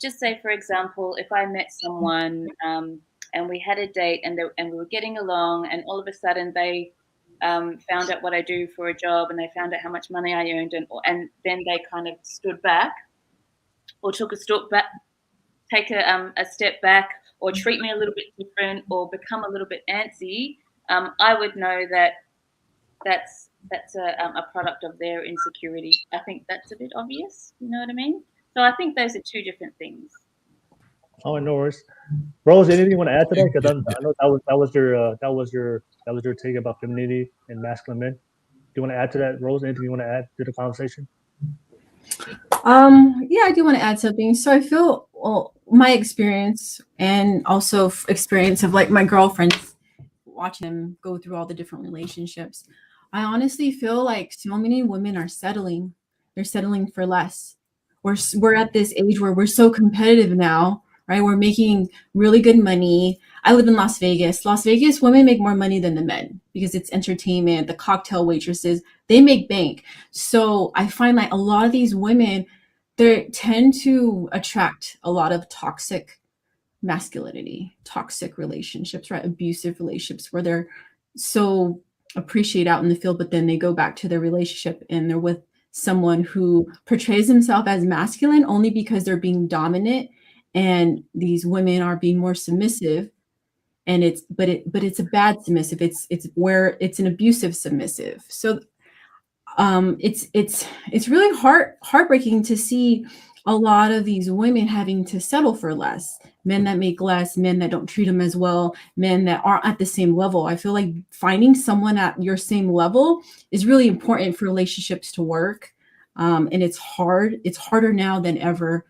F: just say, for example, if I met someone and we had a date and we were getting along, and all of a sudden they found out what I do for a job, and they found out how much money I earned, and then they kind of stood back, or took a step back, a step back, or treat me a little bit different, or become a little bit antsy, I would know that that's a product of their insecurity. I think that's a bit obvious. You know what I mean? So I think those are two different things.
A: Oh, no worries. Rose, anything you want to add to that? Because I know that was your take about femininity and masculine men. Do you want to add to that, Rose? Anything you want to add to the conversation?
C: Yeah, I do want to add something. So I feel, well, my experience and also experience of like my girlfriends, watching them go through all the different relationships, I honestly feel like so many women are settling. They're settling for less. We're at this age where we're so competitive now, right? We're making really good money. I live in Las Vegas. Las Vegas women make more money than the men because it's entertainment. The cocktail waitresses, they make bank. So I find like a lot of these women, they tend to attract a lot of toxic masculinity, toxic relationships, right? Abusive relationships where they're so appreciated out in the field, but then they go back to their relationship and they're with someone who portrays himself as masculine only because they're being dominant, and these women are being more submissive. And it's a bad submissive. It's where it's an abusive submissive. So it's really heartbreaking to see a lot of these women having to settle for less, men that make less, men that don't treat them as well, men that aren't at the same level. I feel like finding someone at your same level is really important for relationships to work. And it's harder now than ever.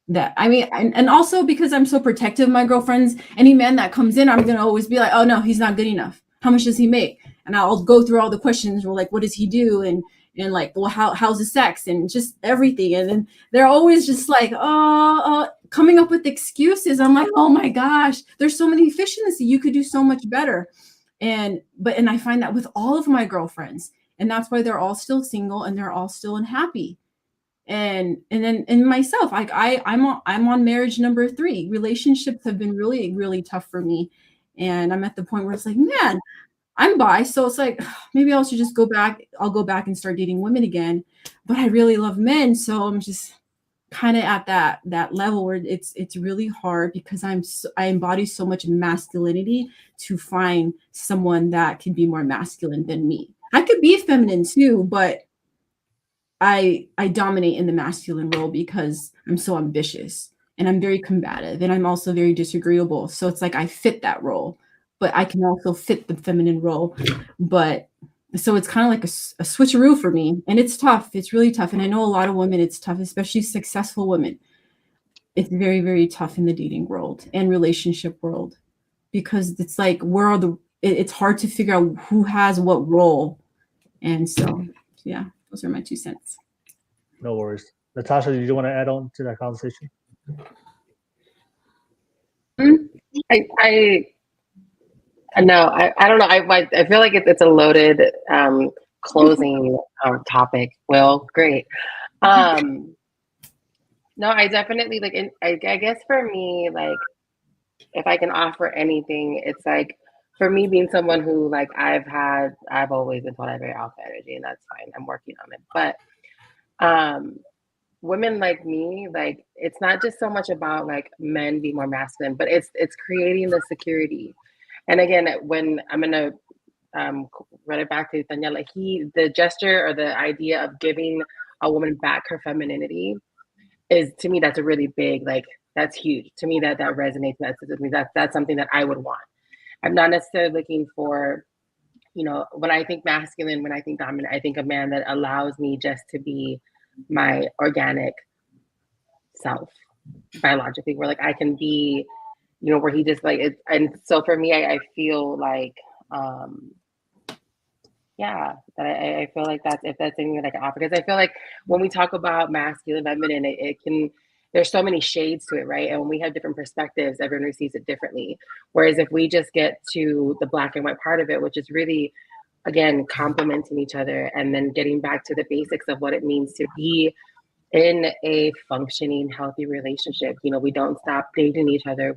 C: That I mean, and also because I'm so protective of my girlfriends, any man that comes in, I'm gonna always be like, oh no, he's not good enough. How much does he make? And I'll go through all the questions. We're like, what does he do? And like, well, how's the sex and just everything. And then they're always just like, coming up with excuses. I'm like, oh my gosh, there's so many efficiency. You could do so much better. And I find that with all of my girlfriends, and that's why they're all still single and they're all still unhappy. And then myself, like I'm on marriage number 3. Relationships have been really, really tough for me. And I'm at the point where it's like, man, I'm bi. So it's like, maybe I should just go back. I'll go back and start dating women again. But I really love men. So I'm just kind of at that level where it's really hard because I embody so much masculinity to find someone that can be more masculine than me. I could be feminine too, but I dominate in the masculine role because I'm so ambitious and I'm very combative and I'm also very disagreeable. So it's like I fit that role, but I can also fit the feminine role. But so it's kind of like a switcheroo for me, and it's tough. It's really tough. And I know a lot of women, it's tough, especially successful women. It's very, very tough in the dating world and relationship world because it's like, it's hard to figure out who has what role. And so, yeah. Those are my 2 cents.
A: No worries. Natasha, did you want to add on to that conversation?
B: I don't know. I feel like it's a loaded closing topic. Well, great. No, I definitely like. I guess for me, like, if I can offer anything, it's like, for me being someone who like I've always been told I have very alpha energy, and that's fine. I'm working on it. But women like me, like it's not just so much about like men being more masculine, but it's creating the security. And again, when I'm gonna run it back to Daniela, the gesture or the idea of giving a woman back her femininity is, to me, that's a really big, like that's huge to me. That resonates. That's something that I would want. I'm not necessarily looking for, when I think masculine, when I think dominant, I think a man that allows me just to be my organic self biologically, where like I can be, where he just like it. And so for me, I feel like, yeah, that I feel like that's, if that's anything that I can offer, because I feel like when we talk about masculine, feminine, it can, there's so many shades to it, right? And when we have different perspectives, everyone sees it differently. Whereas if we just get to the black and white part of it, which is really, again, complementing each other and then getting back to the basics of what it means to be in a functioning, healthy relationship. We don't stop dating each other.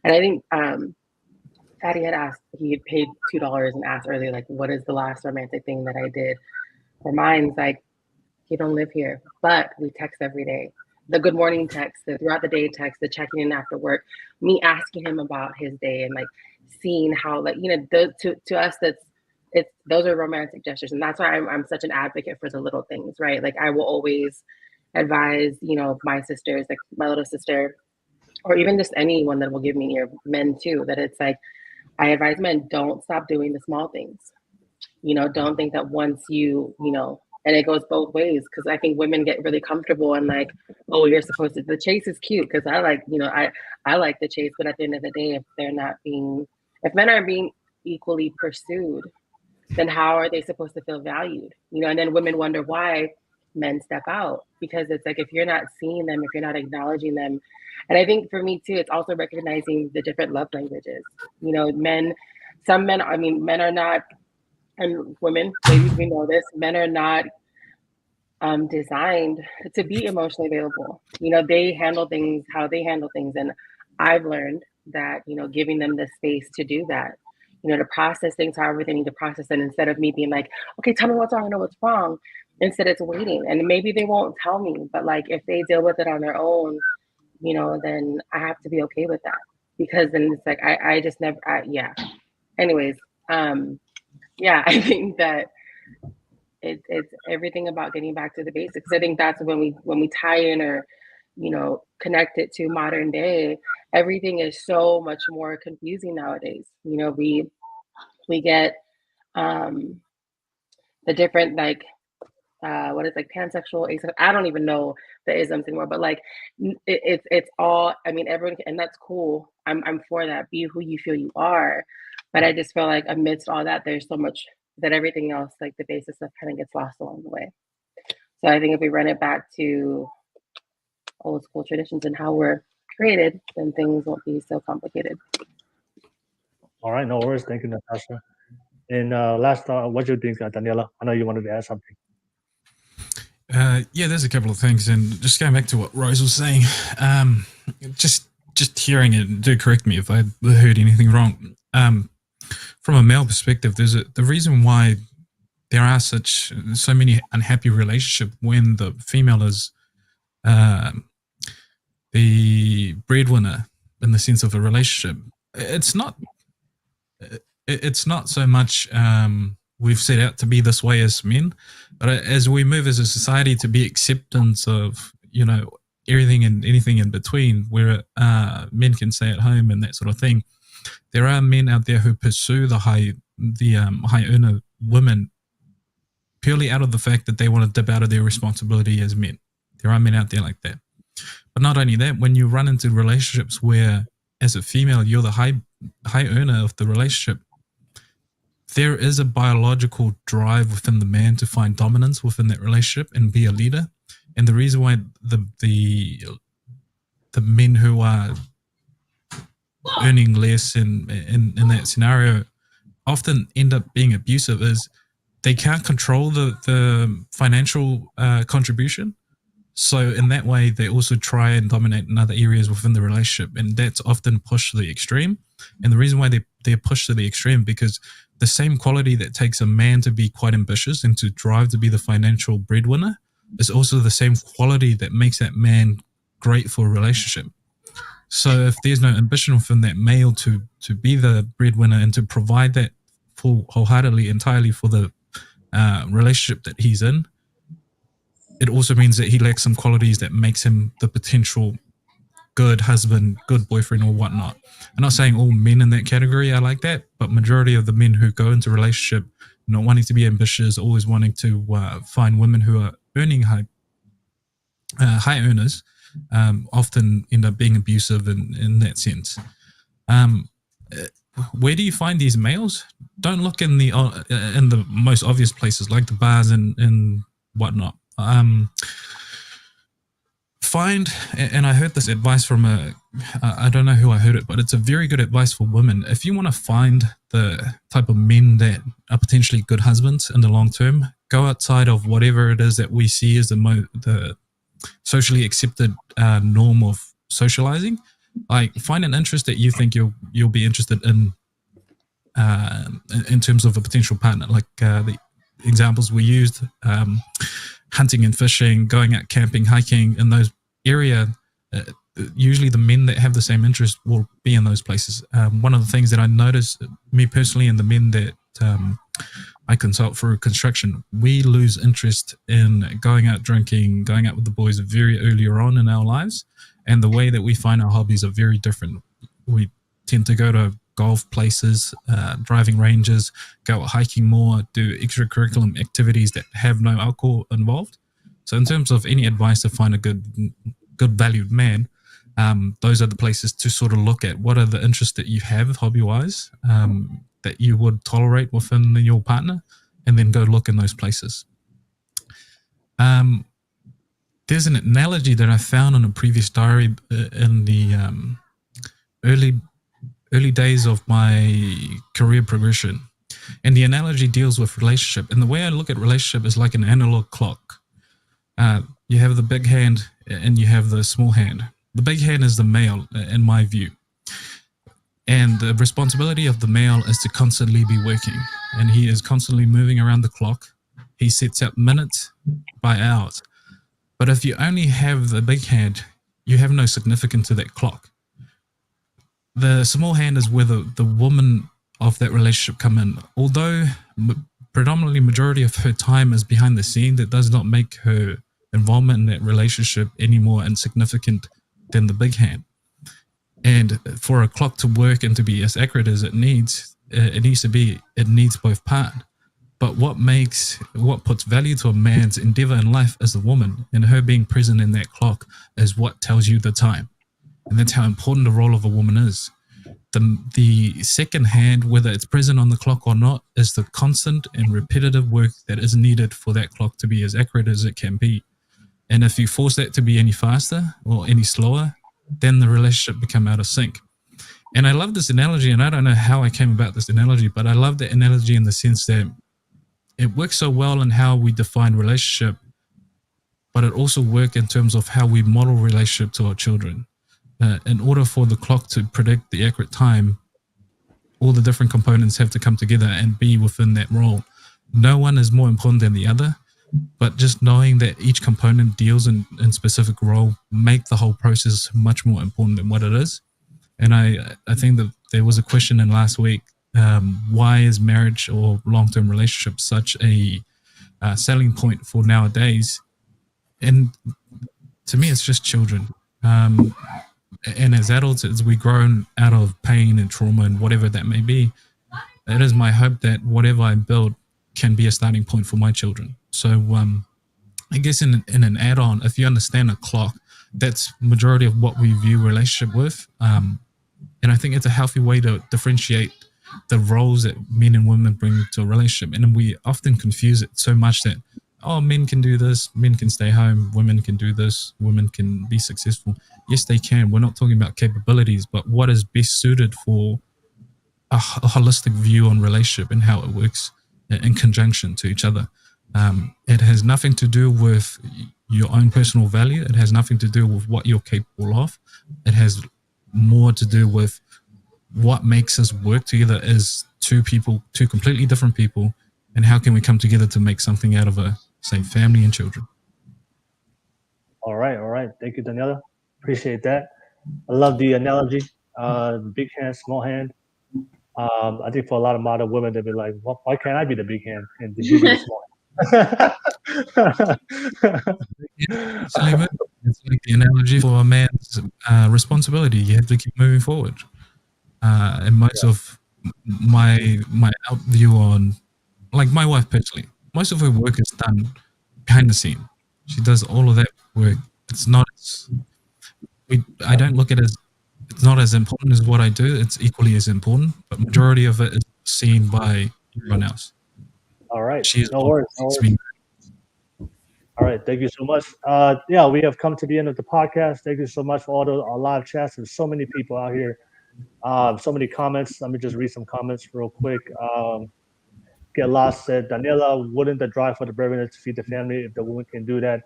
B: And I think Fatty had asked, he had paid $2 and asked earlier, like, what is the last romantic thing that I did? For mine's like, you don't live here, but we text every day. The good morning text, the throughout the day text, the checking in after work, me asking him about his day and like seeing how, like, to us, those are romantic gestures. And that's why I'm such an advocate for the little things, right? Like I will always advise, my sisters, like my little sister, or even just anyone that will give me, men too, that it's like, I advise men, don't stop doing the small things. Don't think that once and it goes both ways, because I think women get really comfortable and like, oh, you're supposed to, the chase is cute because I like, I like the chase, but at the end of the day, if men are being equally pursued, then how are they supposed to feel valued? And then women wonder why men step out, because it's like, if you're not seeing them, if you're not acknowledging them. And I think for me too, it's also recognizing the different love languages. Some men, men are not, and women, ladies, we know this, men are not designed to be emotionally available. They handle things how they handle things. And I've learned that, giving them the space to do that, to process things however they need to process it, instead of me being like, okay, tell me what's wrong, I know what's wrong. Instead, it's waiting. And maybe they won't tell me, but like if they deal with it on their own, then I have to be okay with that, because then it's like, I just never, yeah. Anyways, yeah, I think that it's everything about getting back to the basics. I think that's when we tie in or, connect it to modern day, everything is so much more confusing nowadays. We get the different, like, what is like pansexual, asexual, I don't even know the isms anymore, but like it's all, everyone, and that's cool. I'm for that. Be who you feel you are. But I just feel like amidst all that, there's so much that everything else, like the basic stuff, kind of gets lost along the way. So I think if we run it back to old school traditions and how we're created, then things won't be so complicated.
A: All right, no worries. Thank you, Natasha. And last, what do you think, Daniela? I know you wanted to add something.
G: Yeah, there's a couple of things, and just going back to what Rose was saying, just hearing it, do correct me if I heard anything wrong. From a male perspective, the reason why there are so many unhappy relationships when the female is the breadwinner in the sense of a relationship. It's not so much we've set out to be this way as men, but as we move as a society to be acceptance of everything and anything in between, where men can stay at home and that sort of thing. There are men out there who pursue the high earner women purely out of the fact that they want to dip out of their responsibility as men. There are men out there like that. But not only that, when you run into relationships where, as a female, you're the high earner of the relationship, there is a biological drive within the man to find dominance within that relationship and be a leader. And the reason why the men who are earning less in that scenario often end up being abusive is they can't control the financial contribution. So in that way, they also try and dominate in other areas within the relationship, and that's often pushed to the extreme. And the reason why they're pushed to the extreme, because the same quality that takes a man to be quite ambitious and to drive to be the financial breadwinner is also the same quality that makes that man great for a relationship. So if there's no ambition within that male to be the breadwinner and to provide that full, wholeheartedly, entirely for the relationship that he's in, it also means that he lacks some qualities that makes him the potential good husband, good boyfriend, or whatnot. I'm not saying all men in that category are like that, but majority of the men who go into a relationship not wanting to be ambitious, always wanting to find women who are earning high earners, often end up being abusive in that sense. Where do you find these males? Don't look in the most obvious places like the bars and whatnot. Find, and I heard this advice from I don't know who I heard it, but it's a very good advice for women. If you want to find the type of men that are potentially good husbands in the long term, go outside of whatever it is that we see as the socially accepted norm of socializing. Like, find an interest that you think you'll be interested in terms of a potential partner. Like the examples we used, hunting and fishing, going out camping, hiking in those area. Usually the men that have the same interest will be in those places. One of the things that I noticed, me personally, and the men that I consult for construction, we lose interest in going out drinking, going out with the boys very earlier on in our lives. And the way that we find our hobbies are very different. We tend to go to golf places, driving ranges, go hiking more, do extracurricular activities that have no alcohol involved. So in terms of any advice to find a good valued man, those are the places to sort of look at. What are the interests that you have hobby-wise that you would tolerate within your partner, and then go look in those places. There's an analogy that I found in a previous diary in the early days of my career progression. And the analogy deals with relationship. And the way I look at relationship is like an analog clock. You have the big hand and you have the small hand. The big hand is the male, in my view. And the responsibility of the male is to constantly be working. And he is constantly moving around the clock. He sets up minutes by hours. But if you only have the big hand, you have no significance to that clock. The small hand is where the woman of that relationship come in. Although predominantly majority of her time is behind the scene, that does not make her involvement in that relationship any more insignificant than the big hand. And for a clock to work and to be as accurate as it needs both parts. But what puts value to a man's endeavor in life is the woman, and her being present in that clock is what tells you the time. And that's how important the role of a woman is. The second hand, whether it's present on the clock or not, is the constant and repetitive work that is needed for that clock to be as accurate as it can be. And if you force that to be any faster or any slower, then the relationship become out of sync. And I love this analogy, and I don't know how I came about this analogy, but I love the analogy in the sense that it works so well in how we define relationship, but it also works in terms of how we model relationship to our children. In order for the clock to predict the accurate time, all the different components have to come together and be within that role. No one is more important than the other, but just knowing that each component deals in specific role make the whole process much more important than what it is. And I think that there was a question in last week, why is marriage or long-term relationship such a selling point for nowadays? And to me, it's just children. And as adults, as we grown out of pain and trauma and whatever that may be, it is my hope that whatever I build can be a starting point for my children. So I guess in an add-on, if you understand a clock, that's majority of what we view relationship with. And I think it's a healthy way to differentiate the roles that men and women bring to a relationship. And we often confuse it so much that, men can do this, men can stay home, women can do this, women can be successful. Yes, they can. We're not talking about capabilities, but what is best suited for a holistic view on relationship and how it works in conjunction to each other. It has nothing to do with your own personal value. It has nothing to do with what you're capable of. It has more to do with what makes us work together as two completely different people, and how can we come together to make something out of say, family and children.
A: All right. Thank you, Daniela. Appreciate that. I love the analogy. Big hand, small hand. I think for a lot of modern women, they'll be like, "Why can't I be the big hand and you be the small hand?"
G: Suleiman, it's like the analogy for a man's responsibility. You have to keep moving forward. And most of my view on, like my wife personally, most of her work is done behind the scene. She does all of that work. It's not I don't look at it as it's not as important as what I do. It's equally as important, but majority of it is seen by everyone else.
A: All right.
G: She is
A: No worries. All right. Thank you so much. Yeah, we have come to the end of the podcast. Thank you so much for all our live chats. There's so many people out here. So many comments. Let me just read some comments real quick. Get Lost said, Daniela, wouldn't the drive for the breadwinner to feed the family, if the woman can do that,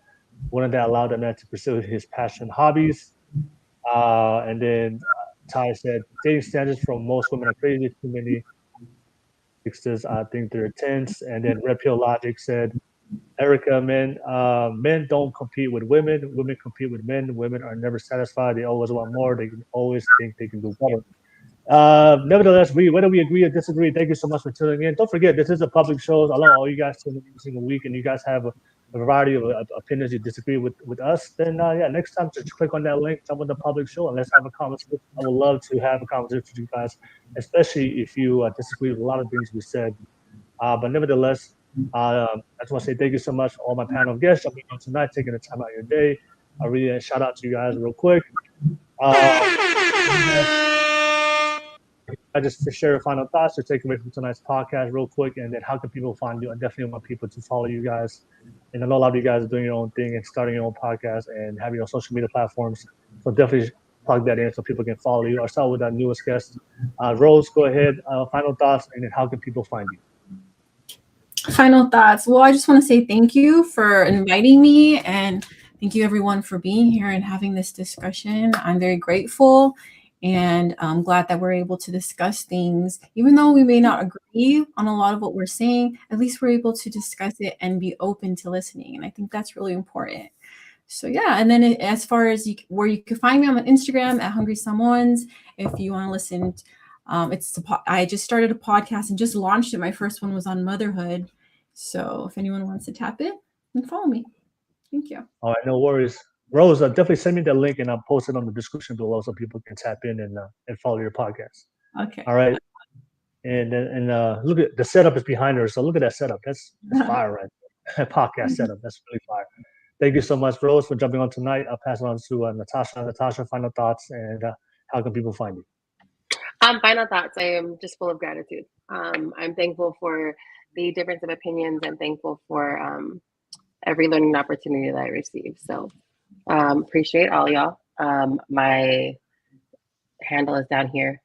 A: wouldn't that allow the man to pursue his passion hobbies? And then Ty said, dating standards from most women are crazy. Too many fixes. I think they're tense. And then Red Pill Logic said, Erykah, men don't compete with women. Women compete with men. Women are never satisfied. They always want more. They always think they can do better. Nevertheless, whether we agree or disagree, thank you so much for tuning in. Don't forget, this is a public show. I love all you guys tuning in every single week, and you guys have a variety of opinions. You disagree with us, then next time just click on that link, jump on the public show, and let's have a conversation. I would love to have a conversation with you guys, especially if you disagree with a lot of things we said. But nevertheless, I just want to say thank you so much to all my panel of guests jumping on tonight, taking the time out of your day. I really shout out to you guys real quick. I just share your final thoughts or take away from tonight's podcast real quick, and then how can people find you? I definitely want people to follow you guys. And I know a lot of you guys are doing your own thing and starting your own podcast and having your social media platforms. So definitely plug that in so people can follow you. I'll start with our newest guest. Rose, go ahead. Final thoughts, and then how can people find you?
C: Final thoughts. Well, I just want to say thank you for inviting me, and thank you everyone for being here and having this discussion. I'm very grateful. And I'm glad that we're able to discuss things, even though we may not agree on a lot of what we're saying, at least we're able to discuss it and be open to listening. And I think that's really important. So yeah, and then as far as where you can find me, I'm on Instagram at Hungry Samoans. If you want to listen, I just started a podcast and just launched it. My first one was on motherhood. So if anyone wants to tap it, then follow me. Thank you.
A: All right, no worries. Rose, definitely send me the link and I'll post it on the description below so people can tap in and follow your podcast.
C: Okay.
A: All right. And look at the setup is behind her. So look at that setup. That's fire, right? Podcast setup. That's really fire. Thank you so much, Rose, for jumping on tonight. I'll pass it on to Natasha. Natasha, final thoughts and how can people find you?
B: Final thoughts. I am just full of gratitude. I'm thankful for the difference of opinions and thankful for every learning opportunity that I receive. So appreciate all y'all. My handle is down here.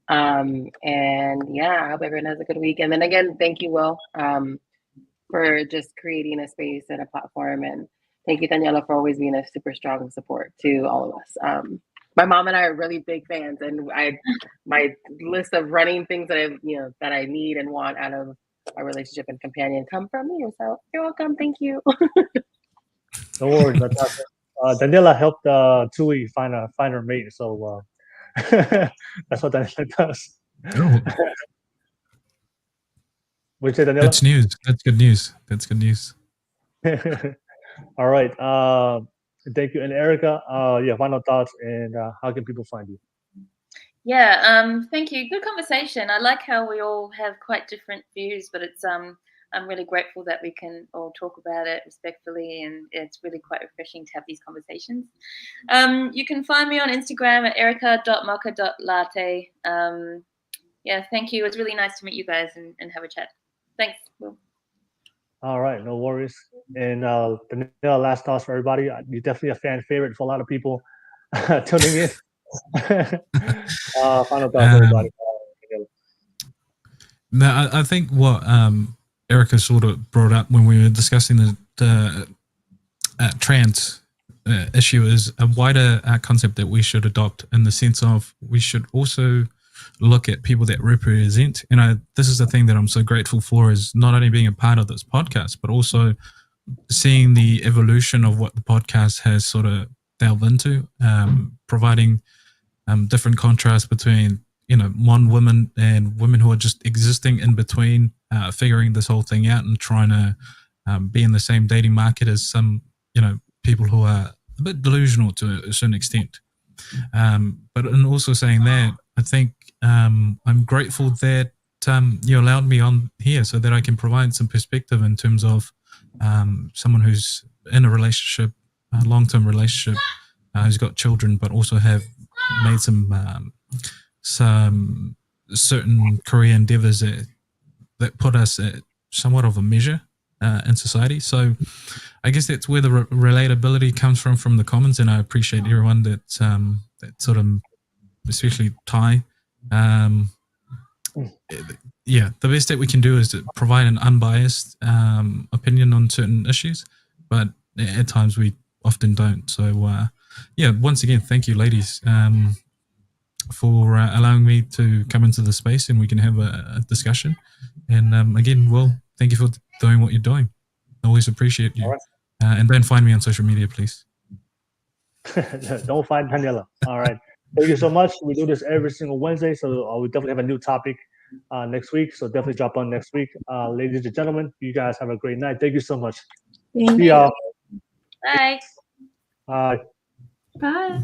B: And yeah, I hope everyone has a good week. And then again, thank you, Will, for just creating a space and a platform. And thank you, Daniela, for always being a super strong support to all of us. My mom and I are really big fans, and my list of running things that I need and want out of a relationship and companion come from you. So you're welcome. Thank you.
A: No worries, Natasha. Daniela helped Tui find her mate, so that's what Daniela does.
G: Oh.
A: Would you say, Daniela?
G: That's news. That's good news. That's good news.
A: All right. Thank you. And Erykah, final thoughts and how can people find you?
F: Yeah, thank you. Good conversation. I like how we all have quite different views, but it's I'm really grateful that we can all talk about it respectfully, and it's really quite refreshing to have these conversations. You can find me on Instagram at erykah.mocha.latte. Yeah, thank you. It was really nice to meet you guys and have a chat. Thanks, Will. All
A: right, no worries. And Daniela, last thoughts for everybody. You're definitely a fan favorite for a lot of people tuning in. Final thoughts, everybody.
G: No, I think what Erykah sort of brought up when we were discussing the trans issue is a wider concept that we should adopt, in the sense of we should also look at people that represent. This is the thing that I'm so grateful for, is not only being a part of this podcast, but also seeing the evolution of what the podcast has sort of delved into, providing different contrasts between one woman and women who are just existing in between, figuring this whole thing out and trying to be in the same dating market as some people who are a bit delusional to a certain extent. But in also saying that, I think I'm grateful that you allowed me on here so that I can provide some perspective in terms of someone who's in a relationship, a long-term relationship, who's got children, but also have made some certain career endeavors that put us at somewhat of a measure in society. So I guess that's where the relatability comes from the comments, and I appreciate everyone that sort of, especially Ty. Yeah, the best that we can do is to provide an unbiased opinion on certain issues, but at times we often don't. So yeah, once again, thank you, ladies, for allowing me to come into the space and we can have a discussion. And again, Will, thank you for doing what you're doing. I always appreciate you.
A: All right.
G: And don't find me on social media, please.
A: Don't find Daniela. All right. Thank you so much. We do this every single Wednesday, so we definitely have a new topic next week. So definitely drop on next week. Ladies and gentlemen, you guys have a great night. Thank you so much.
C: Thank
A: See y'all.
F: Bye.
A: Bye.
C: Bye.